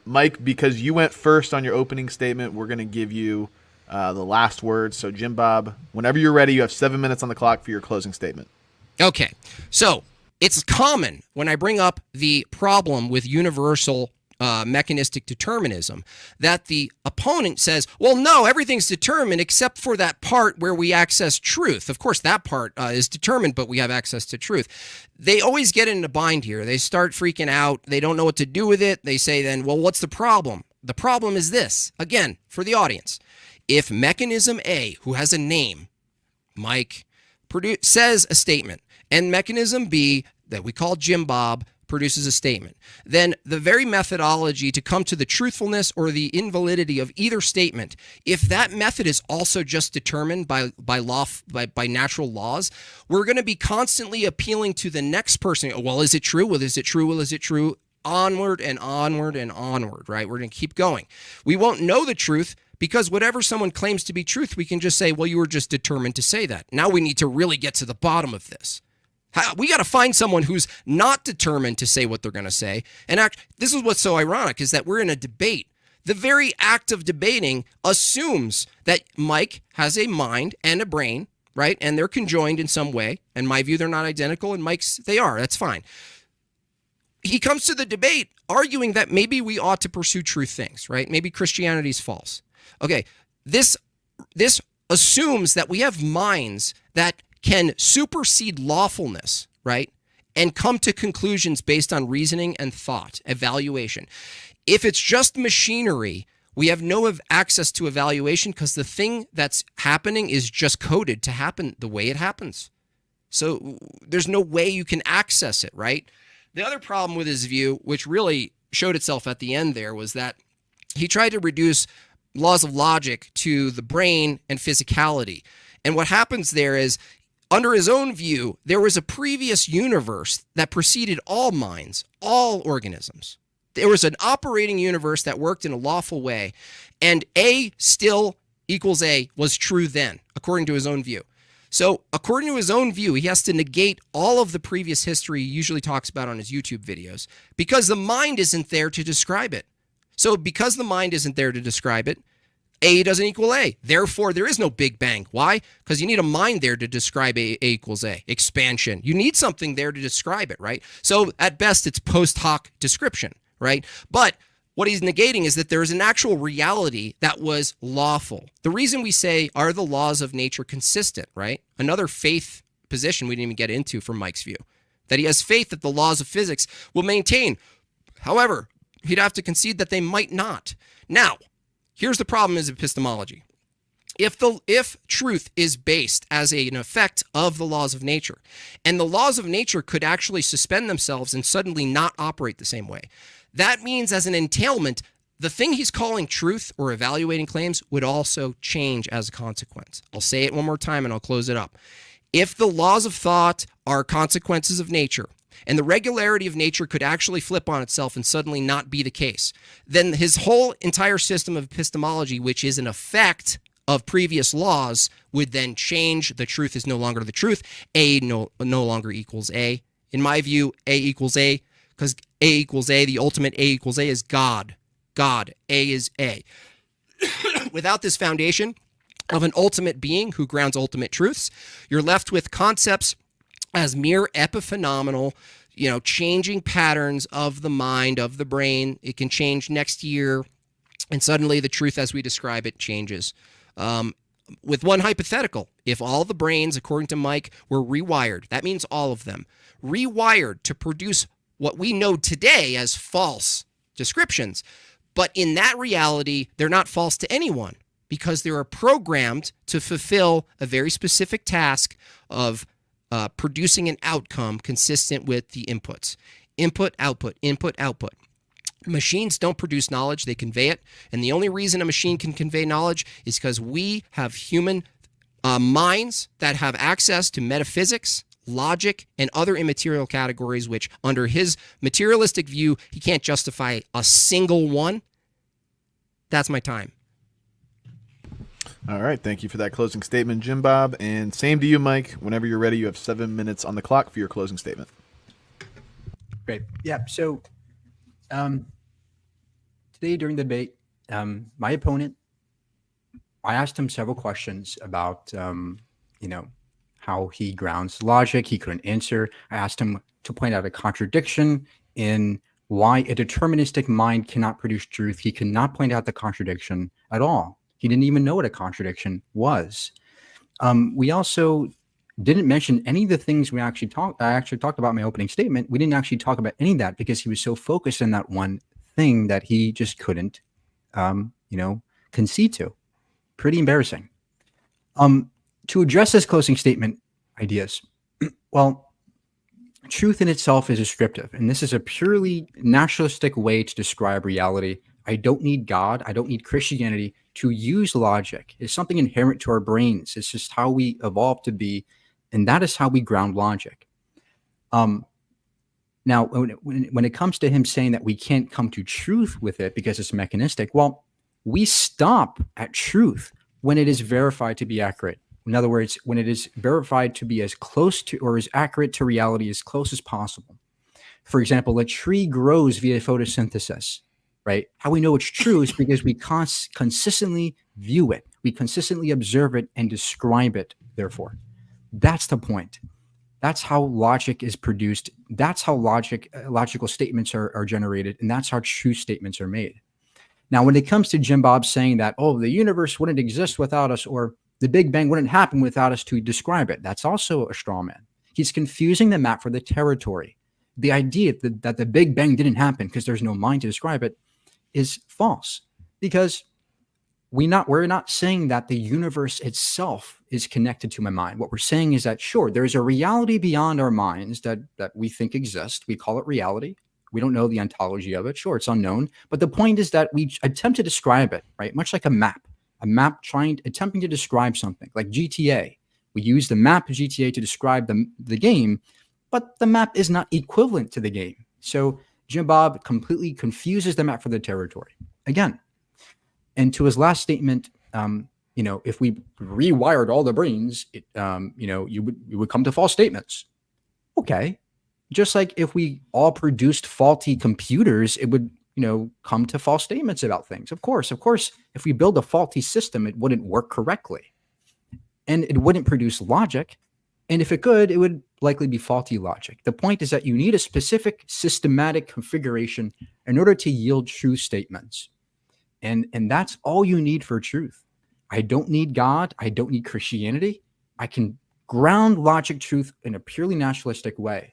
S1: Mike, because you went first on your opening statement, we're going to give you the last word. So JimBob, whenever you're ready, you have 7 minutes on the clock for your closing statement.
S3: Okay, so it's common when I bring up the problem with universal mechanistic determinism that the opponent says, well, no, everything's determined except for that part where we access truth. Of course, that part is determined, but we have access to truth. They always get in a bind here. They start freaking out. They don't know what to do with it. They say then, well, what's the problem? The problem is this. Again, for the audience, if mechanism A, who has a name, Mike, says a statement, and mechanism B, that we call JimBob, produces a statement, then the very methodology to come to the truthfulness or the invalidity of either statement, if that method is also just determined by natural laws, we're going to be constantly appealing to the next person. Well, is it true? Well, is it true? Well, is it true? Onward and onward and onward, right? We're going to keep going. We won't know the truth because whatever someone claims to be truth, we can just say, well, you were just determined to say that. Now we need to really get to the bottom of this. We got to find someone who's not determined to say what they're going to say. And this is what's so ironic is that we're in a debate. The very act of debating assumes that Mike has a mind and a brain, right? And they're conjoined in some way. In my view, they're not identical. And Mike's, they are. That's fine. He comes to the debate arguing that maybe we ought to pursue true things, right? Maybe Christianity's false. Okay, this assumes that we have minds that can supersede lawfulness, right? And come to conclusions based on reasoning and thought, evaluation. If it's just machinery, we have no access to evaluation because the thing that's happening is just coded to happen the way it happens. So there's no way you can access it, right? The other problem with his view, which really showed itself at the end there, was that he tried to reduce laws of logic to the brain and physicality. And what happens there is, under his own view, there was a previous universe that preceded all minds, all organisms. There was an operating universe that worked in a lawful way, and A still equals A was true then, according to his own view. So according to his own view, he has to negate all of the previous history he usually talks about on his YouTube videos because the mind isn't there to describe it. So because the mind isn't there to describe it, A doesn't equal A. Therefore, there is no Big Bang. Why? Because you need a mind there to describe A equals A. Expansion. You need something there to describe it, right? So at best, it's post hoc description, right? But what he's negating is that there is an actual reality that was lawful. The reason we say, are the laws of nature consistent, right? Another faith position we didn't even get into from Mike's view, that he has faith that the laws of physics will maintain. However, he'd have to concede that they might not. Now, here's the problem is epistemology. If truth is based as an effect of the laws of nature, and the laws of nature could actually suspend themselves and suddenly not operate the same way, that means as an entailment, the thing he's calling truth or evaluating claims would also change as a consequence. I'll say it one more time and I'll close it up. If the laws of thought are consequences of nature, and the regularity of nature could actually flip on itself and suddenly not be the case, then his whole entire system of epistemology, which is an effect of previous laws, would then change. The truth is no longer the truth. A no longer equals A. In my view, A equals A, because A equals A, the ultimate A equals A is God. God, A is A. Without this foundation of an ultimate being who grounds ultimate truths, you're left with concepts as mere epiphenomenal, changing patterns of the mind, of the brain. It can change next year, and suddenly the truth as we describe it changes. With one hypothetical, if all the brains, according to Mike, were rewired, that means all of them, rewired to produce what we know today as false descriptions. But in that reality, they're not false to anyone because they are programmed to fulfill a very specific task of producing an outcome consistent with the inputs. Input, output, input, output. Machines don't produce knowledge, they convey it. And the only reason a machine can convey knowledge is because we have human minds that have access to metaphysics, logic, and other immaterial categories, which under his materialistic view, he can't justify a single one. That's my time.
S1: All right. Thank you for that closing statement, JimBob. And same to you, Mike. Whenever you're ready, you have 7 minutes on the clock for your closing statement.
S2: Great. Yeah. So today during the debate, my opponent, I asked him several questions about, how he grounds logic. He couldn't answer. I asked him to point out a contradiction in why a deterministic mind cannot produce truth. He could not point out the contradiction at all. He didn't even know what a contradiction was. We also didn't mention any of the things I actually talked about in my opening statement. We didn't actually talk about any of that because he was so focused on that one thing that he just couldn't, concede to. Pretty embarrassing. To address this closing statement ideas, well, truth in itself is descriptive, and this is a purely naturalistic way to describe reality. I don't need God. I don't need Christianity to use logic. It's something inherent to our brains. It's just how we evolved to be, and that is how we ground logic. Now, when it comes to him saying that we can't come to truth with it because it's mechanistic, well, we stop at truth when it is verified to be accurate. In other words, when it is verified to be as close to or as accurate to reality as close as possible. For example, a tree grows via photosynthesis, right? How we know it's true is because we consistently view it. We consistently observe it and describe it, therefore. That's the point. That's how logic is produced. That's how logical statements are generated, and that's how true statements are made. Now, when it comes to JimBob saying that, the universe wouldn't exist without us, or the Big Bang wouldn't happen without us to describe it, that's also a straw man. He's confusing the map for the territory. The idea that the Big Bang didn't happen because there's no mind to describe it is false, because we're not saying that the universe itself is connected to my mind. What we're saying is that, sure, there's a reality beyond our minds that we think exists. We call it reality. We don't know the ontology of it. Sure, it's unknown. But the point is that we attempt to describe it, right? Much like a map attempting to describe something like GTA. We use the map of GTA to describe the game, but the map is not equivalent to the game. So JimBob completely confuses the map for the territory. Again, and to his last statement, if we rewired all the brains, you would come to false statements. Okay. Just like if we all produced faulty computers, it would, come to false statements about things. Of course, if we build a faulty system, it wouldn't work correctly and it wouldn't produce logic. And if it could, it would likely be faulty logic. The point is that you need a specific systematic configuration in order to yield true statements. And that's all you need for truth. I don't need God. I don't need Christianity. I can ground logic truth in a purely naturalistic way.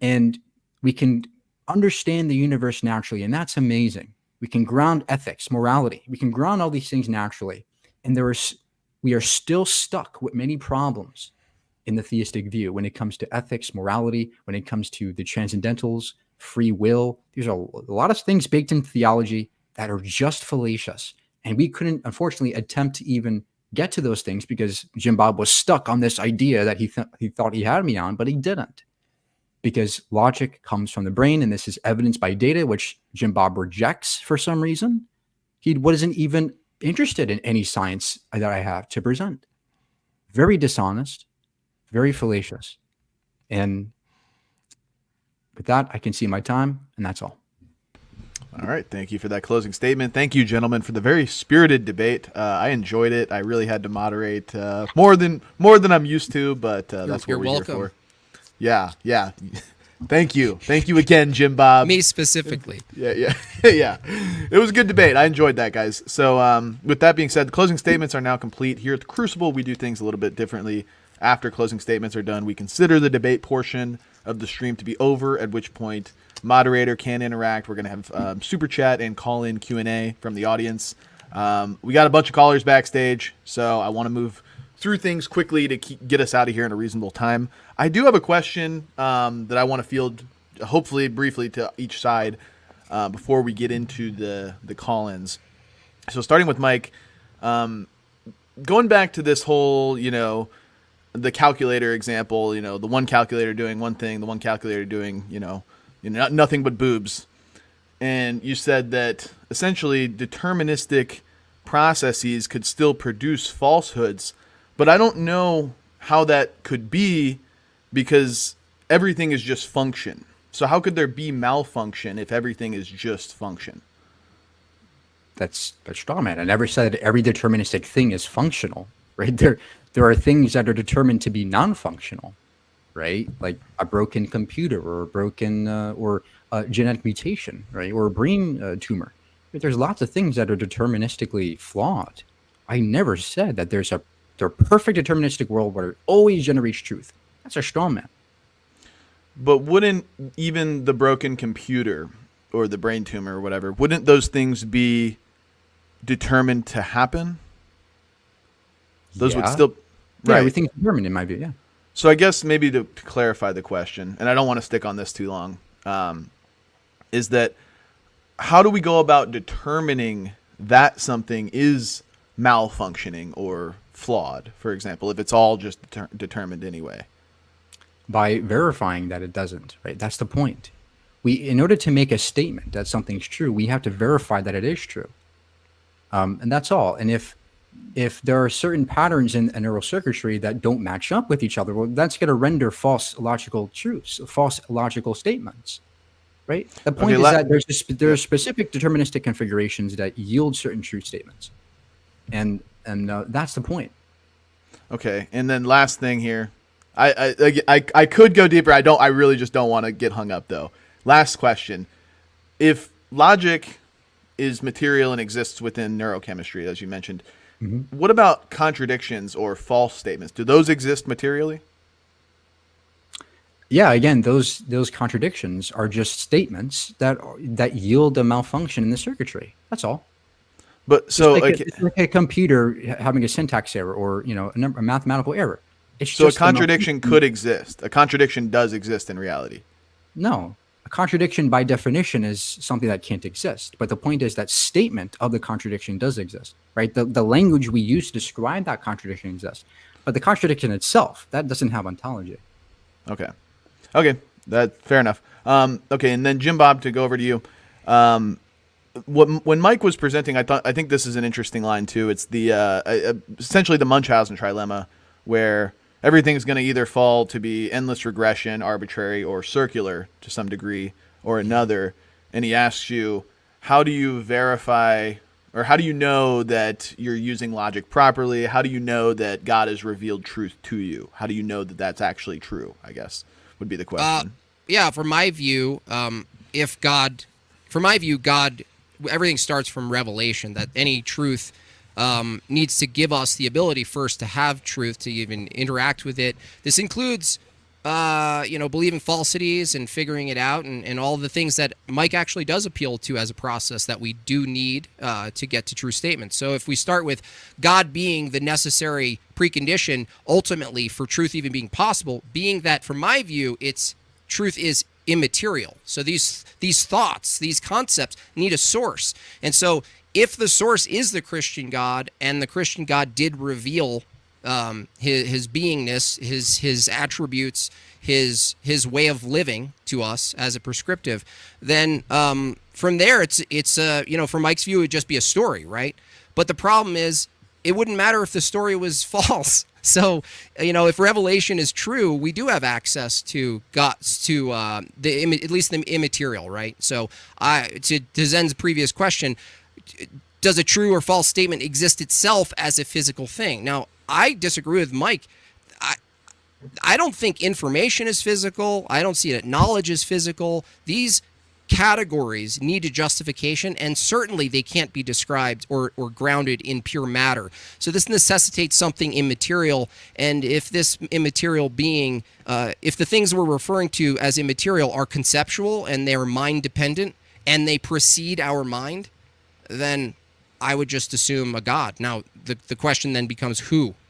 S2: And we can understand the universe naturally. And that's amazing. We can ground ethics, morality. We can ground all these things naturally. And we are still stuck with many problems in the theistic view when it comes to ethics, morality, when it comes to the transcendentals, free will. There's a lot of things baked into theology that are just fallacious. And we couldn't, unfortunately, attempt to even get to those things because JimBob was stuck on this idea that he thought he had me on, but he didn't. Because logic comes from the brain, and this is evidenced by data, which JimBob rejects for some reason. He wasn't even interested in any science that I have to present. Very dishonest, very fallacious. And with that, I can see my time, and that's all.
S1: All right. Thank you for that closing statement. Thank you, gentlemen, for the very spirited debate. I enjoyed it. I really had to moderate more than I'm used to, but that's what we're here for. Yeah. Thank you again, JimBob.
S3: Me specifically.
S1: Yeah. It was a good debate. I enjoyed that, guys. So, with that being said, the closing statements are now complete. Here at the Crucible, we do things a little bit differently. After closing statements are done, we consider the debate portion of the stream to be over, at which point moderator can interact. We're going to have super chat and call-in Q&A from the audience. We got a bunch of callers backstage, so I want to move through things quickly to get us out of here in a reasonable time. I do have a question that I want to field, hopefully briefly, to each side before we get into the call-ins. So starting with Mike, going back to this whole, the calculator example, the one calculator doing one thing, the one calculator doing, nothing but boobs. And you said that essentially deterministic processes could still produce falsehoods, but I don't know how that could be because everything is just function. So how could there be malfunction if everything is just function?
S2: That's straw man. I never said every deterministic thing is functional, right? There are things that are determined to be non-functional, right? Like a broken computer or a broken or a genetic mutation, right? Or a brain tumor. But there's lots of things that are deterministically flawed. I never said that there's a perfect deterministic world where it always generates truth. That's a straw man.
S1: But wouldn't even the broken computer or the brain tumor or whatever, wouldn't those things be determined to happen? Those would still...
S2: Yeah,
S1: right.
S2: everything's determined in my view, yeah.
S1: So I guess maybe to clarify the question, and I don't want to stick on this too long, is that how do we go about determining that something is malfunctioning or flawed, for example, if it's all just determined anyway?
S2: By verifying that it doesn't, right? That's the point. In order to make a statement that something's true, we have to verify that it is true. And that's all. And if there are certain patterns in a neural circuitry that don't match up with each other, well, that's going to render false logical truths, false logical statements, right? The point is that there are specific deterministic configurations that yield certain truth statements, and that's the point.
S1: Okay, and then last thing here, I could go deeper. I really just don't want to get hung up though. Last question: if logic is material and exists within neurochemistry, as you mentioned, what about contradictions or false statements? Do those exist materially?
S2: Yeah, again, those contradictions are just statements that yield a malfunction in the circuitry. That's all.
S1: But so
S2: it's like a computer having a syntax error or a mathematical error.
S1: So a contradiction could exist. A contradiction does exist in reality.
S2: No, a contradiction by definition is something that can't exist. But the point is that statement of the contradiction does exist, right? The language we use to describe that contradiction exists, but the contradiction itself, that doesn't have ontology.
S1: Okay, that's fair enough. Okay, and then JimBob, to go over to you. When Mike was presenting, I think this is an interesting line too. It's the essentially the Munchausen trilemma, where everything's going to either fall to be endless regression, arbitrary, or circular to some degree or another. And he asks you, how do you verify, or how do you know that you're using logic properly? How do you know that God has revealed truth to you? How do you know that that's actually true, I guess, would be the question.
S3: From my view, God, everything starts from revelation, that any truth needs to give us the ability first to have truth, to even interact with it. This includes, believing falsities and figuring it out, and all the things that Mike actually does appeal to as a process that we do need to get to true statements. So if we start with God being the necessary precondition, ultimately, for truth even being possible, being that, from my view, truth is immaterial. So these thoughts, these concepts need a source. And so if the source is the Christian God, and the Christian God did reveal his beingness, his attributes, his way of living to us as a prescriptive, then from there it's from Mike's view, it would just be a story, right? But the problem is, it wouldn't matter if the story was false. So, if revelation is true, we do have access to God's, at least the immaterial, right? So, to Zen's previous question, does a true or false statement exist itself as a physical thing? Now, I disagree with Mike. I don't think information is physical. I don't see that knowledge is physical. These categories need a justification, and certainly they can't be described or grounded in pure matter. So this necessitates something immaterial, and if this immaterial being, if the things we're referring to as immaterial are conceptual and they're mind dependent and they precede our mind, then I would just assume a God. Now, the question then becomes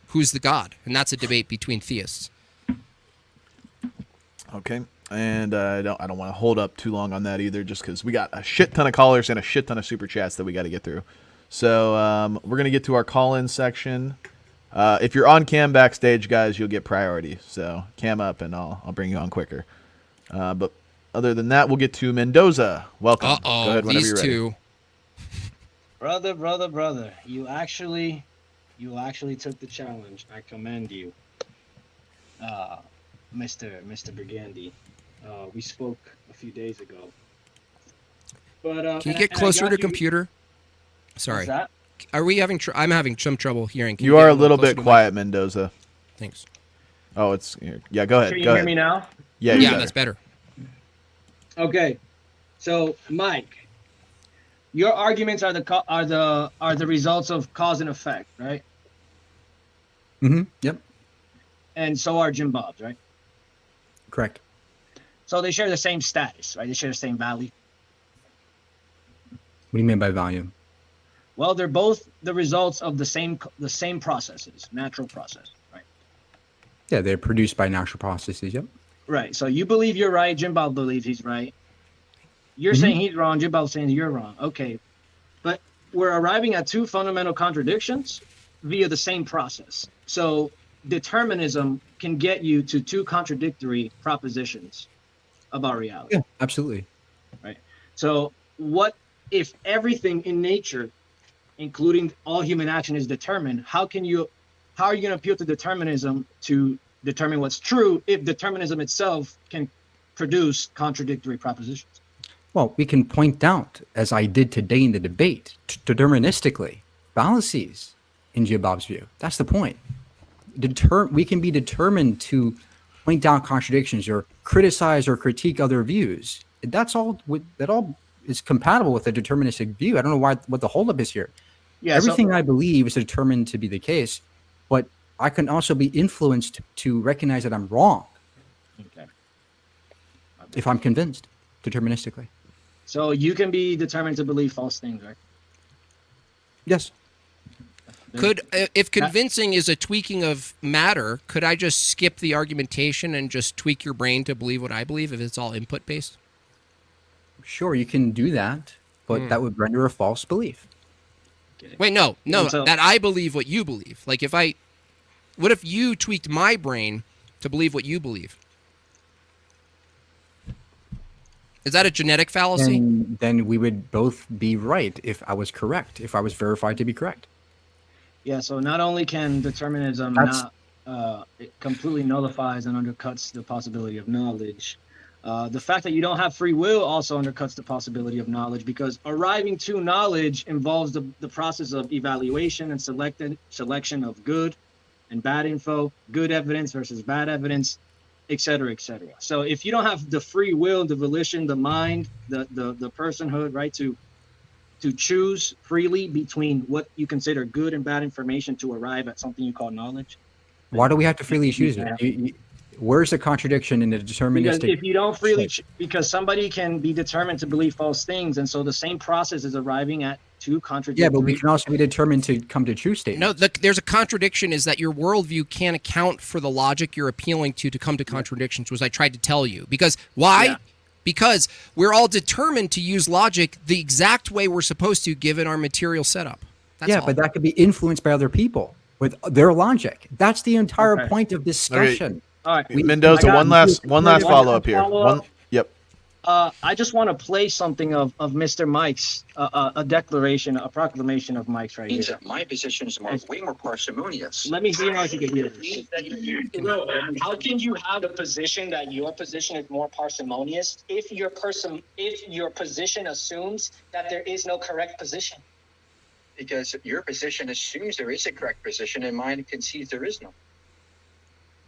S3: who's the God? And that's a debate between theists.
S1: Okay. And I don't want to hold up too long on that either, just because we got a shit ton of callers and a shit ton of super chats that we got to get through. So we're going to get to our call-in section. If you're on cam backstage, guys, you'll get priority. So cam up and I'll bring you on quicker. But other than that, we'll get to Mendoza. Welcome. Go ahead whenever you're ready.
S3: Two.
S4: Brother, you actually took the challenge. I commend you, Mr. Burgundy. We spoke a few days ago. But
S3: can you get closer to computer? Sorry.
S4: What's that?
S3: Are we having? I'm having some trouble hearing. Can
S1: You are a little bit quiet, Mendoza.
S3: Thanks.
S1: Oh, it's yeah. Go ahead.
S4: Can you
S1: go
S4: hear
S1: ahead.
S4: me now?
S1: Yeah,
S3: Yeah, that's better.
S4: Okay. So, Mike, your arguments are the results of cause and effect, right?
S2: Mm-hmm. Yep.
S4: And so are JimBob's, right?
S2: Correct.
S4: So they share the same status, right? They share the same value.
S2: What do you mean by value?
S4: Well, they're both the results of the same processes, natural process, right?
S2: Yeah, they're produced by natural processes. Yep.
S4: Right. So you believe you're right. JimBob believes he's right. You're saying he's wrong. JimBob's saying you're wrong. Okay. But we're arriving at two fundamental contradictions via the same process. So determinism can get you to two contradictory propositions about reality.
S2: Yeah, absolutely.
S4: Right. So what if everything in nature, including all human action, is determined? How are you going to appeal to determinism to determine what's true if determinism itself can produce contradictory propositions?
S2: Well, we can point out, as I did today in the debate, deterministically, fallacies in JimBob's view. That's the point. We can be determined to point out contradictions or criticize or critique other views. That all is compatible with a deterministic view. I don't know what the holdup is here.
S4: Yeah,
S2: Everything I believe is determined to be the case, but I can also be influenced to recognize that I'm wrong.
S4: Okay.
S2: If I'm convinced, deterministically.
S4: So you can be determined to believe false things, right?
S2: Yes.
S3: Could, if convincing is a tweaking of matter, could I just skip the argumentation and just tweak your brain to believe what I believe if it's all input based?
S2: Sure, you can do that, but that would render a false belief.
S3: Wait, no,
S4: So-
S3: that I believe what you believe. Like what if you tweaked my brain to believe what you believe? Is that a genetic fallacy?
S2: And then we would both be right if I was correct, if I was verified to be correct.
S4: Yeah, so not only can determinism it completely nullifies and undercuts the possibility of knowledge, the fact that you don't have free will also undercuts the possibility of knowledge, because arriving to knowledge involves the process of evaluation and selection of good and bad info, good evidence versus bad evidence, et cetera, et cetera. So if you don't have the free will, the volition, the mind, the personhood, right, to choose freely between what you consider good and bad information to arrive at something you call knowledge.
S2: Why do we have to freely choose it? Where's the contradiction in the deterministic?
S4: Because if you don't freely, because somebody can be determined to believe false things, and so the same process is arriving at two contradictory.
S2: Yeah, but we can also be determined to come to true statements.
S3: No, there's a contradiction is that your worldview can't account for the logic you're appealing to come to contradictions, which I tried to tell you. Because why?
S4: Yeah.
S3: Because we're all determined to use logic the exact way we're supposed to given our material setup. That's all.
S2: But that could be influenced by other people with their logic. That's the entire point of discussion.
S4: All right,
S1: Mendoza, one last follow up here. Yep.
S4: I just want to play something of Mr. Mike's, a declaration, a proclamation of Mike's right here.
S5: My position is way more parsimonious.
S4: Let me see how you can hear this. How can you have a position that your position is more parsimonious if your position assumes that there is no correct position?
S5: Because your position assumes there is a correct position and mine concedes there is no.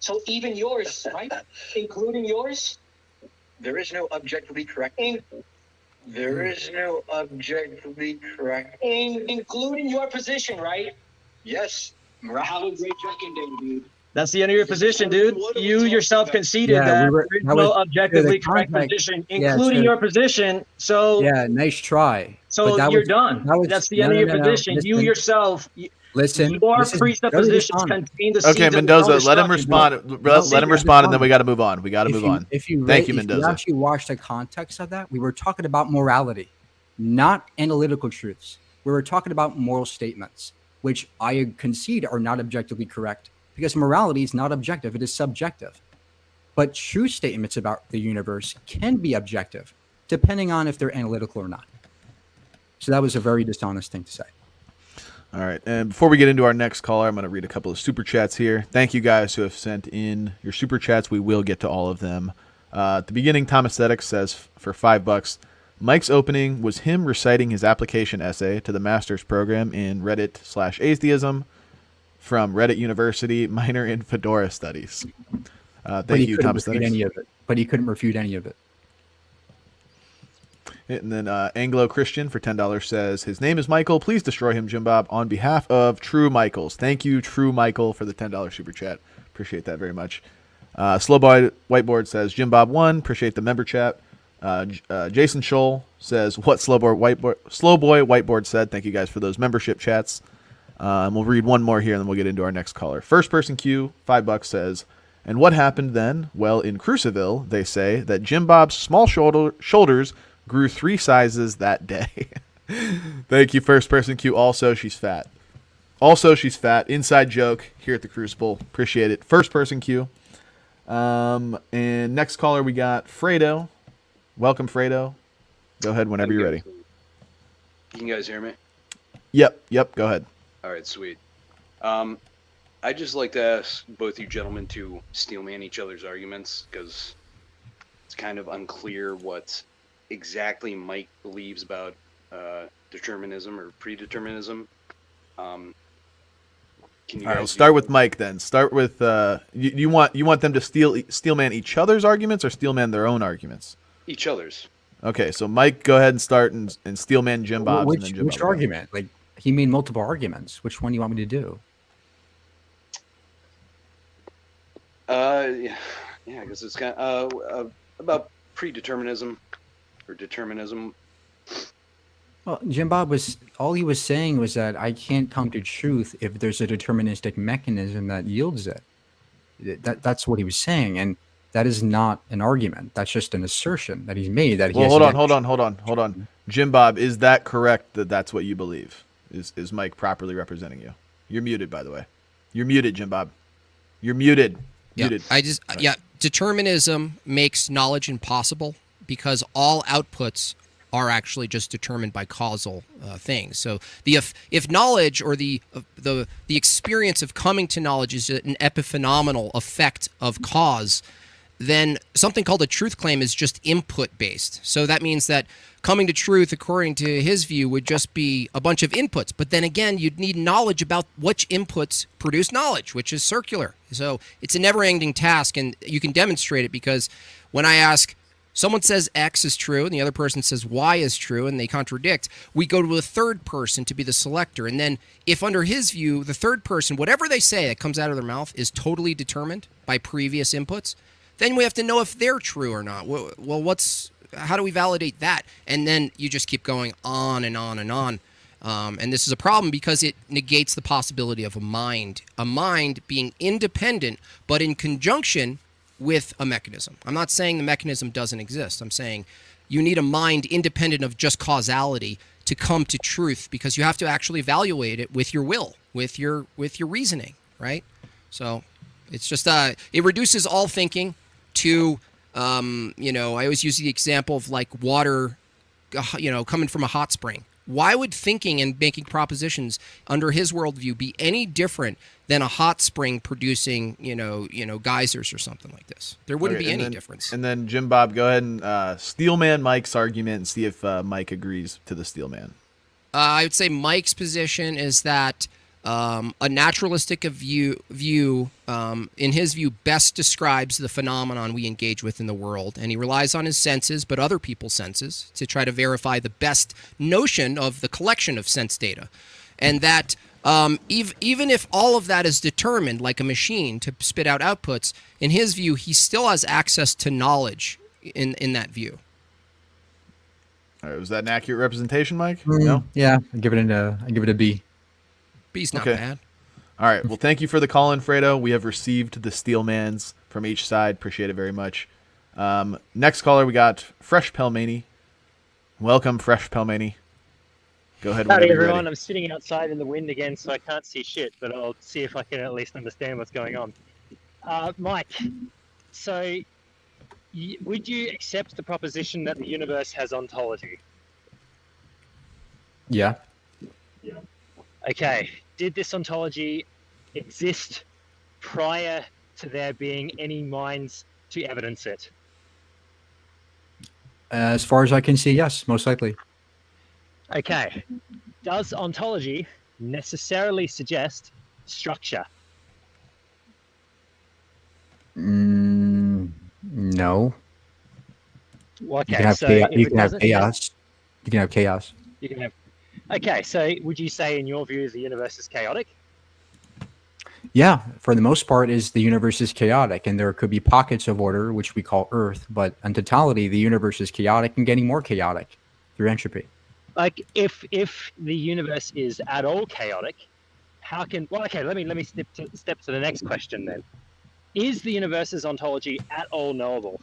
S4: So even yours, right? Including yours?
S5: There is no objectively correct. There is no objectively correct.
S4: Including your position, right?
S5: Yes.
S4: Have a great drinking day, dude. That's the end of your position, dude. You yourself conceded
S2: Yeah,
S4: that
S2: we were.
S4: there is
S2: That
S4: no
S2: was
S4: objectively
S2: the
S4: correct
S2: context.
S4: position,
S2: Yeah,
S4: including
S2: so
S4: your position. So,
S2: yeah, nice try.
S4: so
S2: But
S4: you're done.
S2: that was
S4: That's the
S2: no,
S4: end of
S2: no,
S4: your
S2: no, no.
S4: position. You yourself,
S2: Listen.
S4: your
S2: This is very
S4: presuppositions
S2: dishonest.
S4: contain the
S1: Okay,
S4: seeds of your own
S1: Mendoza, let him
S4: destruction.
S1: respond.
S2: No,
S1: Let him
S2: yeah,
S1: respond, and then
S2: dishonest.
S1: we got to move on. We got to move on.
S2: If you
S1: Thank you,
S2: if you
S1: Mendoza.
S2: actually watch the context of that, we were talking about morality, not analytical truths. We were talking about moral statements, which I concede are not objectively correct because morality is not objective; it is subjective. But true statements about the universe can be objective, depending on if they're analytical or not. So that was a very dishonest thing to say.
S1: All right. And before we get into our next caller, I'm going to read a couple of super chats here. Thank you guys who have sent in your super chats. We will get to all of them. At the beginning, Tom Aesthetics says for $5, Mike's opening was him reciting his application essay to the master's program in Reddit/atheism from Reddit University, minor in Fedora Studies. Thank you, Tom Aesthetics.
S2: But he couldn't refute any of it.
S1: And then Anglo Christian for $10 says, his name is Michael. Please destroy him, JimBob, on behalf of True Michaels. Thank you, True Michael, for the $10 super chat. Appreciate that very much. Slowboy Whiteboard says, JimBob 1. Appreciate the member chat. Jason Scholl says, what Slowboy Whiteboard said. Thank you guys for those membership chats. And we'll read one more here, and then we'll get into our next caller. First person Q, $5 says, and what happened then? Well, in Crucible, they say that JimBob's small shoulders grew 3 sizes that day. Thank you, first person Q. Also, she's fat. Inside joke here at the Crucible. Appreciate it. First person Q. And next caller, we got Fredo. Welcome, Fredo. Go ahead whenever you're ready.
S6: Can you guys hear me?
S1: Yep. Go ahead.
S6: All right, sweet. I'd just like to ask both you gentlemen to steelman each other's arguments because it's kind of unclear what exactly Mike believes about determinism or predeterminism. Can you
S1: All right,
S6: guys
S1: we'll start with Mike then. Start with you want them to steelman each other's arguments or steelman their own arguments?
S6: each other's?
S1: Okay, so Mike, go ahead and start and steelman JimBob's.
S2: Which argument? Like he made multiple arguments. Which one do you want me to do?
S6: Yeah, I guess it's kind of about predeterminism or determinism.
S2: Well, JimBob all he was saying was that I can't come to truth if there's a deterministic mechanism that yields it. That's what he was saying, and that is not an argument. That's just an assertion that he's made. That he
S1: Well, hold on. JimBob, is that correct that that's what you believe? Is Mike properly representing you? You're muted, by the way. You're muted, JimBob. You're muted.
S3: Yeah,
S1: Muted.
S3: Determinism makes knowledge impossible because all outputs are actually just determined by causal things. So if knowledge or the experience of coming to knowledge is an epiphenomenal effect of cause, then something called a truth claim is just input based. So that means that coming to truth, according to his view, would just be a bunch of inputs. But then again, you'd need knowledge about which inputs produce knowledge, which is circular. So it's a never-ending task, and you can demonstrate it because when I ask, someone says X is true, and the other person says Y is true, and they contradict, we go to a third person to be the selector. And then if under his view, the third person, whatever they say that comes out of their mouth is totally determined by previous inputs, then we have to know if they're true or not. Well, how do we validate that? And then you just keep going on and on and on. And this is a problem because it negates the possibility of a mind being independent, but in conjunction with a mechanism. I'm not saying the mechanism doesn't exist. I'm saying you need a mind independent of just causality to come to truth because you have to actually evaluate it with your will, with your reasoning, right? So it's just it reduces all thinking to I always use the example of like water coming from a hot spring. Why would thinking and making propositions under his worldview be any different than a hot spring producing, geysers or something like this? There wouldn't be any difference.
S1: And then JimBob, go ahead and steelman Mike's argument and see if Mike agrees to the steelman.
S3: I would say Mike's position is that A naturalistic view, in his view, best describes the phenomenon we engage with in the world, and he relies on his senses, but other people's senses, to try to verify the best notion of the collection of sense data, and that even if all of that is determined like a machine to spit out outputs, in his view, he still has access to knowledge in that view.
S1: All right, was that an accurate representation, Mike? No?
S2: Yeah, I give it a B.
S3: B's not
S1: Okay.
S3: bad.
S1: All right. Well, thank you for the call in, Fredo. We have received the Steelmans from each side. Appreciate it very much. Next caller, we got Fresh Pelmani. Welcome, Fresh Pelmani. Go ahead.
S7: Howdy,
S1: whenever you're
S7: everyone.
S1: ready.
S7: I'm sitting outside in the wind again, so I can't see shit, but I'll see if I can at least understand what's going on. Mike, so would you accept the proposition that the universe has ontology?
S2: Yeah.
S7: Okay. Did this ontology exist prior to there being any minds to evidence it?
S2: As far as I can see, yes, most likely.
S7: Okay. Does ontology necessarily suggest structure?
S2: No.
S7: Okay,
S2: You can have
S7: so
S2: chaos.
S7: if
S2: You
S7: it
S2: can have
S7: doesn't-
S2: chaos. You can have chaos.
S7: You can have. Okay, so would you say, in your view, the universe is chaotic?
S2: Yeah, for the most part, the universe is chaotic, and there could be pockets of order, which we call Earth. But in totality, the universe is chaotic and getting more chaotic through entropy.
S7: Like, if the universe is at all chaotic, how can? Well, okay, let me step to the next question then. Is the universe's ontology at all knowable?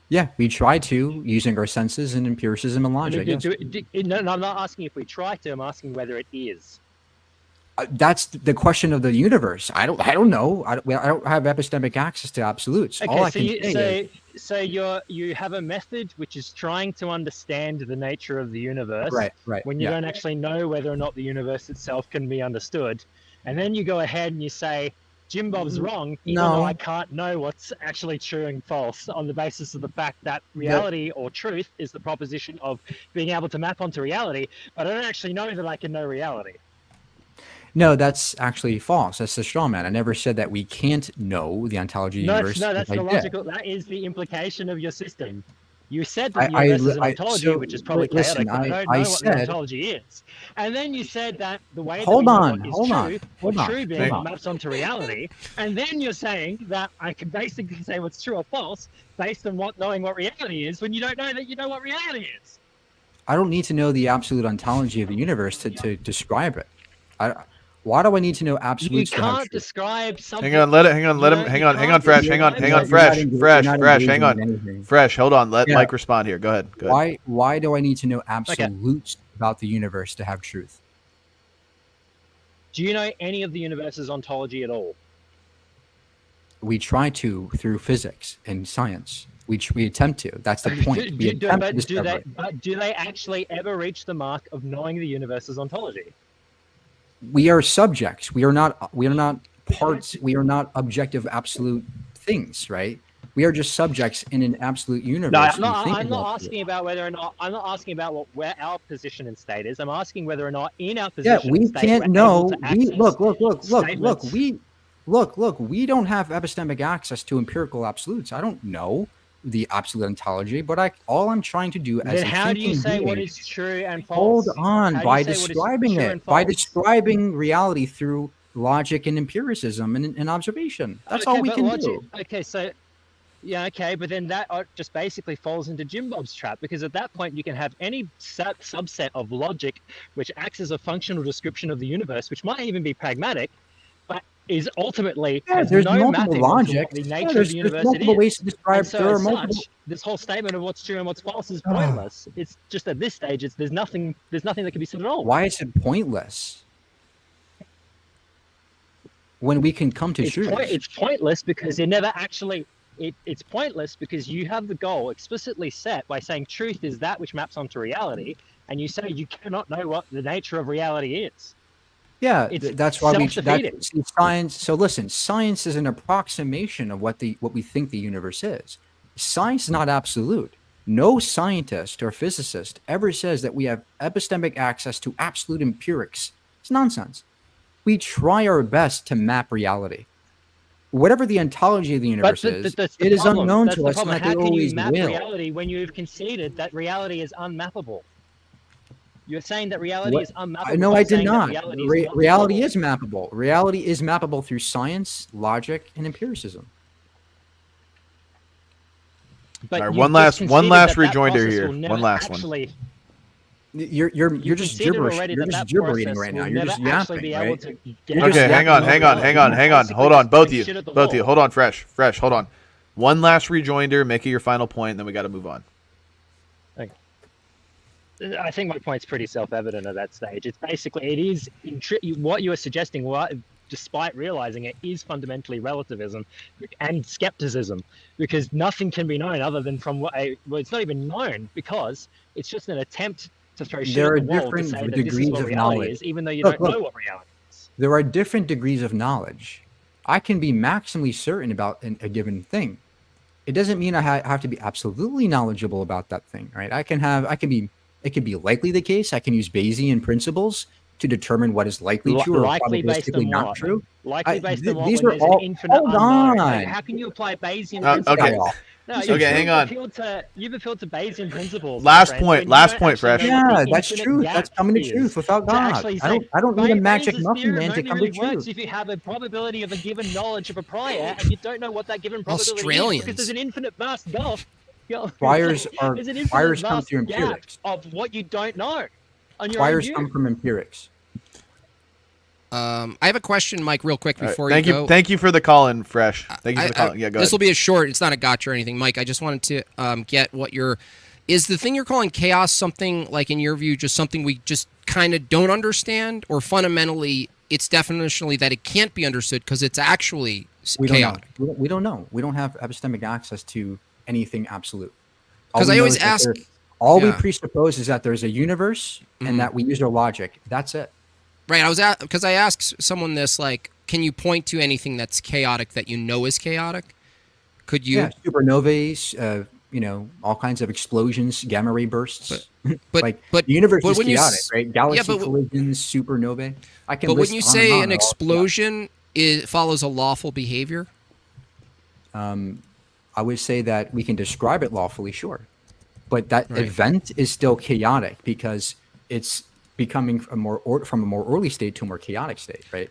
S2: Yeah, we try to using our senses and empiricism and logic. Yes.
S7: No, I'm not asking if we try to. I'm asking whether it is.
S2: That's the question of the universe. I don't know. I don't have epistemic access to absolutes. All I can say is,
S7: so you have a method which is trying to understand the nature of the universe.
S2: Right.
S7: When you
S2: yeah.
S7: don't actually know whether or not the universe itself can be understood, and then you go ahead and you say JimBob's wrong, even though I can't know what's actually true and false on the basis of the fact that reality or truth is the proposition of being able to map onto reality, but I don't actually know that I can know reality.
S2: No, that's actually false. That's the straw man. I never said that we can't know the ontology of the universe.
S7: No, that's
S2: I
S7: the
S2: did.
S7: logical. That is the implication of your system. You said that the universe is an ontology, which is probably chaotic, but I don't know what the ontology is. And then you said that the way that we know what is true being maps onto reality. And then you're saying that I can basically say what's true or false based on knowing what reality is, when you don't know that you know what reality is.
S2: I don't need to know the absolute ontology of the universe to describe it. Why do I need to know absolutes?
S7: You can't describe something.
S1: Hang on, hang on, Fresh, Fresh, hold on, let Mike respond here. Go ahead.
S2: Why do I need to know absolutes about the universe to have truth?
S7: Do you know any of the universe's ontology at all?
S2: We try to through physics and science. We attempt to. That's the point.
S7: Do they actually ever reach the mark of knowing the universe's ontology?
S2: We are subjects. We are not parts. We are not objective absolute things, right? We are just subjects in an absolute universe.
S7: No, I'm not asking about whether or not. I'm not asking about where our position and state is. I'm asking whether or not in our position.
S2: We can't know. Look. We don't have epistemic access to empirical absolutes. I don't know the absolute ontology, but all I'm trying to do as
S7: then how do you say what is true and
S2: Hold
S7: false?
S2: on, by describing it, by describing reality through logic and empiricism and observation. That's all we can do.
S7: Okay, so yeah, okay, but then that just basically falls into JimBob's trap, because at that point you can have any subset of logic which acts as a functional description of the universe, which might even be pragmatic, but is ultimately
S2: there's
S7: no
S2: multiple
S7: mapping
S2: logic.
S7: the nature of the universe.
S2: There's multiple ways to describe.
S7: So
S2: there are multiple.
S7: this whole statement of what's true and what's false is pointless. It's just at this stage, there's nothing that can be said at all.
S2: Why is it pointless? When we can come to truth,
S7: it's pointless because it never actually. It's pointless because you have the goal explicitly set by saying truth is that which maps onto reality, and you say you cannot know what the nature of reality is.
S2: Yeah, that's why science. So listen, science is an approximation of what we think the universe is. Science is not absolute. No scientist or physicist ever says that we have epistemic access to absolute empirics. It's nonsense. We try our best to map reality. Whatever the ontology of the universe is, it is unknown to us, and that they always will.
S7: How can you map reality when you've conceded that reality is unmappable? You're saying that reality is unmappable.
S2: No, I did not. Reality is mappable. Reality is mappable through science, logic, and empiricism.
S1: But all right, one last rejoinder here. One last one.
S2: You're just gibberish. You're just gibbering right now. You're just yapping, right?
S1: Okay, hang on. Hold on, both of you. Hold on, fresh. Hold on. One last rejoinder. Make it your final point, and then we got to move on.
S7: Okay. I think my point's pretty self-evident at that stage. It's basically, it is what you are suggesting, despite realizing it, is fundamentally relativism and skepticism, because nothing can be known other than from well, it's not even known, because it's just an attempt to throw shit at the wall to say that this is what reality is, even though you don't know what reality is.
S2: There are different degrees of knowledge. I can be maximally certain about a given thing. It doesn't mean I have to be absolutely knowledgeable about that thing, right? It can be likely the case. I can use Bayesian principles to determine what is likely true or probabilistically not true.
S7: Likely based on what?
S2: These are all. Hold on.
S7: How can you apply Bayesian principles?
S1: Okay.
S7: No,
S1: hang on.
S7: You've appealed to Bayesian principles.
S1: Last point, Fresh.
S2: Yeah, that's true. That's coming to truth without God. I don't need a magic muffin man to come to truth.
S7: If you have a probability of a given knowledge of a prior and you don't know what that given probability is, because there's an infinite vast gulf.
S2: Priors come through empirics.
S7: Of what you don't know.
S2: Priors come from empirics.
S3: I have a question, Mike, real quick before
S1: you go. Thank you for the call-in, Fresh. Thank you for the call-in. Yeah, go ahead.
S3: This will be a short. It's not a gotcha or anything, Mike. I just wanted to get what is the thing you're calling chaos something, like, in your view, just something we just kind of don't understand, or fundamentally it's definitionally that it can't be understood because it's actually chaotic?
S2: We don't know. We don't have epistemic access to anything absolute.
S3: Because I always ask...
S2: we presuppose is that there's a universe and that we use our logic. That's it.
S3: Right. Because I asked someone this, like, can you point to anything that's chaotic that you know is chaotic? Could you?
S2: Yeah, supernovae, all kinds of explosions, gamma ray bursts. But the universe is chaotic, right? Galaxy collisions, supernovae.
S3: But when you say an explosion follows a lawful behavior?
S2: I would say that we can describe it lawfully, sure. But that event is still chaotic because it's becoming from a more early state to a more chaotic state, right?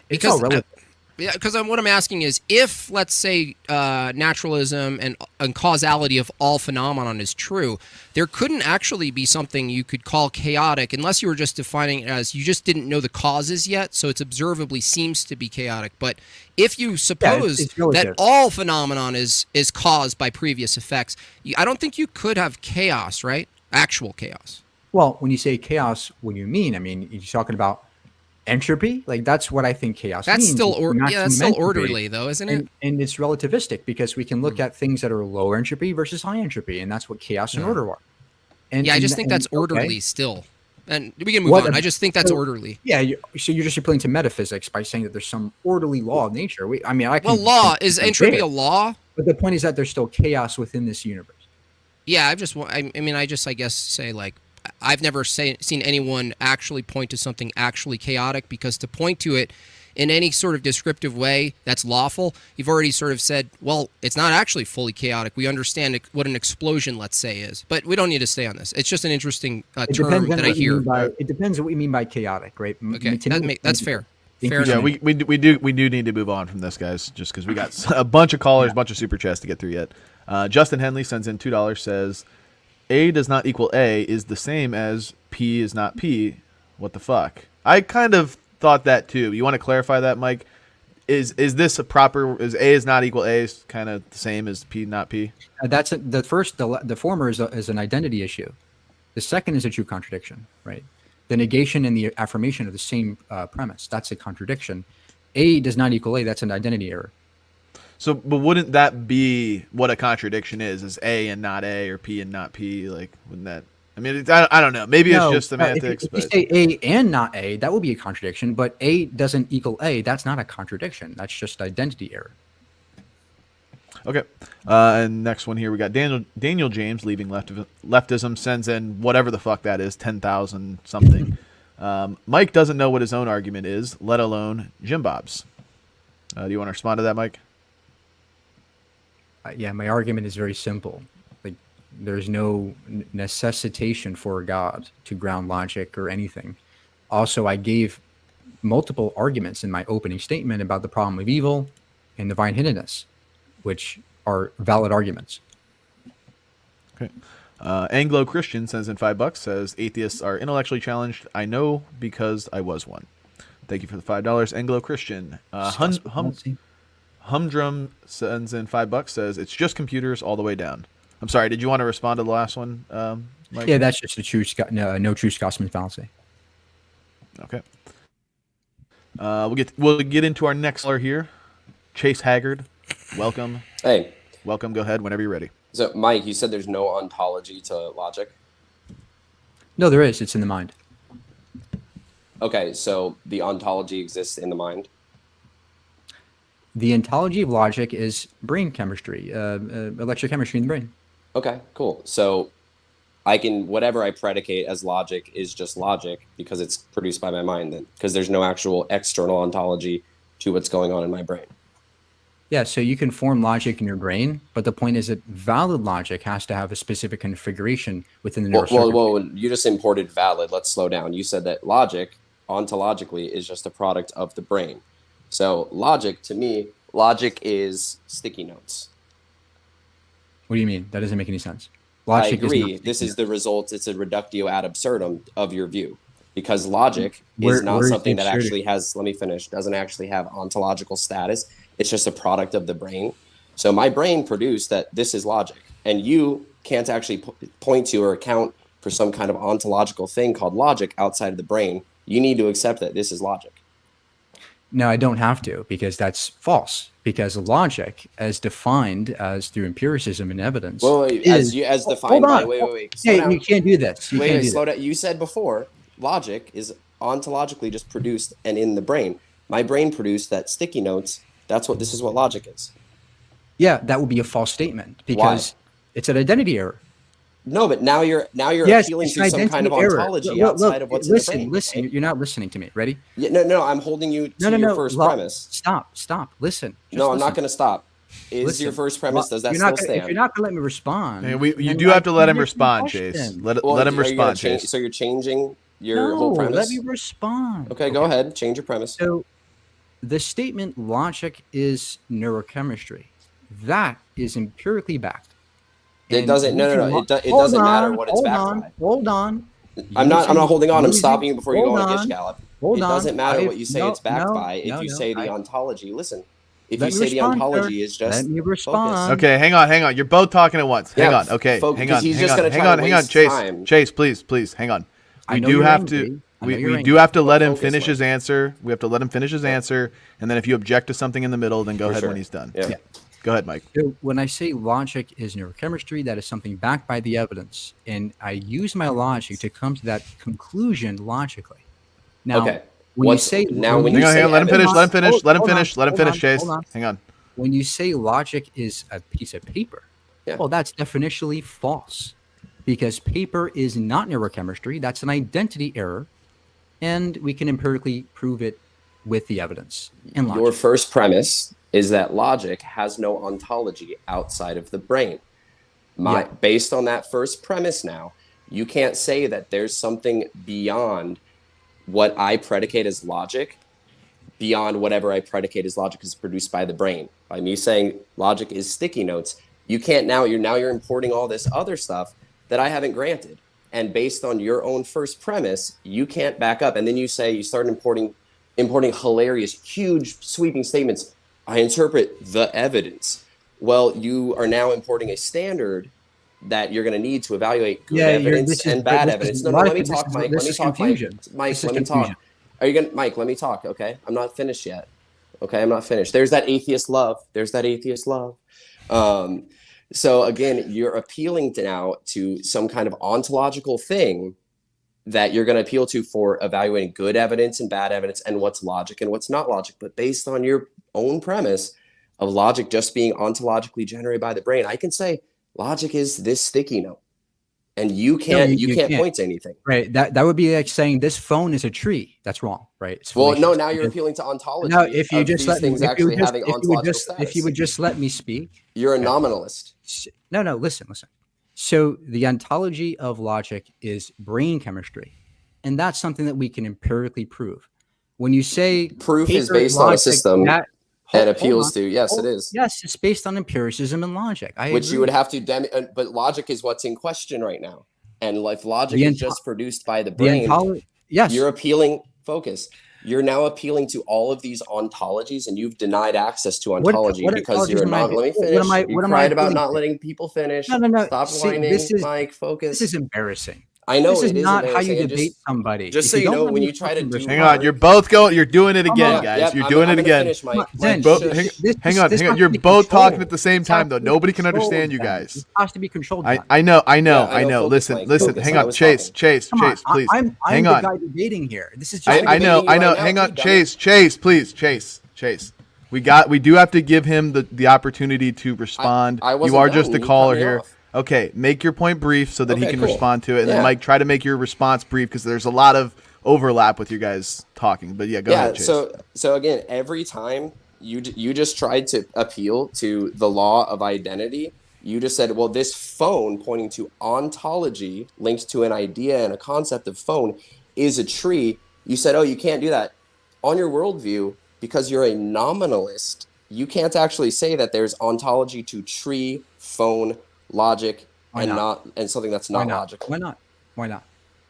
S3: Because what I'm asking is, if, let's say, naturalism and causality of all phenomenon is true, there couldn't actually be something you could call chaotic unless you were just defining it as you just didn't know the causes yet, so it's observably seems to be chaotic. But if you suppose that all phenomenon is caused by previous effects, I don't think you could have chaos, right? Actual chaos.
S2: Well, when you say chaos, what do you mean? I mean, you're talking about entropy? Like, that's what I think chaos means.
S3: That's still orderly, though, isn't it?
S2: And it's relativistic because we can look at things that are low entropy versus high entropy, and that's what chaos and order are.
S3: I just think that's orderly still. And we can move on. I just think that's orderly.
S2: Yeah, so you're just appealing to metaphysics by saying that there's some orderly law of nature.
S3: Is entropy a law?
S2: But the point is that there's still chaos within this universe.
S3: Yeah, I guess say, like, I've never seen anyone actually point to something actually chaotic, because to point to it in any sort of descriptive way that's lawful, you've already sort of said, well, it's not actually fully chaotic. We understand what an explosion, let's say, is. But we don't need to stay on this. It's just an interesting term that I hear.
S2: It depends on what you mean by chaotic, right?
S3: Okay, that's fair.
S1: Yeah, we do need to move on from this, guys, just because we got a bunch of callers, a bunch of super chats to get through yet. Justin Henley sends in $2, says, A does not equal A is the same as P is not P. What the fuck? I kind of thought that too. You want to clarify that, Mike? Is this a proper? Is A is not equal A is kind of the same as P not P?
S2: That's the former is an identity issue. The second is a true contradiction, right? The negation and the affirmation of the same premise. That's a contradiction. A does not equal A. That's an identity error.
S1: So, but wouldn't that be what a contradiction is? Is A and not A, or P and not P? Like, wouldn't that? I mean, I don't know. Maybe it's just semantics.
S2: If you say A and not A, that would be a contradiction. But A doesn't equal A. That's not a contradiction. That's just identity error.
S1: Okay. And next one here, we got Daniel James, leaving leftism, sends in whatever the fuck that is, 10,000 something. Mike doesn't know what his own argument is, let alone JimBob's. Do you want to respond to that, Mike?
S2: Yeah, my argument is very simple. Like, there's no necessitation for God to ground logic or anything. Also, I gave multiple arguments in my opening statement about the problem of evil and divine hiddenness, which are valid arguments.
S1: Okay. Anglo Christian sends in $5, says atheists are intellectually challenged. I know because I was one. Thank you for the $5, Anglo Christian. Humdrum sends in $5, says it's just computers all the way down. I'm sorry. Did you want to respond to the last one, Mike?
S2: Yeah, that's just a no true Scotsman's fallacy.
S1: Okay. We'll get into our next caller here, Chase Haggard. Welcome.
S8: Hey.
S1: Welcome. Go ahead whenever you're ready.
S8: So, Mike, you said there's no ontology to logic?
S2: No, there is. It's in the mind.
S8: Okay, so the ontology exists in the mind?
S2: The ontology of logic is brain chemistry, electrochemistry in the brain.
S8: Okay, cool. So whatever I predicate as logic is just logic because it's produced by my mind then, because there's no actual external ontology to what's going on in my brain.
S2: Yeah, so you can form logic in your brain, but the point is that valid logic has to have a specific configuration within the neurocircuitry.
S8: Well, you just imported valid. Let's slow down. You said that logic, ontologically, is just a product of the brain. So logic, to me, logic is sticky notes.
S2: What do you mean? That doesn't make any sense.
S8: Logic I agree. This is the result. It's a reductio ad absurdum of your view. Because logic is not something that actually has, let me finish, doesn't actually have ontological status. It's just a product of the brain. So my brain produced that this is logic. And you can't actually point to or account for some kind of ontological thing called logic outside of the brain. You need to accept that this is logic.
S2: No, I don't have to, because that's false. Because logic, as defined as through empiricism and evidence,
S8: as defined by wait.
S2: Yeah, you can't do this.
S8: Slow down. You said before, logic is ontologically just produced and in the brain. My brain produced that sticky notes. This is what logic is.
S2: Yeah, that would be a false statement because it's an identity error.
S8: No, but now you're appealing to some kind of ontology outside of what's in the brain.
S2: Listen, you're not listening to me. Ready?
S8: Yeah, no, I'm holding you to your first premise.
S2: Stop. Listen.
S8: I'm not going to stop. Your first premise, does that still stand?
S2: If you're not going to let me respond.
S1: You do have to let him respond, Chase. Let him respond, Chase.
S8: So you're changing your whole premise?
S2: Let me respond.
S8: Okay, go ahead. Change your premise.
S2: So the statement logic is neurochemistry. That is empirically backed.
S8: It doesn't. No. It doesn't matter what it's backed by.
S2: Hold on.
S8: I'm not holding on. I'm stopping you before you go on a gish gallop. It doesn't matter what you say it's backed by. If you say the ontology, listen. If you say the ontology is just.
S2: Let me respond.
S1: Okay, hang on. You're both talking at once. Hang on. Okay, hang on. Chase, please, hang on. We do have to let him finish his answer. We have to let him finish his answer, and then if you object to something in the middle, then go ahead when he's done.
S8: Yeah.
S1: Go ahead, Mike.
S2: So when I say logic is neurochemistry, that is something backed by the evidence. And I use my logic to come to that conclusion logically. Now, when you say...
S1: Hang on, let him finish, Chase. Hang on.
S2: When you say logic is a piece of paper, well, that's definitionally false. Because paper is not neurochemistry. That's an identity error. And we can empirically prove it with the evidence and logic.
S8: Your first premise is that logic has no ontology outside of the brain. Based on that first premise now, you can't say that there's something beyond what I predicate as logic, beyond whatever I predicate as logic is produced by the brain. By me saying logic is sticky notes, you can't you're importing all this other stuff that I haven't granted. And based on your own first premise, you can't back up. And then you start importing hilarious, huge, sweeping statements. I interpret the evidence. Well, you are now importing a standard that you're going to need to evaluate good evidence and bad evidence. Let me talk, Mike. Let me talk, Mike. Let me talk. Mike, let me talk, okay? I'm not finished yet. Okay, I'm not finished. There's that atheist love. So again, you're appealing to some kind of ontological thing that you're going to appeal to for evaluating good evidence and bad evidence and what's logic and what's not logic. But based on your own premise of logic just being ontologically generated by the brain, I can say logic is this sticky note, and you can't point to anything.
S2: Right. That would be like saying this phone is a tree. That's wrong, right? It's
S8: well,
S2: fallacious.
S8: no, now you're appealing to ontology.
S2: No, if you just let me,
S8: if
S2: you would just let me speak,
S8: you're a nominalist.
S2: No, listen. So the ontology of logic is brain chemistry, and that's something that we can empirically prove. When you say
S8: proof is based on a system that appeals to, yes, it is.
S2: Yes, it's based on empiricism and logic.
S8: Which agree. You would have to, but logic is what's in question right now. And if logic is just produced by the brain,
S2: yes,
S8: you're appealing, focus. You're now appealing to all of these ontologies, and you've denied access to ontology because you're not. Let me finish. You cried about not letting people finish.
S2: No.
S8: Stop whining, Mike. Focus.
S2: This is embarrassing.
S8: I know
S2: this is not how you
S8: debate
S2: debate somebody.
S8: Just so you know, when you try to
S1: hang on, you're both going. You're doing it again, guys. You're doing it again. Hang on. You're both talking at the same time, though. Nobody can understand you guys.
S2: It has to be controlled.
S1: I know. Listen. Hang on, Chase, please.
S2: I'm
S1: hang
S2: the
S1: on.
S2: guy debating here. This is.
S1: I know. Hang on, Chase, please, Chase. We do have to give him the opportunity to respond. You are just a caller here. Okay, make your point brief so that he can respond to it. And then, Mike, try to make your response brief because there's a lot of overlap with you guys talking. But, go ahead, Chase.
S8: So again, every time you just tried to appeal to the law of identity, you just said, well, this phone pointing to ontology linked to an idea and a concept of phone is a tree. You said, oh, you can't do that. On your worldview, because you're a nominalist, you can't actually say that there's ontology to tree, phone, logic, and something that's not logical.
S2: Why not?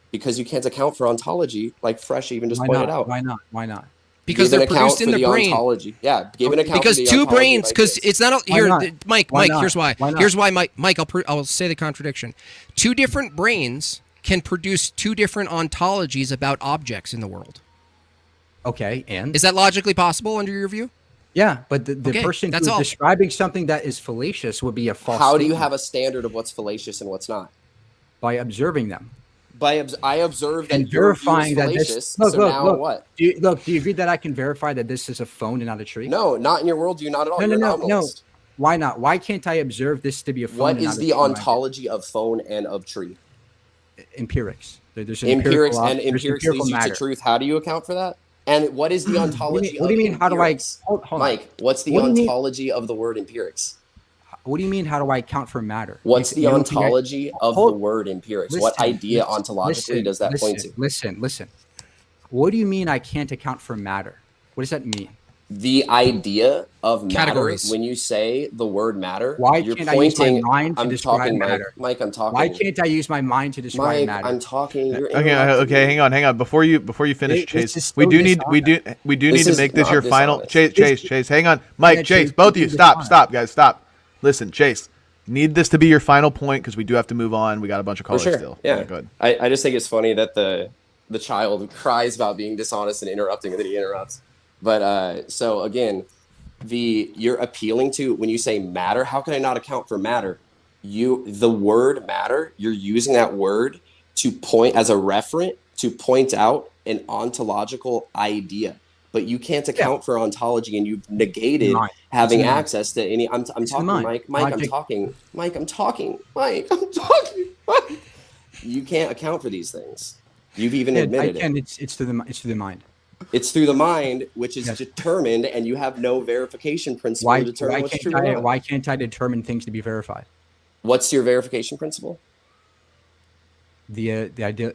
S8: Because you can't account for ontology, like Fresh even just pointed out.
S2: Why not?
S3: Because they're produced in the brain.
S8: Ontology. Yeah, give an account.
S3: Because two brains. Because it's not here. Mike. Here's why. Here's why. Mike. I'll say the contradiction. Two different brains can produce two different ontologies about objects in the world.
S2: Okay, and
S3: is that logically possible under your view?
S2: Yeah, but the person who's describing something that is fallacious would be a false
S8: How do you have a standard of what's fallacious and what's not?
S2: By observing them.
S8: I observed that
S2: and verifying that
S8: this.
S2: Look,
S8: what?
S2: Do you agree that I can verify that this is a phone and not a tree?
S8: No, not in your worldview, not at all.
S2: No. Why not? Why can't I observe this to be a phone?
S8: What is the ontology of phone and of tree?
S2: Empirics. There's
S8: empirics leads you to truth. How do you account for that? And what is the ontology
S2: what do you mean? How do I
S8: hold Mike, what's the ontology of the word empirics?
S2: What do you mean? How do I account for matter?
S8: What's the ontology of the word empirics? What idea ontologically does that point to?
S2: Listen. What do you mean I can't account for matter? What does that mean?
S8: The idea of matter,
S3: categories.
S8: When you say the word matter,
S2: you're can't pointing, I use my mind to describe matter?
S8: Mike, I'm talking.
S2: Why can't I use my mind to describe matter?
S8: I'm talking.
S1: Okay, hang on. Before you finish, Chase, we do need to make this your final. Chase, hang on, Mike, Chase, both of you, stop, guys, stop. Listen, Chase, need this to be your final point because we do have to move on. We got a bunch of callers still.
S8: Yeah,
S1: go ahead.
S8: I just think it's funny that the child cries about being dishonest and interrupting, and then he interrupts. But so again, you're appealing to when you say matter. How can I not account for matter? The word matter. You're using that word to point as a referent to point out an ontological idea, but you can't account for ontology, and you've negated having access to any. I'm talking, Mike. I'm talking. You can't account for these things. You've even admitted it.
S2: It's through the mind.
S8: It's through the mind, which is determined, and you have no verification principle to determine what's true or not.
S2: Why can't I determine things to be verified?
S8: What's your verification principle?
S2: The idea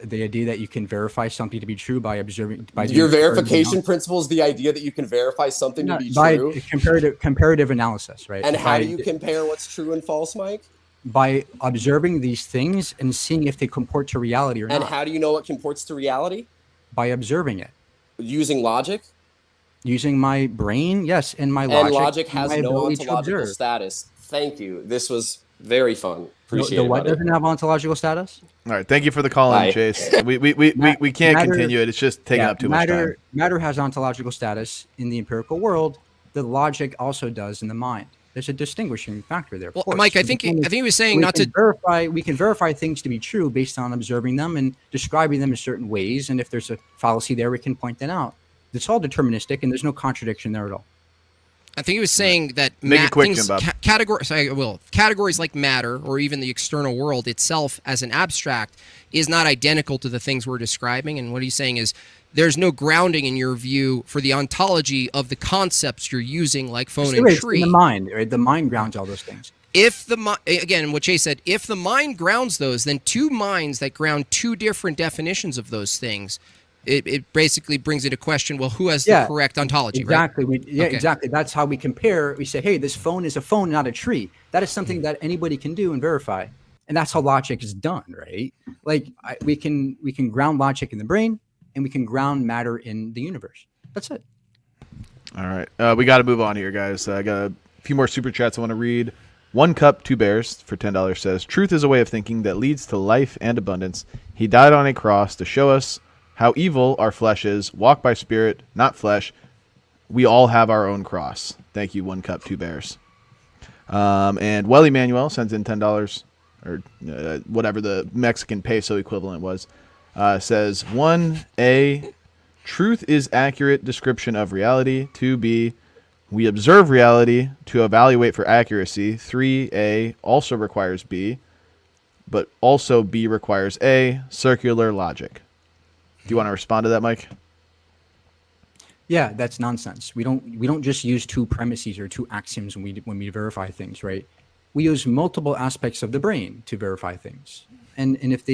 S2: that you can verify something to be true by observing.
S8: Your verification principle is the idea that you can verify something to be true.
S2: By comparative analysis, right?
S8: And how do you compare what's true and false, Mike?
S2: By observing these things and seeing if they comport to reality or not.
S8: And how do you know what comports to reality?
S2: By observing it.
S8: Using logic?
S2: Using my brain, yes, and my logic.
S8: And logic has no ontological status. Thank you. This was very fun. Appreciate it.
S2: The what doesn't have ontological status?
S1: All right, thank you for the call in, Chase. We can't continue it. It's just taking up too much time.
S2: Matter has ontological status in the empirical world. The logic also does in the mind. There's a distinguishing factor there.
S3: Well, Mike, I think he was saying
S2: we can verify things to be true based on observing them and describing them in certain ways. And if there's a fallacy there, we can point that out. It's all deterministic, and there's no contradiction there at all.
S3: I think he was saying that
S1: Make it quick, JimBob.
S3: Categories like matter or even the external world itself as an abstract is not identical to the things we're describing. And what he's saying is there's no grounding in your view for the ontology of the concepts you're using, like phone and tree.
S2: In the mind, right? The mind grounds all those things.
S3: Again, what Jay said, if the mind grounds those, then two minds that ground two different definitions of those things, it basically brings into question, well, who has the correct ontology,
S2: exactly.
S3: right?
S2: Exactly. That's how we compare. We say, hey, this phone is a phone, not a tree. That is something that anybody can do and verify. And that's how logic is done, right? Like we can ground logic in the brain and we can ground matter in the universe. That's it.
S1: All right. We got to move on here, guys. I got a few more super chats I want to read. One Cup, Two Bears for $10 says, truth is a way of thinking that leads to life and abundance. He died on a cross to show us how evil our flesh is. Walk by spirit, not flesh. We all have our own cross. Thank you, One Cup, Two Bears. And Welly Manuel sends in $10, or whatever the Mexican peso equivalent was. Says, 1A, truth is accurate description of reality. 2B, we observe reality to evaluate for accuracy. 3A also requires B, but also B requires A, circular logic. Do you want to respond to that, Mike?
S2: Yeah, that's nonsense. We don't just use two premises or two axioms when we verify things, right? We use multiple aspects of the brain to verify things. And if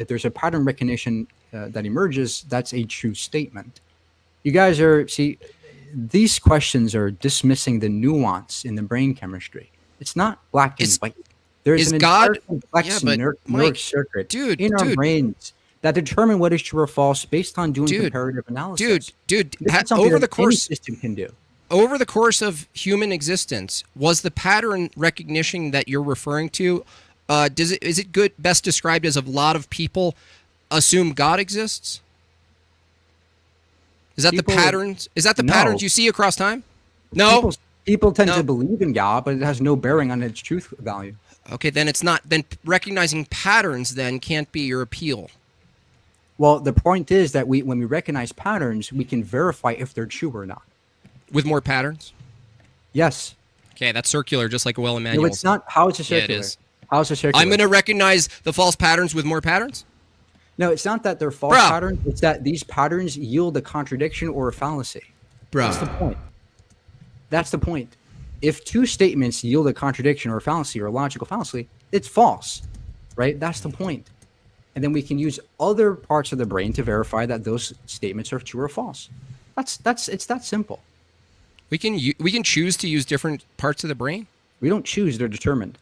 S2: there's a pattern recognition that emerges, that's a true statement. You guys these questions are dismissing the nuance in the brain chemistry. It's not black and white. There's an entire complex nerve circuit in our brains that determine what is true or false based on doing comparative analysis.
S3: Over the course,
S2: any system can do.
S3: Over the course of human existence, was the pattern recognition that you're referring to, is it best described as a lot of people assume God exists? Is that the patterns? Is that the patterns you see across time? No.
S2: People tend to believe in God, but it has no bearing on its truth value.
S3: Okay, then it's not. Then recognizing patterns then can't be your appeal.
S2: Well, the point is that when we recognize patterns, we can verify if they're true or not.
S3: With more patterns?
S2: Yes.
S3: Okay, that's circular, just like Will Emmanuel.
S2: No, it's not. How is it circular?
S3: Yeah, it is.
S2: How is it circular?
S3: I'm going to recognize the false patterns with more patterns?
S2: No, it's not that they're false patterns. It's that these patterns yield a contradiction or a fallacy. That's the point. That's the point. If two statements yield a contradiction or a fallacy or a logical fallacy, it's false, right? That's the point. And then we can use other parts of the brain to verify that those statements are true or false. It's that simple.
S3: We can choose to use different parts of the brain?
S2: We don't choose, they're determined.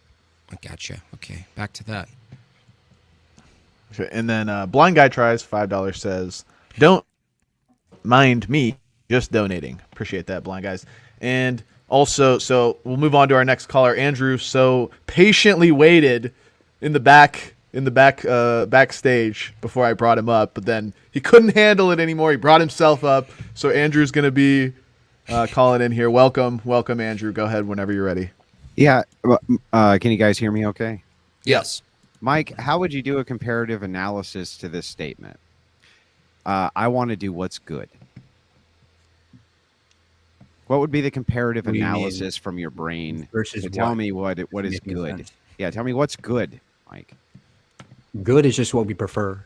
S3: I gotcha. Okay, back to that.
S1: Okay, and then Blind Guy Tries, $5 says, don't mind me, just donating. Appreciate that, Blind Guys. And also, so we'll move on to our next caller. Andrew so patiently waited in the backstage before I brought him up, but then he couldn't handle it anymore. He brought himself up. So Andrew's going to be calling in here. Welcome, Andrew. Go ahead whenever you're ready.
S9: Yeah. Can you guys hear me okay?
S3: Yes.
S9: Mike, how would you do a comparative analysis to this statement? I want to do what's good. What would be the comparative analysis from your brain
S2: versus
S9: to tell me what is good? Sense. Yeah, tell me what's good, Mike.
S2: Good is just what we prefer.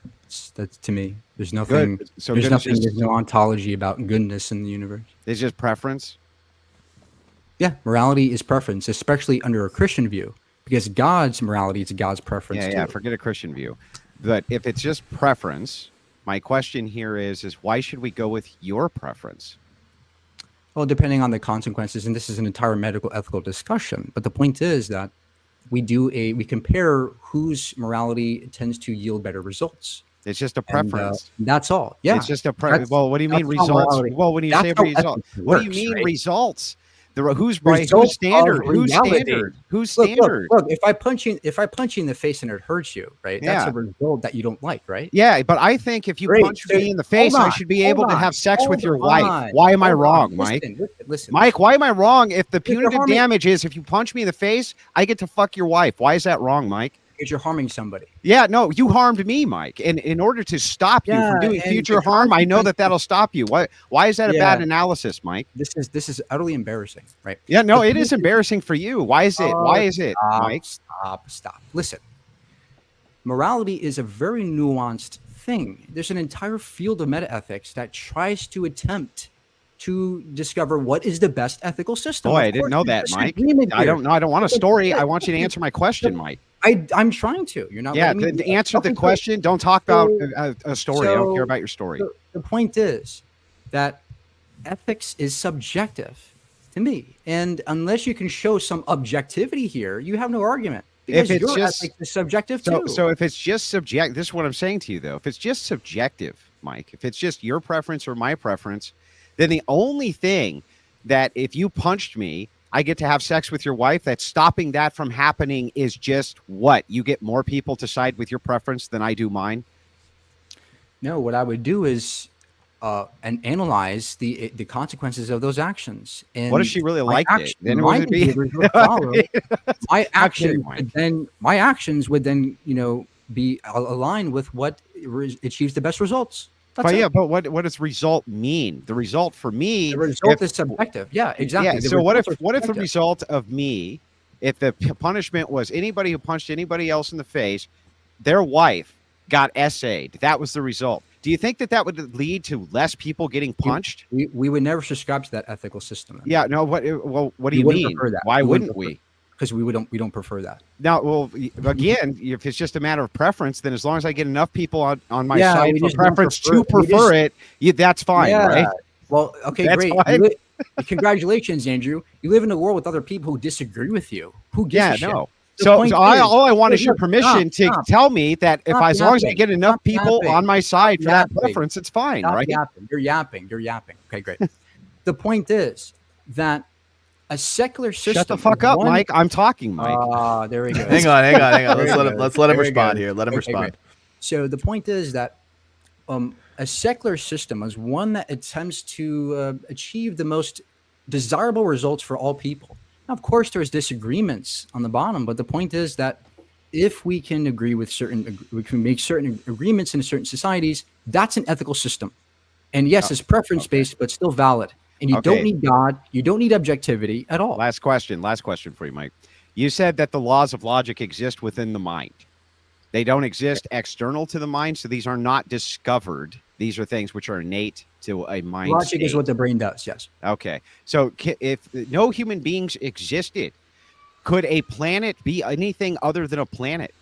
S2: That's to me. There's nothing. Good. So there's no ontology about goodness in the universe.
S9: It's just preference.
S2: Yeah, morality is preference, especially under a Christian view, because God's morality is God's preference.
S9: Yeah, forget a Christian view. But if it's just preference, my question here is why should we go with your preference?
S2: Well, depending on the consequences, and this is an entire medical ethical discussion, but the point is that we compare whose morality tends to yield better results.
S9: It's just a preference.
S2: And, that's all. Yeah.
S9: It's just a preference. Well, what do you mean results? Well, when you say results, what do you mean results? Who's right? Who's standard? Who's standard? Who's standard?
S2: Look, if I punch you in the face and it hurts you, right? That's a result that you don't like, right?
S9: Yeah, but I think if you punch me in the face, I should be able to have sex with your wife. Why am I wrong, Mike?
S2: Listen.
S9: Mike, why am I wrong? If the punitive damage is if you punch me in the face, I get to fuck your wife. Why is that wrong, Mike?
S2: because you're harming somebody.
S9: Yeah, no, you harmed me, Mike. And in order to stop you from doing future harm, I know that'll stop you. Why is that a bad analysis, Mike?
S2: This is utterly embarrassing, right?
S9: Yeah, no, it is embarrassing for you. Why is it? Why is it, Mike?
S2: Stop. Listen, morality is a very nuanced thing. There's an entire field of metaethics that tries to attempt to discover what is the best ethical system.
S9: Boy, I didn't know that, Mike. I don't know. I don't want a story. I want you to answer my question, Mike.
S2: I'm trying to. You're not.
S9: Yeah, to answer the question. Don't talk about a story. I don't care about your story.
S2: The point is that ethics is subjective to me, and unless you can show some objectivity here, you have no argument. Because
S9: if it's
S2: your
S9: just
S2: ethics is subjective too.
S9: So if it's just subjective, this is what I'm saying to you, though. If it's just subjective, Mike, if it's just your preference or my preference, then the only thing that if you punched me, I get to have sex with your wife, that's stopping that from happening is just what? You get more people to side with your preference than I do mine?
S2: No, what I would do is and analyze the consequences of those actions. And
S9: what if she really liked it? Then it would be
S2: my actions would then, be aligned with what achieves the best results.
S9: But what does result mean? The result for me,
S2: the result is subjective. Yeah, exactly.
S9: Yeah. So what if the result of me, if the punishment was anybody who punched anybody else in the face, their wife got essayed? That was the result. Do you think that would lead to less people getting punched?
S2: We would never subscribe to that ethical system.
S9: Yeah. No. What do you mean? Why wouldn't we?
S2: Because we don't prefer that.
S9: Now, well, again, if it's just a matter of preference, then as long as I get enough people on my side for preference to prefer it, that's fine, right?
S2: Well, okay, great. Congratulations, Andrew. You live in a world with other people who disagree with you. Who gives a shit?
S9: No. So all I want is your permission to tell me that as long as I get enough people on my side for that preference, it's fine, right?
S2: You're yapping. Okay, great. The point is that a secular system.
S9: Shut the fuck up, Mike. I'm talking, Mike.
S2: There we go.
S1: Hang on. Let's let him respond here. Let him respond.
S2: Great. So the point is that a secular system is one that attempts to achieve the most desirable results for all people. Now, of course, there's disagreements on the bottom, but the point is that if we can agree with we can make certain agreements in certain societies, that's an ethical system. And yes, it's preference-based, but still valid. And you don't need God. You don't need objectivity at all.
S9: Last question for you, Mike. You said that the laws of logic exist within the mind. They don't exist external to the mind, so these are not discovered. These are things which are innate to a mind
S2: Logic
S9: state.
S2: is what the brain does, yes.
S9: Okay. So if no human beings existed, could a planet be anything other than a planet?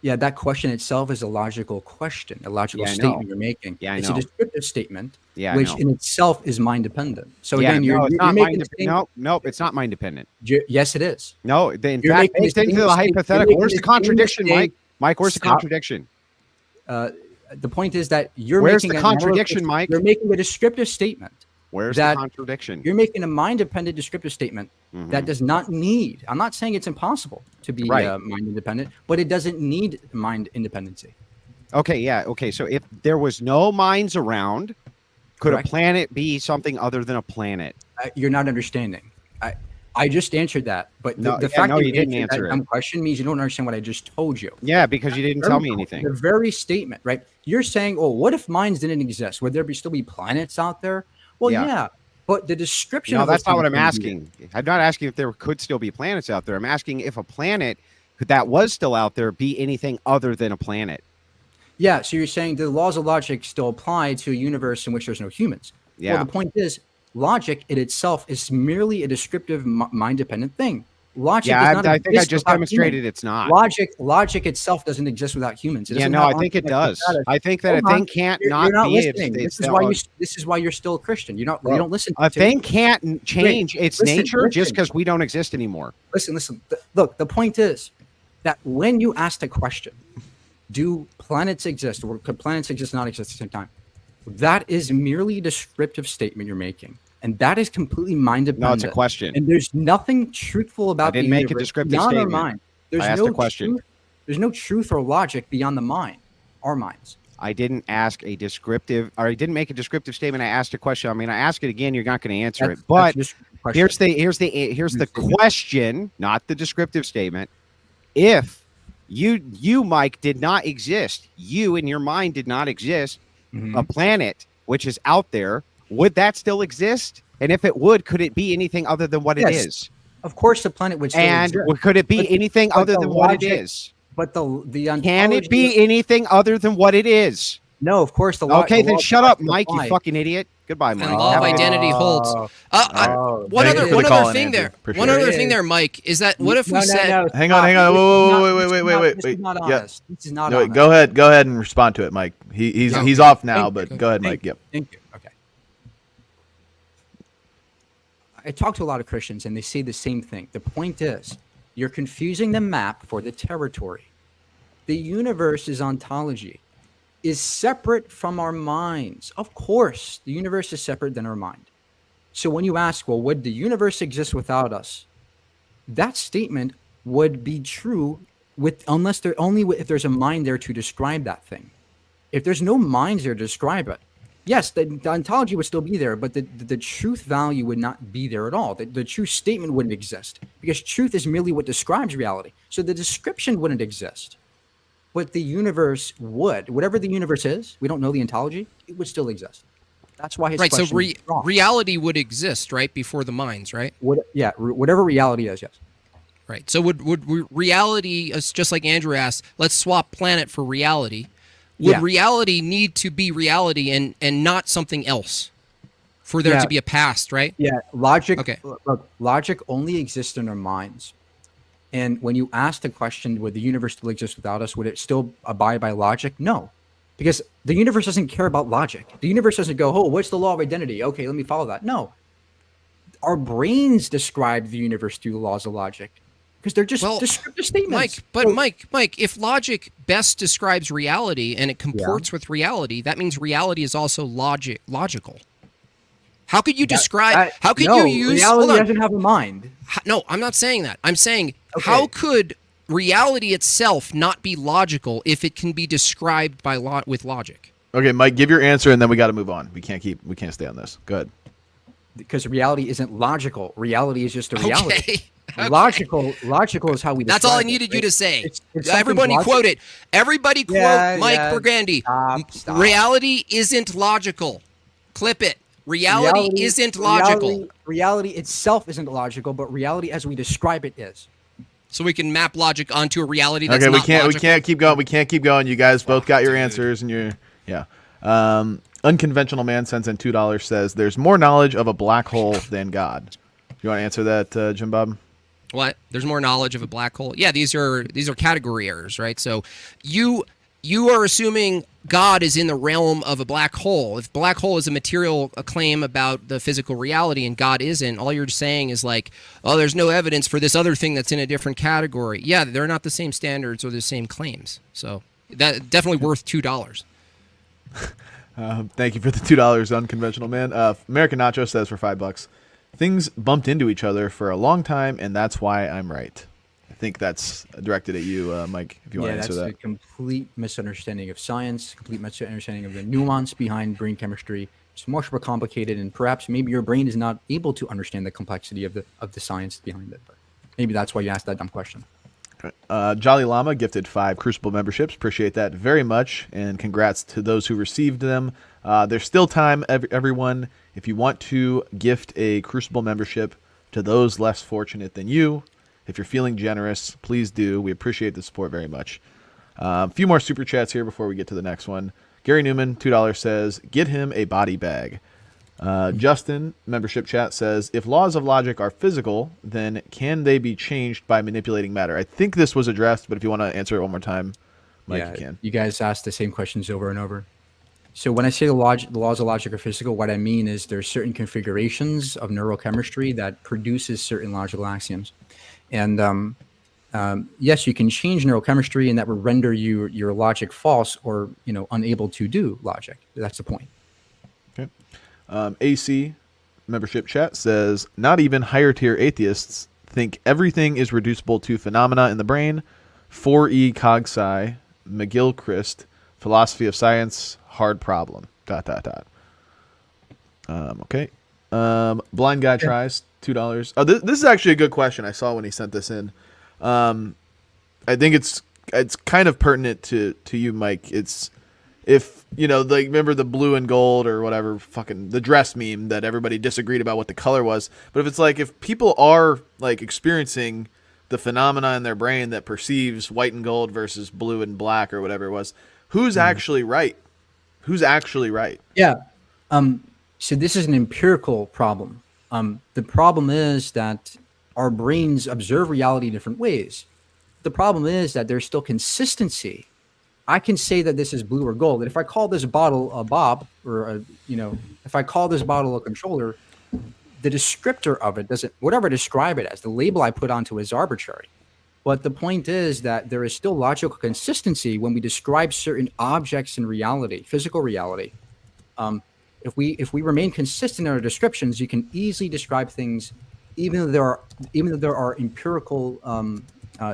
S2: Yeah, that question itself is a logical question, a logical statement you're making.
S9: Yeah,
S2: it's a descriptive statement,
S9: yeah,
S2: which in itself is mind dependent. So again,
S9: it's not mind dependent. No, it's not mind dependent.
S2: Yes, it is.
S9: No, in fact, based into the hypothetical. Where's the contradiction, Mike? Mike, where's the contradiction?
S2: The point is that where's
S9: the contradiction, Mike?
S2: You're making a descriptive statement.
S9: Where's the contradiction?
S2: You're making a mind-dependent descriptive statement that does not need. I'm not saying it's impossible to be mind-independent, but it doesn't need mind independency.
S9: Okay, yeah, okay. So if there was no minds around, could a planet be something other than a planet?
S2: You're not understanding. I just answered that, but the fact that you didn't answer that question means you don't understand what I just told you.
S9: Yeah, because you didn't tell me anything.
S2: The very statement, right? You're saying, "Oh, what if minds didn't exist? Would there still be planets out there?" Well, yeah, but the description.
S9: No, that's not what I'm asking. I'm not asking if there could still be planets out there. I'm asking if a planet that was still out there be anything other than a planet.
S2: Yeah, so you're saying the laws of logic still apply to a universe in which there's no humans.
S9: Yeah.
S2: Well, the point is, logic in itself is merely a descriptive mind-dependent thing. Logic
S9: I think I just demonstrated it's not.
S2: Logic itself doesn't exist without humans.
S9: I think it does. I think that a thing can't not be.
S2: This is why you're still a Christian. You don't listen.
S9: A thing can't change its nature just because we don't exist anymore.
S2: Listen. Look, the point is that when you ask the question, do planets exist, or could planets exist and not exist at the same time? That is merely a descriptive statement you're making. And that is completely mind-dependent.
S9: No, it's a question.
S2: And there's nothing truthful about
S9: I didn't make a descriptive statement.
S2: Our mind.
S9: I asked a question.
S2: There's no truth or logic beyond the mind, our minds.
S9: I didn't ask a descriptive, or I didn't make a descriptive statement. I asked a question. I mean, I ask it again, you're not going to answer it. But here's the question, not the descriptive statement. If You, Mike, did not exist. You in your mind did not exist. A planet which is out there, would that still exist? And if it would, could it be anything other than what it is?
S2: Of course, the planet would still
S9: and
S2: exist.
S9: Could it be anything other than what it is?
S2: But the ontology,
S9: can it be anything other than what it is?
S2: No, of course.
S9: Okay, then shut up, Mike. You fucking idiot. Goodbye, Mike.
S3: And law of identity holds. One other thing there. One other thing there, Mike, is that what if we said?
S1: Hang on. Wait.
S2: This is not honest. This is not
S1: honest. Go ahead and respond to it, Mike. He's off now, but go ahead, Mike. Yep.
S2: Thank you. Okay. I talk to a lot of Christians, and they say the same thing. The point is, you're confusing the map for the territory. The universe is ontology. Is separate from our minds. Of course, the universe is separate than our mind. So when you ask, well, would the universe exist without us? That statement would be true unless if there's a mind there to describe that thing. If there's no minds there to describe it, yes, the ontology would still be there, but the truth value would not be there at all. The true statement wouldn't exist because truth is merely what describes reality. So the description wouldn't exist. But the universe would. Whatever the universe is, we don't know the ontology, it would still exist. That's why his question is wrong.
S3: Reality would exist, right, before the minds, right?
S2: Whatever reality is, yes.
S3: Right. So would reality, just like Andrew asked, let's swap planet for reality. Would reality need to be reality and not something else for there to be a past, right?
S2: Yeah, logic. Okay. Look, logic only exists in our minds. And when you ask the question, would the universe still exist without us? Would it still abide by logic? No, because the universe doesn't care about logic. The universe doesn't go, oh, what's the law of identity? Okay, let me follow that. No, our brains describe the universe through the laws of logic because they're just descriptive statements.
S3: Mike, if logic best describes reality and it comports with reality, that means reality is also logical. How could you describe? How could you use?
S2: Reality doesn't have a mind.
S3: No, I'm not saying that. I'm saying how could reality itself not be logical if it can be described by with logic?
S1: Okay, Mike, give your answer, and then we got to move on. We can't stay on this. Go ahead.
S2: Because reality isn't logical. Reality is just a reality. Okay. Logical is how we.
S3: That's all I needed you to say. Everybody quote it. Everybody quote Mike Burgundy. Stop. Reality isn't logical. Clip it. Reality isn't logical.
S2: Reality itself isn't logical, but reality as we describe it is.
S3: So we can map logic onto a reality that's not
S1: logical.
S3: We
S1: can't keep going. We can't keep going. You guys both got your answers, and Unconventional Man sends in $2. Says there's more knowledge of a black hole than God. You want to answer that, JimBob?
S3: What? There's more knowledge of a black hole? Yeah, these are category errors, right? So you are assuming God is in the realm of a black hole. If black hole is a claim about the physical reality and God isn't, all you're saying is like, oh, there's no evidence for this other thing that's in a different category. Yeah, they're not the same standards or the same claims. So that definitely worth $2.
S1: Thank you for the $2, Unconventional Man. American Nacho says for $5, things bumped into each other for a long time, and that's why I'm right. I think that's directed at you, Mike, if you want to answer that.
S2: Yeah, that's a complete misunderstanding of science, complete misunderstanding of the nuance behind brain chemistry. It's much more complicated, and perhaps maybe your brain is not able to understand the complexity of the science behind it. But maybe that's why you asked that dumb question.
S1: Jolly Llama gifted 5 Crucible memberships. Appreciate that very much, and congrats to those who received them. There's still time, everyone. If you want to gift a Crucible membership to those less fortunate than you, if you're feeling generous, please do. We appreciate the support very much. A few more super chats here before we get to the next one. Gary Newman, $2, says, get him a body bag. Justin, membership chat, says, if laws of logic are physical, then can they be changed by manipulating matter? I think this was addressed, but if you want to answer it one more time, Mike, you can.
S2: You guys ask the same questions over and over. So when I say the laws of logic are physical, what I mean is there's certain configurations of neurochemistry that produces certain logical axioms. And yes, you can change neurochemistry, and that will render your logic false or unable to do logic. That's the point.
S1: Okay. AC membership chat says not even higher tier atheists think everything is reducible to phenomena in the brain. 4E cog sci McGill-Christ philosophy of science hard problem. ... Okay. Blind guy tries $2. Oh, this is actually a good question. I saw when he sent this in. I think it's it's kind of pertinent to you, Mike. It's if like remember the blue and gold or whatever fucking the dress meme that everybody disagreed about what the color was. But if it's like if people are like experiencing the phenomena in their brain that perceives white and gold versus blue and black or whatever it was, who's actually right? Who's actually right?
S2: Yeah. So this is an empirical problem. The problem is that our brains observe reality in different ways. The problem is that there's still consistency. I can say that this is blue or gold. And if I call this bottle a Bob or if I call this bottle a controller, the descriptor of it doesn't, whatever I describe it as, the label I put onto it is arbitrary. But the point is that there is still logical consistency when we describe certain objects in reality, physical reality. If we remain consistent in our descriptions, you can easily describe things, even though there are empirical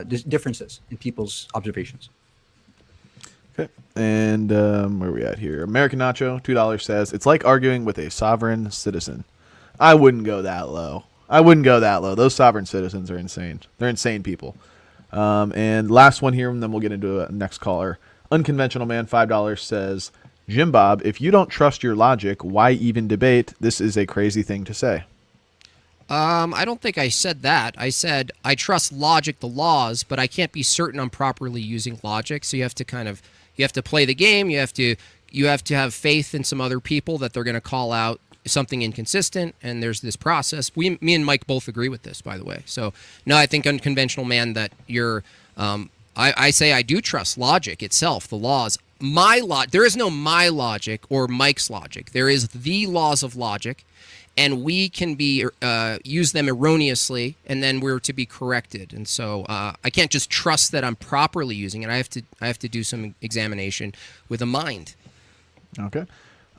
S2: differences in people's observations.
S1: Okay, and where are we at here? American Nacho, $2 says it's like arguing with a sovereign citizen. I wouldn't go that low. Those sovereign citizens are insane. They're insane people. And last one here, and then we'll get into a next caller. Unconventional Man, $5 says, JimBob, if you don't trust your logic, why even debate? This is a crazy thing to say.
S3: I don't think I said that. I said I trust logic, the laws, but I can't be certain I'm properly using logic. So you have to play the game. You have to have faith in some other people that they're going to call out something inconsistent, and there's this process. Me and Mike both agree with this, by the way. So no, I think Unconventional Man that you're. I say I do trust logic itself, the laws. There is no my logic or Mike's logic. There is the laws of logic, and we can use them erroneously, and then we're to be corrected. And so I can't just trust that I'm properly using it. I have to do some examination with a mind.
S1: Okay.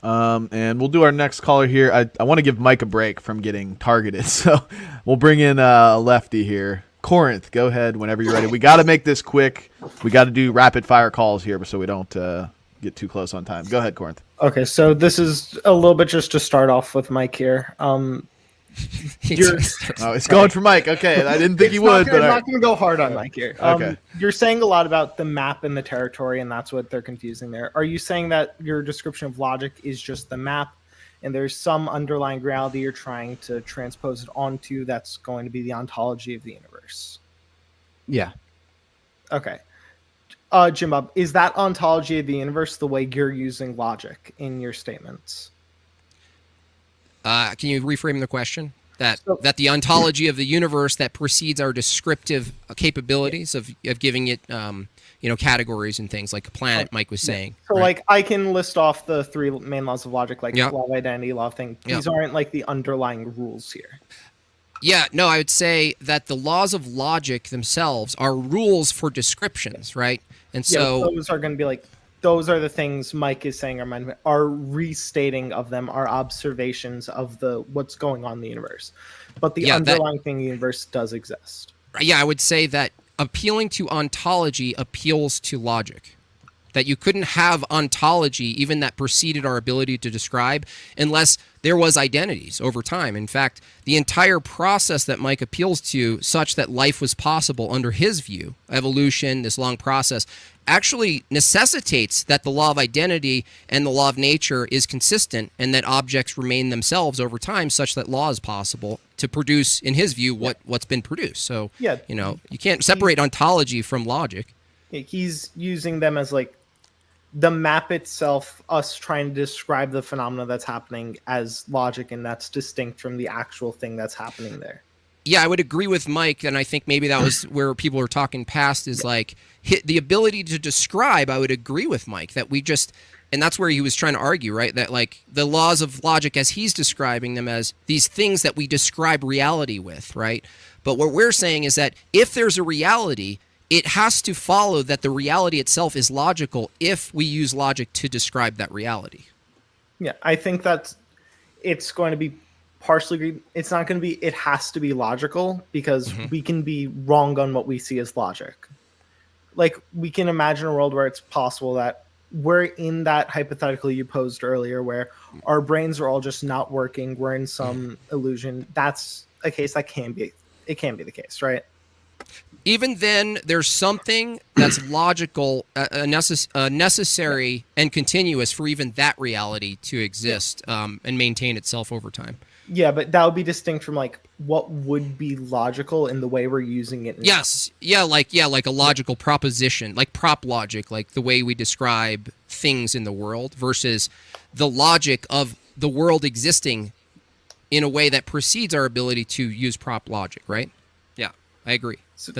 S1: And we'll do our next caller here. I want to give Mike a break from getting targeted, so we'll bring in a lefty here. Corinth, go ahead whenever you're ready. We got to make this quick. We got to do rapid fire calls here so we don't get too close on time. Go ahead, Corinth.
S10: Okay, so this is a little bit just to start off with Mike here.
S1: It's going for Mike. Okay, I didn't think he would, but
S10: I'm not going to go hard on Mike here.
S1: Okay.
S10: You're saying a lot about the map and the territory, and that's what they're confusing there. Are you saying that your description of logic is just the map, and there's some underlying reality you're trying to transpose it onto that's going to be the ontology of the universe?
S2: Yeah.
S10: Okay. JimBob, is that ontology of the universe the way you're using logic in your statements?
S3: Can you reframe the question? That the ontology of the universe that precedes our descriptive capabilities of giving it categories and things like a planet, Mike was saying.
S10: So
S3: right?
S10: like I can list off the three main laws of logic, like law of identity, law of thing. These aren't like the underlying rules here.
S3: Yeah, no, I would say that the laws of logic themselves are rules for descriptions, right? And so
S10: those are going to be like, those are the things Mike is saying are restating of them, are observations of what's going on in the universe. But the underlying thing in the universe does exist.
S3: Yeah, I would say that appealing to ontology appeals to logic. That you couldn't have ontology, even that preceded our ability to describe, unless there was identities over time. In fact, the entire process that Mike appeals to, such that life was possible under his view, evolution, this long process, actually necessitates that the law of identity and the law of nature is consistent and that objects remain themselves over time such that law is possible to produce, in his view, what's been produced. So, you can't separate ontology from logic.
S10: He's using them as like the map itself, us trying to describe the phenomena that's happening as logic, and that's distinct from the actual thing that's happening there.
S3: Yeah, I would agree with Mike, and I think maybe that was where people were talking past is like the ability to describe. I would agree with Mike that we just, and that's where he was trying to argue, right? That like the laws of logic as he's describing them as these things that we describe reality with, right? But what we're saying is that if there's a reality, it has to follow that the reality itself is logical if we use logic to describe that reality.
S10: Yeah, I think that it's going to be partially, it's not going to be, it has to be logical because we can be wrong on what we see as logic. Like we can imagine a world where it's possible that we're in that hypothetical you posed earlier where our brains are all just not working. We're in some illusion. That's a case that it can be the case, right?
S3: even then, there's something that's logical, necessary, and continuous for even that reality to exist and maintain itself over time.
S10: Yeah, but that would be distinct from like what would be logical in the way we're using it now.
S3: Yes, like a logical proposition, like prop logic, like the way we describe things in the world, versus the logic of the world existing in a way that precedes our ability to use prop logic, right? Yeah, I agree.
S10: So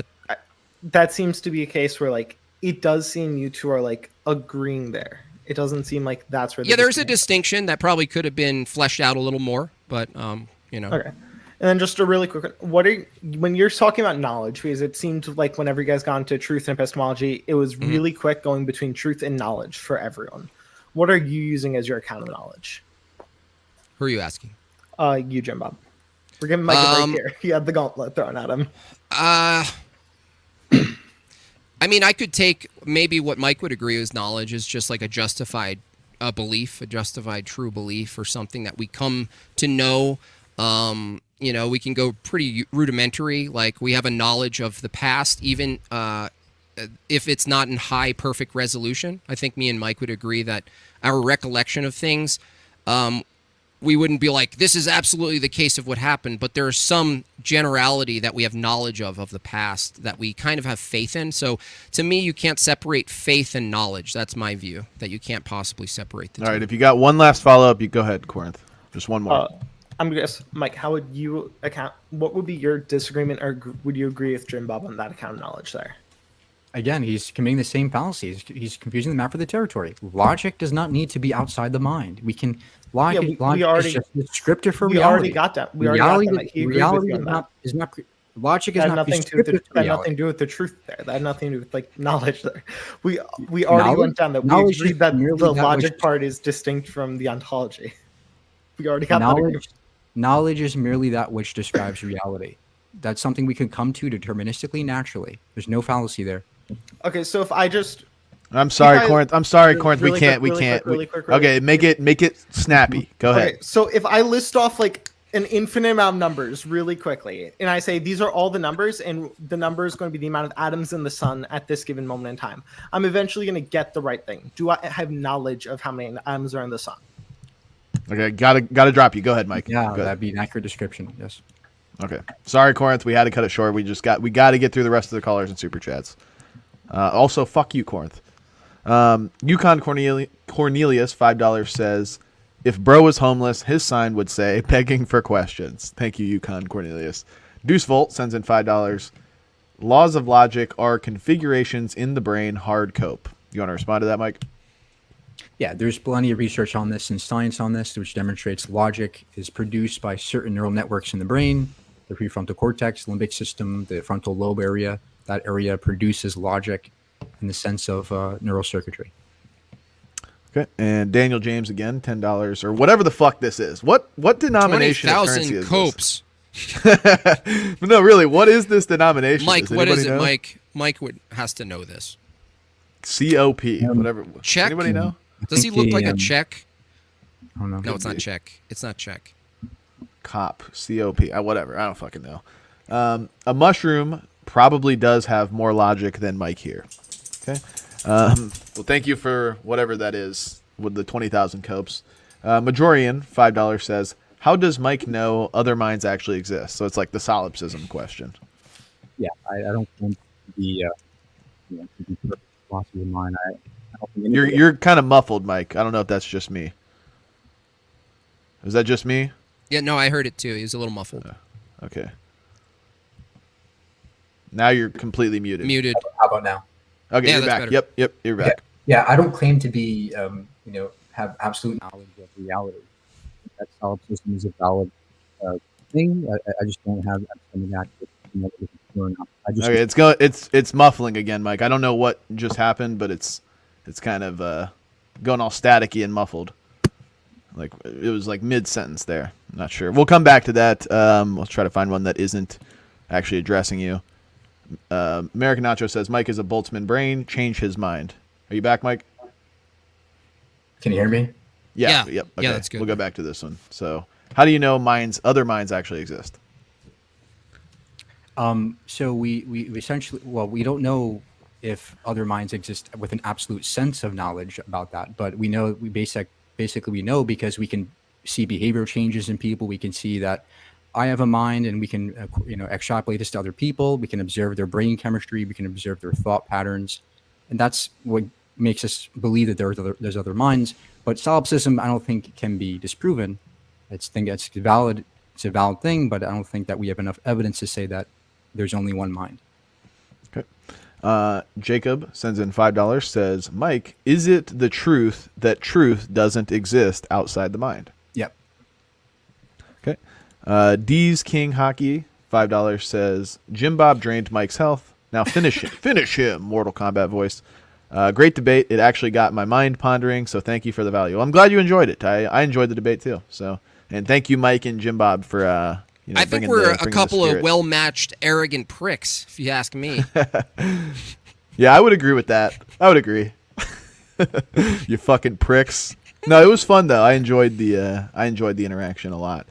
S10: that seems to be a case where like it does seem you two are like agreeing there. It doesn't seem like that's where.
S3: There's a distinction that probably could have been fleshed out a little more, but you know.
S10: Okay, and then just a really quick one. When you're talking about knowledge, because it seemed like whenever you guys got into truth and epistemology, it was really quick going between truth and knowledge for everyone. What are you using as your account of knowledge?
S3: Who are you asking?
S10: You, JimBob. We're giving Mike a break here. He had the gauntlet thrown at him.
S3: I mean, I could take maybe what Mike would agree is knowledge is just like a justified belief, a justified true belief, or something that we come to know. You know, we can go pretty rudimentary, like we have a knowledge of the past, even if it's not in high perfect resolution. I think me and Mike would agree that our recollection of things, we wouldn't be like, this is absolutely the case of what happened, but there's some generality that we have knowledge of the past that we kind of have faith in. So to me, you can't separate faith and knowledge. That's my view, that you can't possibly separate the two.
S1: All right, if you got one last follow-up, you go ahead, Corinth. Just one more.
S10: I'm going to guess, Mike, how would you what would be your disagreement, or would you agree with JimBob on that account of knowledge there?
S2: Again, he's committing the same fallacies. He's confusing the map of the territory. Logic does not need to be outside the mind. We can logic is just a descriptor for reality.
S10: We already got that. Reality
S2: is not logic is not prescriptive to reality.
S10: That had nothing to do with the truth there. That had nothing to do with like knowledge there. We already went down that. We agreed that the logic part is distinct from the ontology. We already got that.
S2: Knowledge is merely that which describes reality. That's something we can come to deterministically, naturally. There's no fallacy there.
S10: Okay, so if I just...
S1: I'm sorry, Corinth. We can't. Okay, make it snappy. Go ahead.
S10: Okay, so if I list off like an infinite amount of numbers really quickly, and I say these are all the numbers, and the number is going to be the amount of atoms in the sun at this given moment in time, I'm eventually going to get the right thing. Do I have knowledge of how many atoms are in the sun?
S1: Okay, gotta drop you. Go ahead, Mike.
S2: Yeah, that'd be an accurate description. Yes.
S1: Okay. Sorry, Corinth. We had to cut it short. We got to get through the rest of the callers and super chats. Also, fuck you, Corinth. Yukon Cornelius, $5 says, if bro was homeless, his sign would say begging for questions. Thank you, Yukon Cornelius. Deuce Volt sends in $5. Laws of logic are configurations in the brain, hard cope. You want to respond to that, Mike?
S2: Yeah, there's plenty of research on this and science on this, which demonstrates logic is produced by certain neural networks in the brain, the prefrontal cortex, limbic system, the frontal lobe area. That area produces logic in the sense of neural circuitry.
S1: Okay, and Daniel James again, $10 or whatever the fuck this is. What denomination of currency is
S3: copes.
S1: This? No, really, what is this denomination?
S3: Mike, what is it? Know? Mike has to know this.
S1: COP, whatever.
S3: Czech?
S1: Anybody know?
S3: Does he look like a Czech?
S2: I don't know.
S3: No, it's not Czech. It's not Czech.
S1: COP, whatever. I don't fucking know. A mushroom probably does have more logic than Mike here. Okay. Well, thank you for whatever that is with the 20,000 copes. Majorian, $5 says, how does Mike know other minds actually exist? So it's like the solipsism question.
S2: Yeah, I don't think the philosophy of mine.
S1: You're kind of muffled, Mike. I don't know if that's just me. Is that just me?
S3: Yeah, no, I heard it too. He was a little muffled.
S1: Okay. Now you're completely muted.
S3: Muted.
S2: How about now?
S1: Okay,
S3: yeah,
S1: you're back.
S3: Better.
S1: Yep, you're back.
S2: Yeah, I don't claim to be, have absolute knowledge of reality. That solipsism is a valid thing. I just don't have something accurate.
S1: It's muffling again, Mike. I don't know what just happened, but it's kind of going all staticky and muffled. Like it was like mid-sentence there. I'm not sure. We'll come back to that. We'll try to find one that isn't actually addressing you. American Nacho says Mike is a Boltzmann brain. Change his mind. Are you back, Mike?
S2: Can you hear me?
S1: Yeah. Yep. Okay.
S3: Yeah, that's good.
S1: We'll go back to this one. So, how do you know other minds actually exist?
S2: So we essentially, well, we don't know if other minds exist with an absolute sense of knowledge about that, but we know basically we know because we can see behavior changes in people. We can see that I have a mind, and we can extrapolate this to other people. We can observe their brain chemistry. We can observe their thought patterns, and that's what makes us believe that there's other minds. But solipsism, I don't think can be disproven. I think it's valid. It's a valid thing, but I don't think that we have enough evidence to say that there's only one mind.
S1: Okay. Jacob sends in $5, says, Mike, is it the truth that truth doesn't exist outside the mind?
S2: Yep.
S1: Okay. D's King Hockey, $5, says, JimBob drained Mike's health. Now finish him. Finish him, Mortal Kombat voice. Great debate. It actually got my mind pondering, so thank you for the value. I'm glad you enjoyed it. I enjoyed the debate too. So, and thank you, Mike and JimBob, for
S3: I think we're a couple of well-matched, arrogant pricks, if you ask me.
S1: Yeah, I would agree with that. I would agree. You fucking pricks. No, it was fun though. I enjoyed the interaction a lot.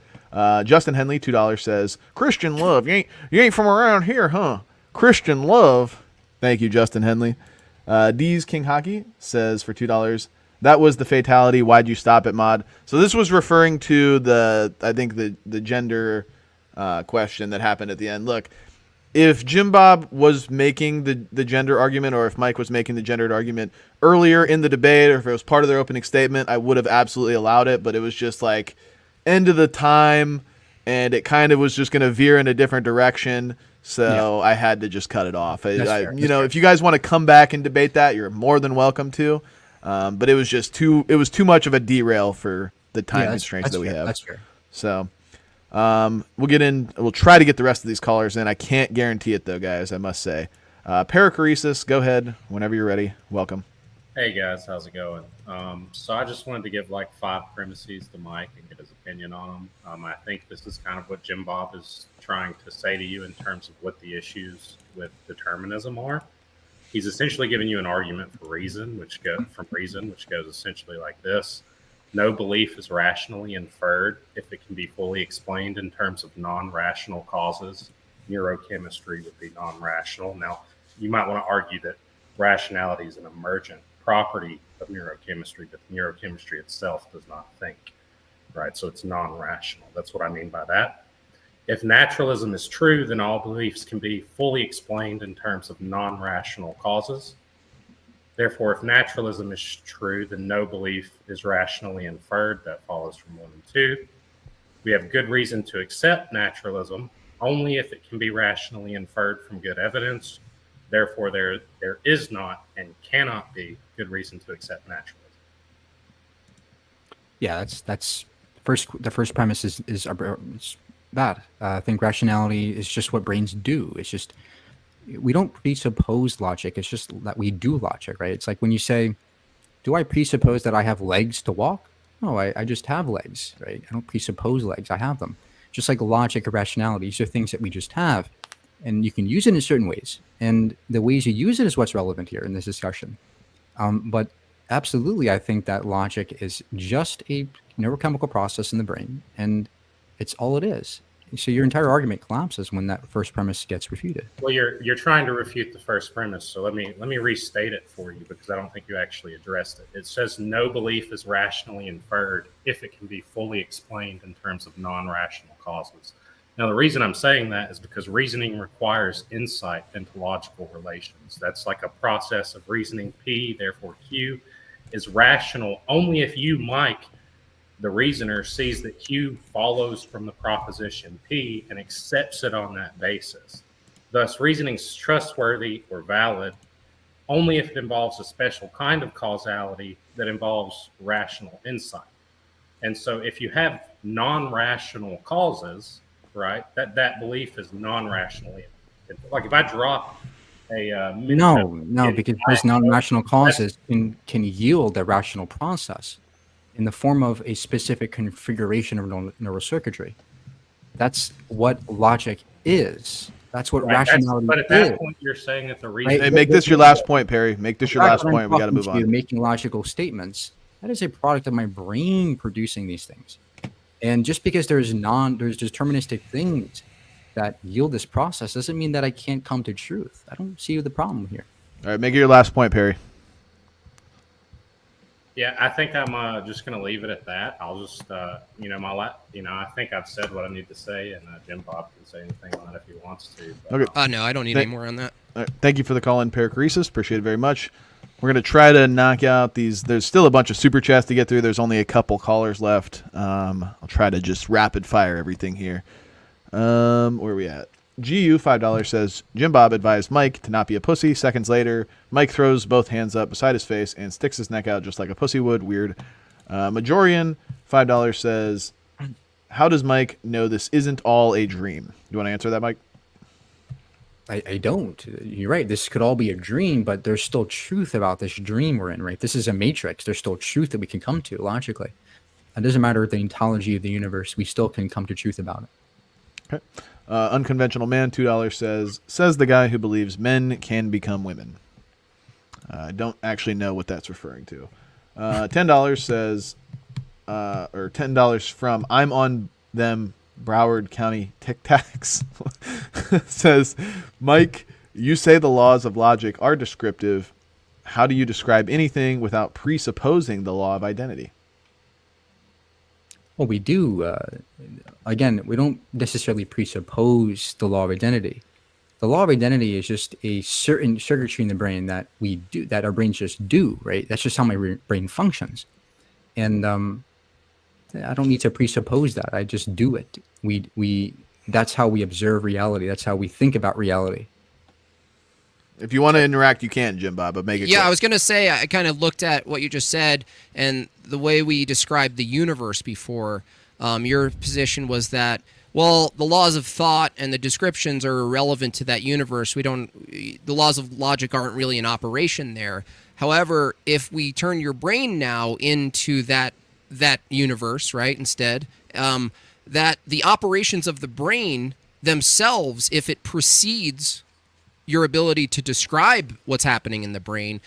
S1: Justin Henley, $2, says, Christian love. You ain't from around here, huh? Christian love. Thank you, Justin Henley. D's King Hockey says for $2, that was the fatality. Why'd you stop it, mod? So this was referring to the gender question that happened at the end. Look, if JimBob was making the gender argument, or if Mike was making the gendered argument earlier in the debate, or if it was part of their opening statement, I would have absolutely allowed it. But it was just like end of the time, and it kind of was just going to veer in a different direction. So I had to just cut it off. If you guys want to come back and debate that, you're more than welcome to. But it was just too much of a derail for the time constraints that we have.
S2: That's fair.
S1: So we'll try to get the rest of these callers in. I can't guarantee it though, guys, I must say. Parachoresis, go ahead whenever you're ready. Welcome.
S11: Hey guys, how's it going? So I just wanted to give like 5 premises to Mike and get his opinion on them. I think this is kind of what JimBob is trying to say to you in terms of what the issues with determinism are. He's essentially giving you an argument for reason, which goes essentially like this. No belief is rationally inferred if it can be fully explained in terms of non-rational causes. Neurochemistry would be non-rational. Now, you might want to argue that rationality is an emergent property of neurochemistry, but neurochemistry itself does not think, right? So it's non-rational. That's what I mean by that. If naturalism is true, then all beliefs can be fully explained in terms of non-rational causes. Therefore, if naturalism is true, then no belief is rationally inferred. That follows from 1 and 2. We have good reason to accept naturalism only if it can be rationally inferred from good evidence. Therefore, there is not and cannot be good reason to accept naturalism.
S2: Yeah, that's the first premise is bad. I think rationality is just what brains do. It's just we don't presuppose logic. It's just that we do logic, right? It's like when you say, do I presuppose that I have legs to walk? No, I just have legs, right? I don't presuppose legs. I have them. Just like logic or rationality, these are things that we just have. And you can use it in certain ways. And the ways you use it is what's relevant here in this discussion. But absolutely, I think that logic is just a neurochemical process in the brain. And it's all it is. So your entire argument collapses when that first premise gets refuted.
S11: Well, you're trying to refute the first premise. So let me restate it for you, because I don't think you actually addressed it. It says no belief is rationally inferred if it can be fully explained in terms of non-rational causes. Now, the reason I'm saying that is because reasoning requires insight into logical relations. That's like a process of reasoning. P, therefore Q, is rational only if you, Mike, the reasoner, sees that Q follows from the proposition P and accepts it on that basis. Thus, reasoning is trustworthy or valid only if it involves a special kind of causality that involves rational insight. And so if you have non-rational causes, right, that belief is non-rationally. Like if I drop a
S2: no, because those non-rational causes can yield a rational process in the form of a specific configuration of neurocircuitry. That's what logic is. That's what rationality is.
S11: But at that point, you're saying that the reason.
S1: Hey, make this your last point, Perry. Make this your last point. We got to move on.
S2: Making logical statements. That is a product of my brain producing these things. And just because there's deterministic things that yield this process doesn't mean that I can't come to truth. I don't see the problem here.
S1: All right, make it your last point, Perry.
S11: Yeah, I think I'm just going to leave it at that. I'll just, I think I've said what I need to say, and JimBob can say anything on it if he wants to. But,
S1: okay.
S3: No, I don't need any more on that.
S1: Thank you for the call in, Perichoresis. Appreciate it very much. We're going to try to knock out these. There's still a bunch of super chats to get through. There's only a couple callers left. I'll try to just rapid fire everything here. Where are we at? GU $5 says, JimBob advised Mike to not be a pussy. Seconds later, Mike throws both hands up beside his face and sticks his neck out just like a pussy would. Weird. Majorian $5 says, how does Mike know this isn't all a dream? You want to answer that, Mike?
S2: I don't. You're right. This could all be a dream, but there's still truth about this dream we're in, right? This is a matrix. There's still truth that we can come to logically. It doesn't matter the ontology of the universe. We still can come to truth about it.
S1: Okay. Unconventional Man $2 says the guy who believes men can become women. I don't actually know what that's referring to. $10 says, or $10 from I'm on them Broward County Tic Tacs says, Mike, you say the laws of logic are descriptive. How do you describe anything without presupposing the law of identity?
S2: Well, we do. Again, we don't necessarily presuppose the law of identity. The law of identity is just a certain circuitry in the brain that we do, that our brains just do, right? That's just how my brain functions. And I don't need to presuppose that. I just do it. That's how we observe reality. That's how we think about reality.
S1: If you want to interact, you can, JimBob, but make it quick.
S3: I was going to say, I kind of looked at what you just said and the way we described the universe before. Your position was that, well, the laws of thought and the descriptions are irrelevant to that universe. The laws of logic aren't really in operation there. However, if we turn your brain now into that universe, right, instead, that the operations of the brain themselves, if it precedes your ability to describe what's happening in the brain,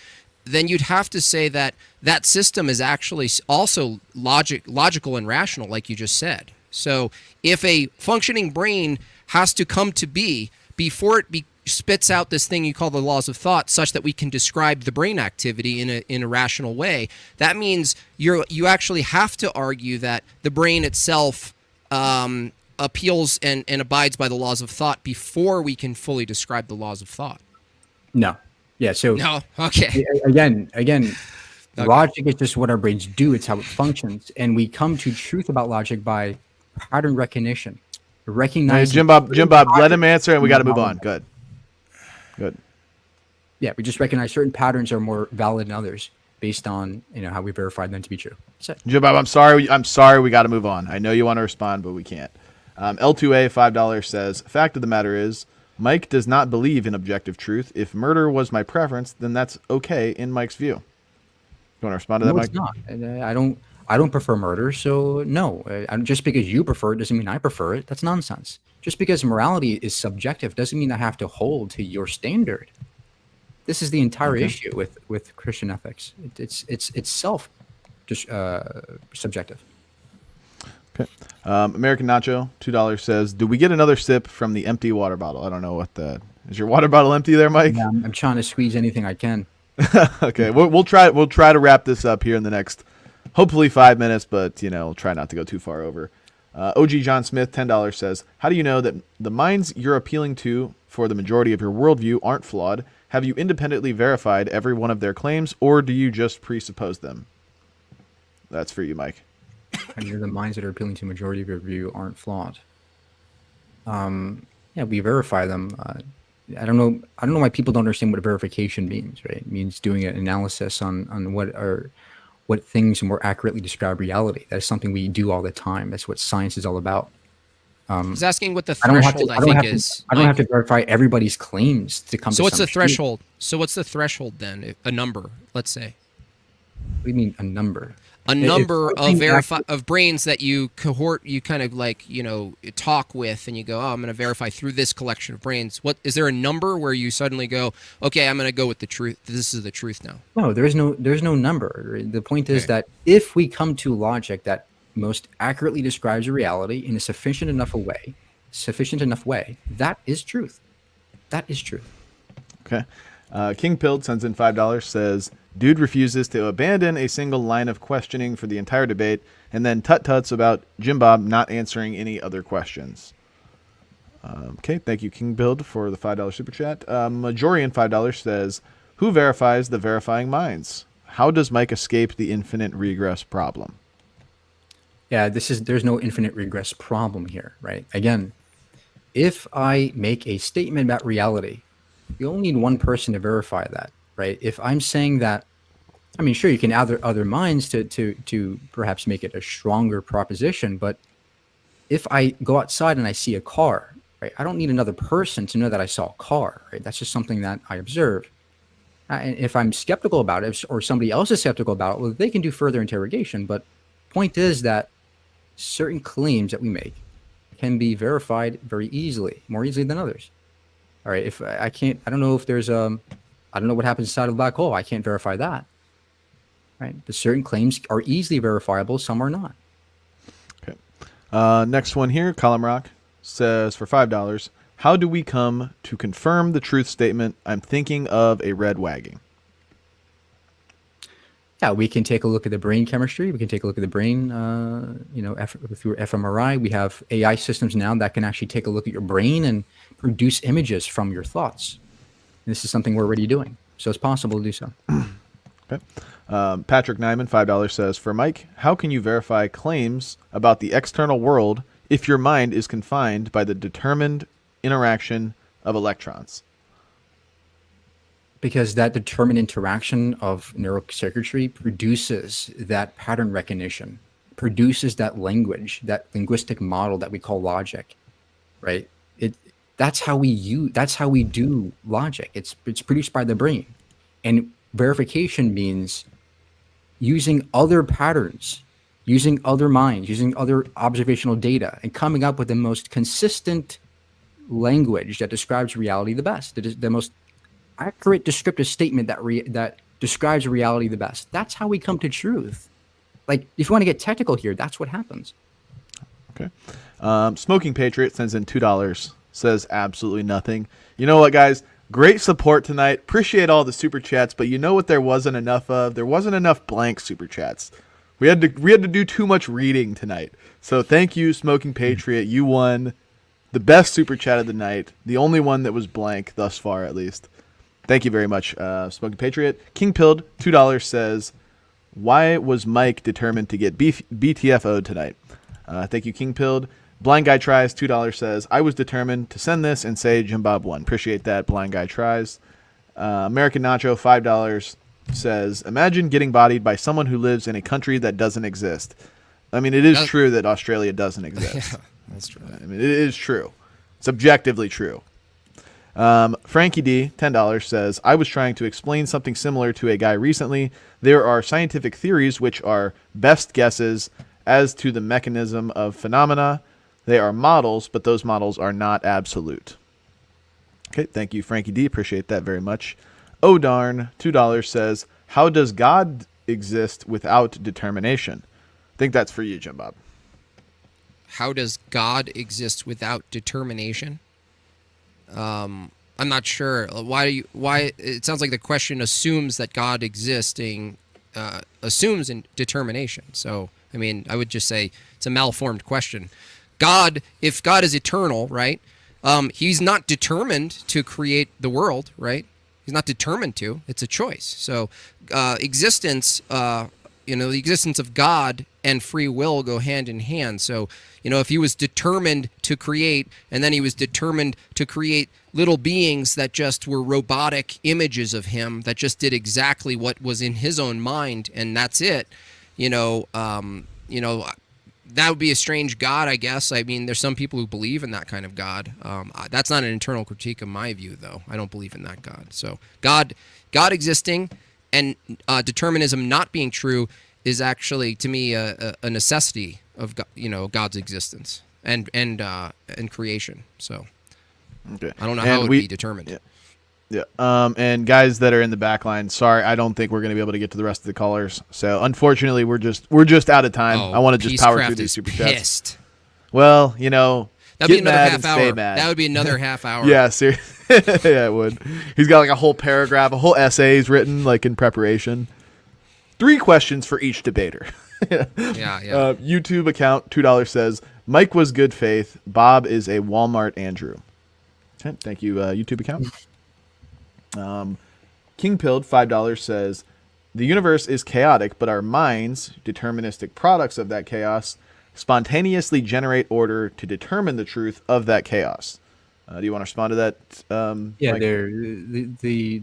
S3: then you'd have to say that that system is actually also logical and rational, like you just said. So if a functioning brain has to come to be before it spits out this thing you call the laws of thought, such that we can describe the brain activity in a rational way, that means you actually have to argue that the brain itself appeals and abides by the laws of thought before we can fully describe the laws of thought.
S2: No. Yeah. So
S3: no. Okay.
S2: Again, okay. Logic is just what our brains do. It's how it functions, and we come to truth about logic by pattern recognition. Recognizing.
S1: Hey, JimBob, let him answer, and we got to move on. Good.
S2: Yeah, we just recognize certain patterns are more valid than others based on how we verified them to be true.
S1: JimBob, I'm sorry. We got to move on. I know you want to respond, but we can't. L2A $5 says, fact of the matter is, Mike does not believe in objective truth. If murder was my preference, then that's okay in Mike's view. You want to respond to that, Mike?
S2: It's not. I don't prefer murder, so no. Just because you prefer it doesn't mean I prefer it. That's nonsense. Just because morality is subjective doesn't mean I have to hold to your standard. This is the entire issue with Christian ethics. It's self just subjective.
S1: Okay. American Nacho $2 says, do we get another sip from the empty water bottle? I don't know what that is. Your water bottle empty there, Mike?
S2: Yeah, I'm trying to squeeze anything I can.
S1: Okay, we'll try to wrap this up here in the next, hopefully 5 minutes, but we'll try not to go too far over. OG John Smith $10 says, how do you know that the minds you're appealing to for the majority of your worldview aren't flawed? Have you independently verified every one of their claims, or do you just presuppose them? That's for you, Mike.
S2: And the minds that are appealing to majority of your view aren't flawed. Yeah, we verify them. I don't know why people don't understand what verification means, right? It means doing an analysis on what things more accurately describe reality. That is something we do all the time. That's what science is all about.
S3: I was asking what the threshold I don't
S2: have to verify everybody's claims to come to
S3: So what's the threshold? So what's the threshold then? A number, let's say.
S2: What do you mean a number?
S3: A number of brains that you kind of like, talk with, and you go, I'm going to verify through this collection of brains. What is there a number where you suddenly go, okay, I'm going to go with the truth. This is the truth now.
S2: No, there's no number. The point is that if we come to logic that most accurately describes a reality in a sufficient enough a way, sufficient enough way, that is truth. That is truth.
S1: Okay. King Pilled sends in $5, says, dude refuses to abandon a single line of questioning for the entire debate, and then tut-tuts about JimBob not answering any other questions. Okay, thank you, King Build, for the $5 super chat. Majorian $5 says, who verifies the verifying minds? How does Mike escape the infinite regress problem?
S2: Yeah, there's no infinite regress problem here, right? Again, if I make a statement about reality, you only need one person to verify that, right? If I'm saying that, I mean, sure, you can add other minds to perhaps make it a stronger proposition, but if I go outside and I see a car, right, I don't need another person to know that I saw a car, right? That's just something that I observe. And if I'm skeptical about it, or somebody else is skeptical about it, well, they can do further interrogation. But point is that certain claims that we make can be verified very easily, more easily than others. All right, if I can't, I don't know if there's I don't know what happens inside of a black hole. I can't verify that. Right, but certain claims are easily verifiable. Some are not.
S1: Okay. Next one here, Column Rock says for $5, how do we come to confirm the truth statement? I'm thinking of a red wagging.
S2: Yeah, we can take a look at the brain chemistry. We can take a look at the brain, through fMRI. We have AI systems now that can actually take a look at your brain and produce images from your thoughts. And this is something we're already doing. So it's possible to do so.
S1: Okay. Patrick Nyman, $5 says, for Mike, how can you verify claims about the external world if your mind is confined by the determined interaction of electrons?
S2: Because that determined interaction of neurocircuitry produces that pattern recognition, produces that language, that linguistic model that we call logic, right? That's how we do logic. It's produced by the brain. And verification means using other patterns, using other minds, using other observational data, and coming up with the most consistent language that describes reality the best. That is the most accurate descriptive statement that describes reality the best. That's how we come to truth. Like, if you want to get technical here, that's what happens.
S1: Okay. Smoking Patriot sends in $2, says absolutely nothing. You know what, guys? Great support tonight. Appreciate all the super chats, but you know what there wasn't enough of? There wasn't enough blank super chats. We had to do too much reading tonight. So thank you, Smoking Patriot. You won the best super chat of the night. The only one that was blank thus far, at least. Thank you very much, Smoking Patriot. King Pilled, $2 says, why was Mike determined to get BTFO'd tonight? Thank you, King Pilled. Blind Guy Tries, $2 says, I was determined to send this and say JimBob won. Appreciate that, Blind Guy Tries. American Nacho, $5 says, imagine getting bodied by someone who lives in a country that doesn't exist. I mean, it is true that Australia doesn't exist.
S3: Yeah, that's true.
S1: I mean, it is true. It's objectively true. Frankie D, $10 says, I was trying to explain something similar to a guy recently. There are scientific theories which are best guesses as to the mechanism of phenomena. They are models, but those models are not absolute. Okay, thank you, Frankie D. Appreciate that very much. Oh darn, $2 says, how does God exist without determination? I think that's for you, JimBob.
S3: How does God exist without determination? I'm not sure. Why it sounds like the question assumes that God existing assumes in determination. So, I mean, I would just say it's a malformed question. God, if God is eternal, right? He's not determined to create the world, right? He's not determined to. It's a choice. So, existence, the existence of God and free will go hand in hand. So, if he was determined to create, and then he was determined to create little beings that just were robotic images of him that just did exactly what was in his own mind, and that's it. That would be a strange God, I guess. I mean, there's some people who believe in that kind of God. That's not an internal critique of my view, though. I don't believe in that God. So God existing and determinism not being true is actually, to me, a necessity of God's existence and creation. So
S1: okay.
S3: I don't know how it would be determined.
S1: Yeah. Yeah. And guys that are in the back line, sorry, I don't think we're going to be able to get to the rest of the callers. So unfortunately, we're just out of time. I want to just power through these super chats.
S3: Pissed.
S1: Well,
S3: That'd be
S1: Get
S3: another
S1: mad
S3: half
S1: and stay
S3: hour.
S1: mad.
S3: That would be another half hour.
S1: Yeah, seriously. Yeah, it would. He's got like a whole paragraph, a whole essays written like in preparation. 3 questions for each debater.
S3: Yeah.
S1: YouTube account $2 says Mike was good faith. Bob is a Walmart Andrew. Okay, thank you, YouTube account. King Pilled $5 says the universe is chaotic, but our minds, deterministic products of that chaos, spontaneously generate order to determine the truth of that chaos. Do you want to respond to that?
S2: Yeah,
S1: Mike?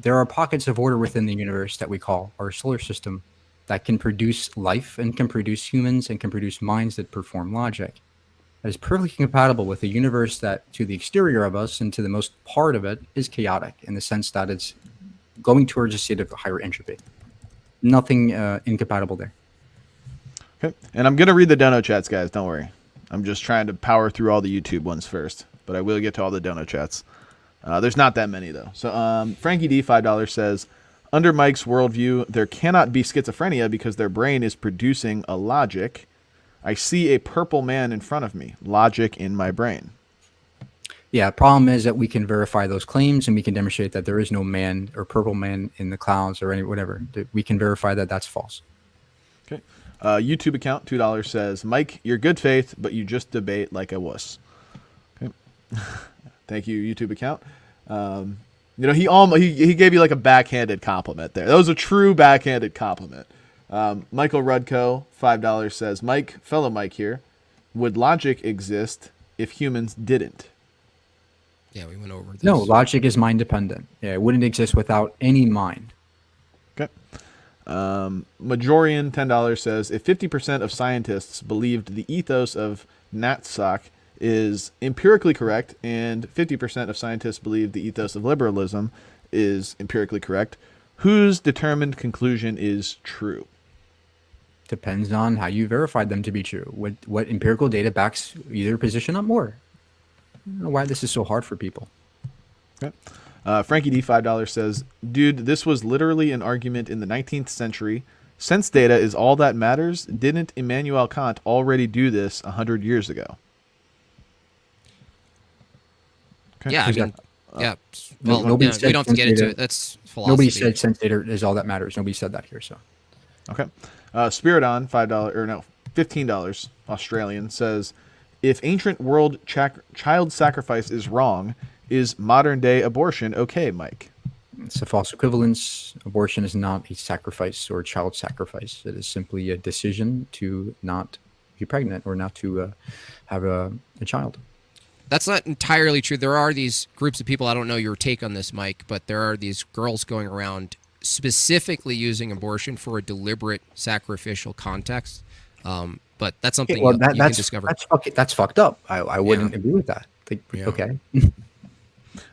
S2: there are pockets of order within the universe that we call our solar system that can produce life and can produce humans and can produce minds that perform logic. That is perfectly compatible with a universe that, to the exterior of us and to the most part of it, is chaotic in the sense that it's going towards a state of higher entropy. Nothing incompatible there.
S1: Okay, and I'm gonna read the dono chats, guys. Don't worry. I'm just trying to power through all the YouTube ones first, but I will get to all the dono chats. There's not that many though. So Frankie D $5 says, under Mike's worldview, there cannot be schizophrenia because their brain is producing a logic. I see a purple man in front of me. Logic in my brain.
S2: Yeah, problem is that we can verify those claims and we can demonstrate that there is no man or purple man in the clouds or any whatever. We can verify that that's false.
S1: Okay. YouTube account $2 says, Mike, you're good faith, but you just debate like a wuss. Okay. Thank you, YouTube account. He gave you like a backhanded compliment there. That was a true backhanded compliment. Michael Rudko $5 says, Mike, fellow Mike here, would logic exist if humans didn't?
S3: Yeah, we went over this.
S2: No, logic is mind dependent. Yeah, it wouldn't exist without any mind.
S1: Okay. Majorian $10 says, if 50% of scientists believed the ethos of NatSoc is empirically correct and 50% of scientists believe the ethos of liberalism is empirically correct, whose determined conclusion is true?
S2: Depends on how you verified them to be true. What empirical data backs either position up more. I don't know why this is so hard for people.
S1: Okay. Frankie D $5 says, dude, this was literally an argument in the 19th century. Sense data is all that matters. Didn't Immanuel Kant already do this 100 years ago?
S3: Okay. Yeah, I mean, yeah. Well, we don't have to get into it. That's philosophy.
S2: Nobody said sense data is all that matters. Nobody said that here. So,
S1: okay. Spiridon $15 Australian says, if ancient world child sacrifice is wrong, is modern day abortion okay, Mike?
S2: It's a false equivalence. Abortion is not a sacrifice or child sacrifice. It is simply a decision to not be pregnant or not to have a child.
S3: That's not entirely true. There are these groups of people, I don't know your take on this, Mike, but there are these girls going around specifically using abortion for a deliberate sacrificial context. But that's something you can discover.
S2: That's fucked up. I wouldn't agree with that. Okay.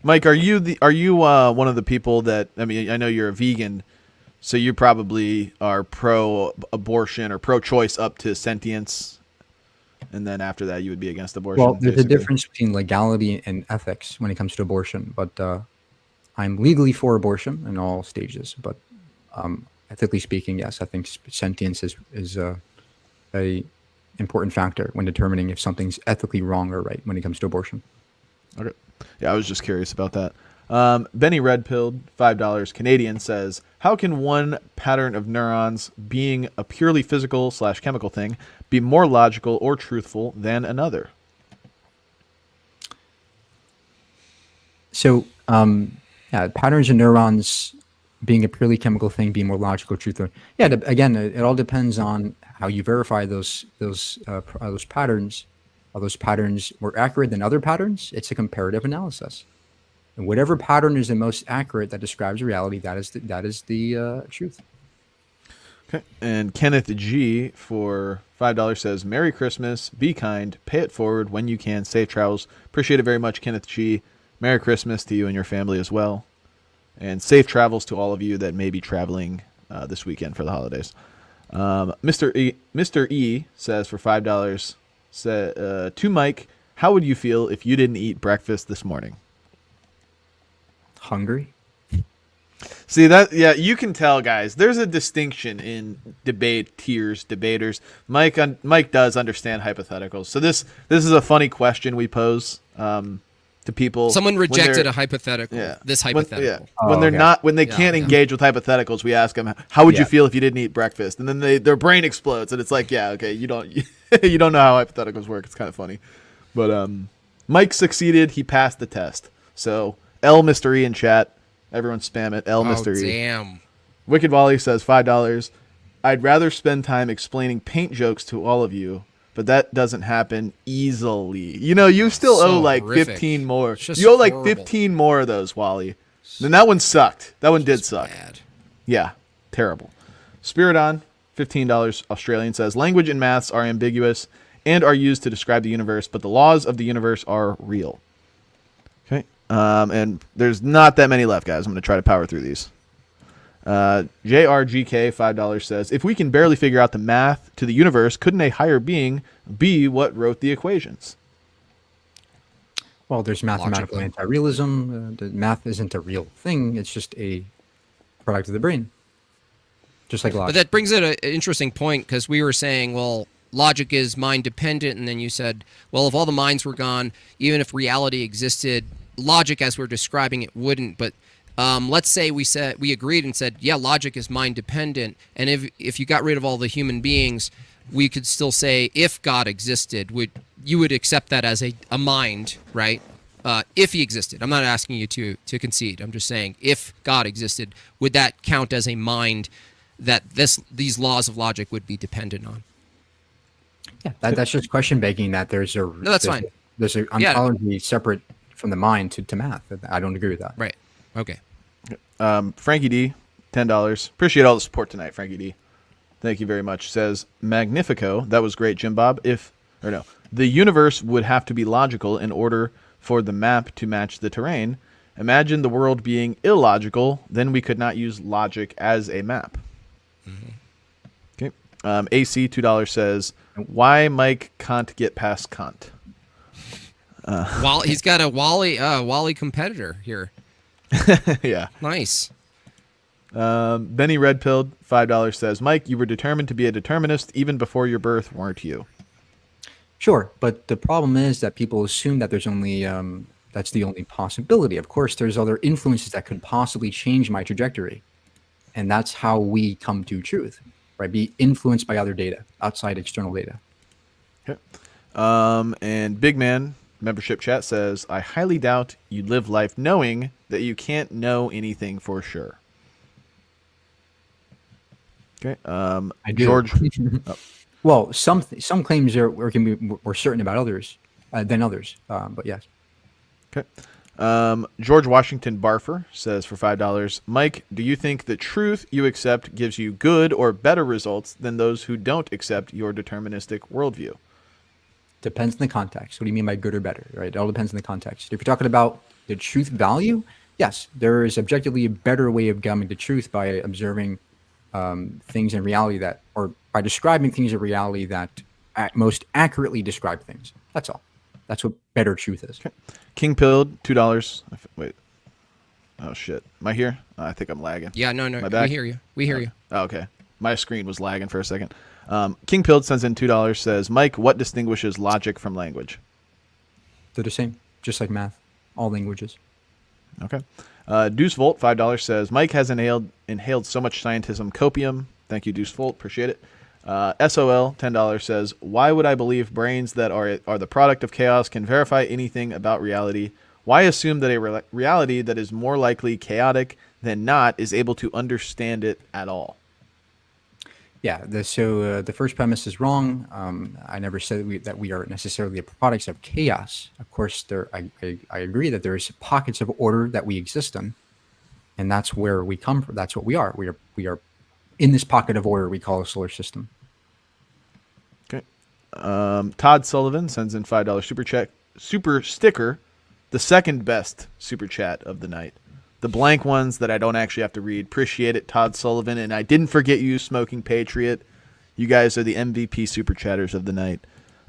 S1: Mike, are you one of the people that, I mean, I know you're a vegan, so you probably are pro-abortion or pro-choice up to sentience, and then after that you would be against abortion?
S2: Well, there's a difference between legality and ethics when it comes to abortion, but I'm legally for abortion in all stages, but ethically speaking, yes, I think sentience is a important factor when determining if something's ethically wrong or right when it comes to abortion.
S1: Okay. Yeah, I was just curious about that. Benny Redpilled, $5 Canadian, says, how can one pattern of neurons, being a purely physical/chemical thing, be more logical or truthful than another?
S2: So, patterns of neurons being a purely chemical thing, being more logical, truthful. Yeah, again, it all depends on how you verify those patterns. Are those patterns more accurate than other patterns? It's a comparative analysis. And whatever pattern is the most accurate that describes reality, that is the truth.
S1: Okay. And Kenneth G for $5 says, Merry Christmas, be kind, pay it forward when you can, safe travels. Appreciate it very much, Kenneth G. Merry Christmas to you and your family as well. And safe travels to all of you that may be traveling this weekend for the holidays. Mr. E says for $5, to Mike, how would you feel if you didn't eat breakfast this morning?
S2: Hungry.
S1: See that? Yeah, you can tell, guys. There's a distinction in debaters. Mike does understand hypotheticals. So this is a funny question we pose to people.
S3: Someone rejected a hypothetical. Yeah. This hypothetical.
S1: When they can't engage with hypotheticals, we ask them, "How would you feel if you didn't eat breakfast?" And then their brain explodes, and it's like, "Yeah, okay, you don't you don't know how hypotheticals work." It's kind of funny, but Mike succeeded. He passed the test. So L Mystery in chat. Everyone spam it. L Mystery.
S3: Damn.
S1: Wicked Wally says $5. I'd rather spend time explaining paint jokes to all of you, but that doesn't happen easily. You still owe like
S3: horrific.
S1: 15 more.
S3: You
S1: owe like
S3: horrible.
S1: 15 more of those, Wally. Then that one sucked. That one did suck.
S3: Bad.
S1: Yeah, terrible. Spiridon, $15 Australian says language and maths are ambiguous and are used to describe the universe, but the laws of the universe are real. Okay. And there's not that many left, guys. I'm going to try to power through these. JRGK, $5 says, if we can barely figure out the math to the universe, couldn't a higher being be what wrote the equations?
S2: Well, there's mathematical anti-realism. The math isn't a real thing. It's just a product of the brain. Just like logic.
S3: But that brings it an interesting point, because we were saying, well, logic is mind dependent, and then you said, well, if all the minds were gone, even if reality existed, logic as we're describing it wouldn't. But let's say we agreed and said, yeah, logic is mind dependent, and if you got rid of all the human beings, we could still say if God existed, you would accept that as a mind, right? If he existed. I'm not asking you to concede. I'm just saying, if God existed, would that count as a mind that these laws of logic would be dependent on?
S2: Yeah, that's just question begging that there's
S3: fine.
S2: There's an ontology separate from the mind to math. I don't agree with that.
S3: Right. Okay.
S1: Frankie D, $10. Appreciate all the support tonight, Frankie D. Thank you very much. Says Magnifico. That was great, JimBob. The universe would have to be logical in order for the map to match the terrain. Imagine the world being illogical, then we could not use logic as a map. Mm-hmm. Okay. AC, $2 says, why Mike can't get past Kant?
S3: He's got a Wally competitor here.
S1: Yeah.
S3: Nice.
S1: Benny Redpilled, $5 says, Mike, you were determined to be a determinist even before your birth, weren't you?
S2: Sure, but the problem is that people assume that there's only that's the only possibility. Of course, there's other influences that could possibly change my trajectory, and that's how we come to truth, right? Be influenced by other data, outside external data.
S1: Okay. And Big Man membership chat says, I highly doubt you live life knowing that you can't know anything for sure. Okay.
S2: I do.
S1: George.
S2: Well, some claims can be more certain about others than others, but yes.
S1: Okay. George Washington Barfer says for $5, Mike, do you think the truth you accept gives you good or better results than those who don't accept your deterministic worldview?
S2: Depends on the context. What do you mean by good or better, right? It all depends on the context. If you're talking about the truth value, yes, there is objectively a better way of coming to truth by observing things in reality or by describing things in reality that most accurately describe things. That's all. That's what better truth is.
S1: Okay. King Pilled, $2. Wait. Oh, shit. Am I here? I think I'm lagging.
S3: Yeah, no. We hear you. We hear you.
S1: Oh, okay. My screen was lagging for a second. King Pilled sends in $2, says, Mike, what distinguishes logic from language?
S2: They're the same, just like math. All languages.
S1: Okay. Deuce Volt, $5 says, Mike has inhaled so much scientism copium. Thank you, Deuce Volt. Appreciate it. SOL, $10 says, why would I believe brains that are the product of chaos can verify anything about reality? Why assume that a reality that is more likely chaotic than not is able to understand it at all?
S2: Yeah, the first premise is wrong. I never said that we are necessarily products of chaos. Of course, I agree that there's pockets of order that we exist in, and that's where we come from. That's what we are. We are in this pocket of order we call a solar system.
S1: Okay. Todd Sullivan sends in $5 super sticker, the second best super chat of the night. The blank ones that I don't actually have to read. Appreciate it, Todd Sullivan. And I didn't forget you, Smoking Patriot. You guys are the MVP super chatters of the night.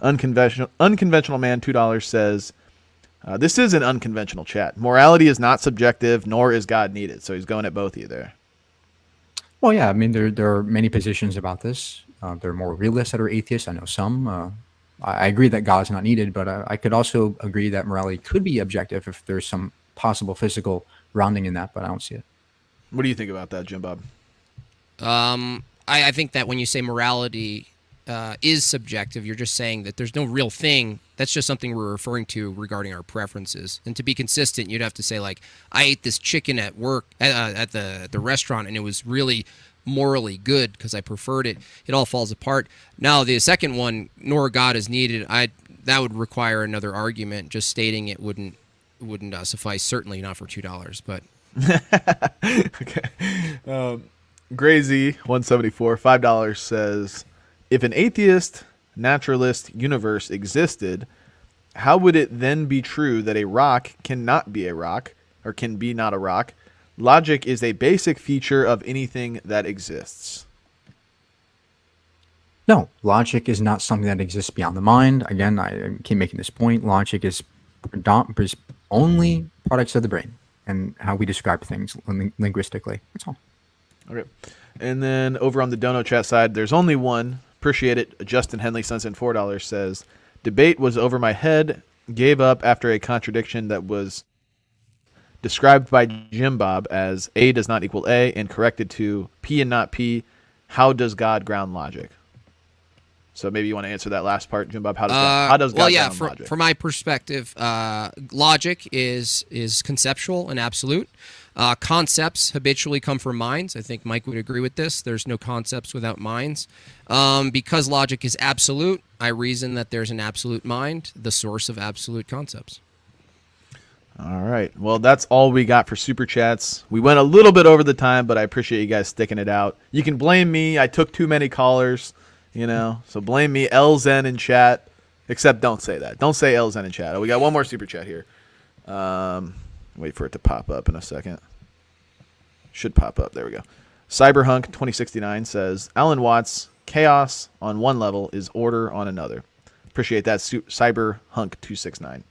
S1: Unconventional Man, $2 says, This is an unconventional chat. Morality is not subjective, nor is God needed. So he's going at both of you there.
S2: Well, yeah, I mean, there are many positions about this. There are more realists that are atheists. I know some. I agree that God is not needed, but I could also agree that morality could be objective if there's some possible physical grounding in that, but I don't see it.
S1: What do you think about that, JimBob?
S3: I think that when you say morality is subjective, you're just saying that there's no real thing. That's just something we're referring to regarding our preferences. And to be consistent, you'd have to say, like, I ate this chicken at work at the restaurant, and it was really morally good because I preferred it. It all falls apart. Now, the second one, nor God is needed, that would require another argument. Just stating it wouldn't suffice. Certainly not for $2. But
S1: okay. Grazy 174 $5 says, if an atheist naturalist universe existed, how would it then be true that a rock cannot be a rock or can be not a rock? Logic is a basic feature of anything that exists.
S2: No, logic is not something that exists beyond the mind. Again, I keep making this point. Logic is only products of the brain and how we describe things linguistically. That's all.
S1: Okay. And then over on the Dono chat side, there's only one. Appreciate it. Justin Henley sends in $4, says, debate was over my head, gave up after a contradiction that was described by JimBob as A does not equal A and corrected to P and not P. How does God ground logic? So maybe you want to answer that last part, JimBob. How does God ground logic?
S3: From my perspective, logic is conceptual and absolute. Concepts habitually come from minds. I think Mike would agree with this. There's no concepts without minds. Because logic is absolute, I reason that there's an absolute mind, the source of absolute concepts.
S1: All right. Well, that's all we got for Super Chats. We went a little bit over the time, but I appreciate you guys sticking it out. You can blame me. I took too many callers, so blame me, LZen in chat. Except don't say that. Don't say LZen in chat. Oh, we got one more Super Chat here. Wait for it to pop up in a second. Should pop up. There we go. Cyberhunk 2069 says, Alan Watts, chaos on one level is order on another. Appreciate that, Cyberhunk 269.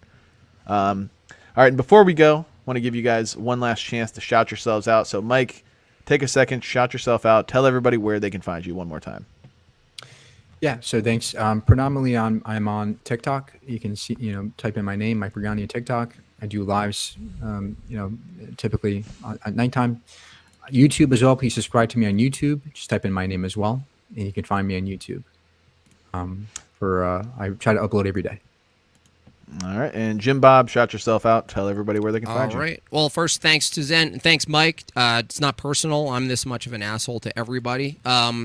S1: All right, and before we go, I want to give you guys one last chance to shout yourselves out. So, Mike, take a second, shout yourself out. Tell everybody where they can find you one more time.
S2: Yeah, so thanks. Predominantly, I'm on TikTok. You can see, type in my name, Mike Bergani, on TikTok. I do lives, typically at nighttime. YouTube as well. Please subscribe to me on YouTube. Just type in my name as well, and you can find me on YouTube. I try to upload every day.
S1: All right, and JimBob, shout yourself out. Tell everybody where they can find you.
S3: All right. Well, first, thanks to Zen, and thanks, Mike. It's not personal. I'm this much of an asshole to everybody.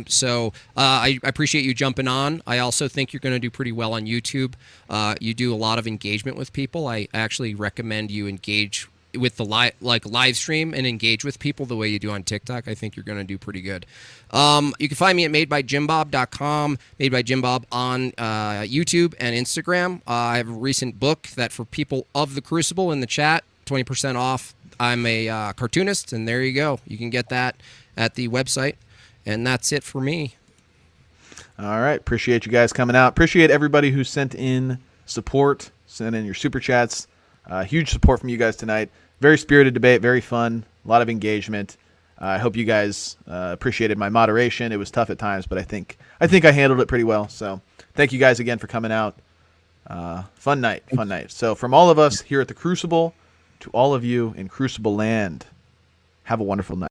S3: So I appreciate you jumping on. I also think you're going to do pretty well on YouTube. You do a lot of engagement with people. I actually recommend you engage with the live stream and engage with people the way you do on TikTok. I think you're going to do pretty good. You can find me at madebyjimbob.com, Made by JimBob on YouTube and Instagram. I have a recent book that for people of the Crucible in the chat, 20% off. I'm a cartoonist, and there you go. You can get that at the website, and that's it for me.
S1: All right. Appreciate you guys coming out. Appreciate everybody who sent in support, sent in your super chats. Huge support from you guys tonight. Very spirited debate, very fun, a lot of engagement. I hope you guys appreciated my moderation. It was tough at times, but I think I handled it pretty well. So thank you guys again for coming out. Fun night. So from all of us here at the Crucible to all of you in Crucible land, have a wonderful night.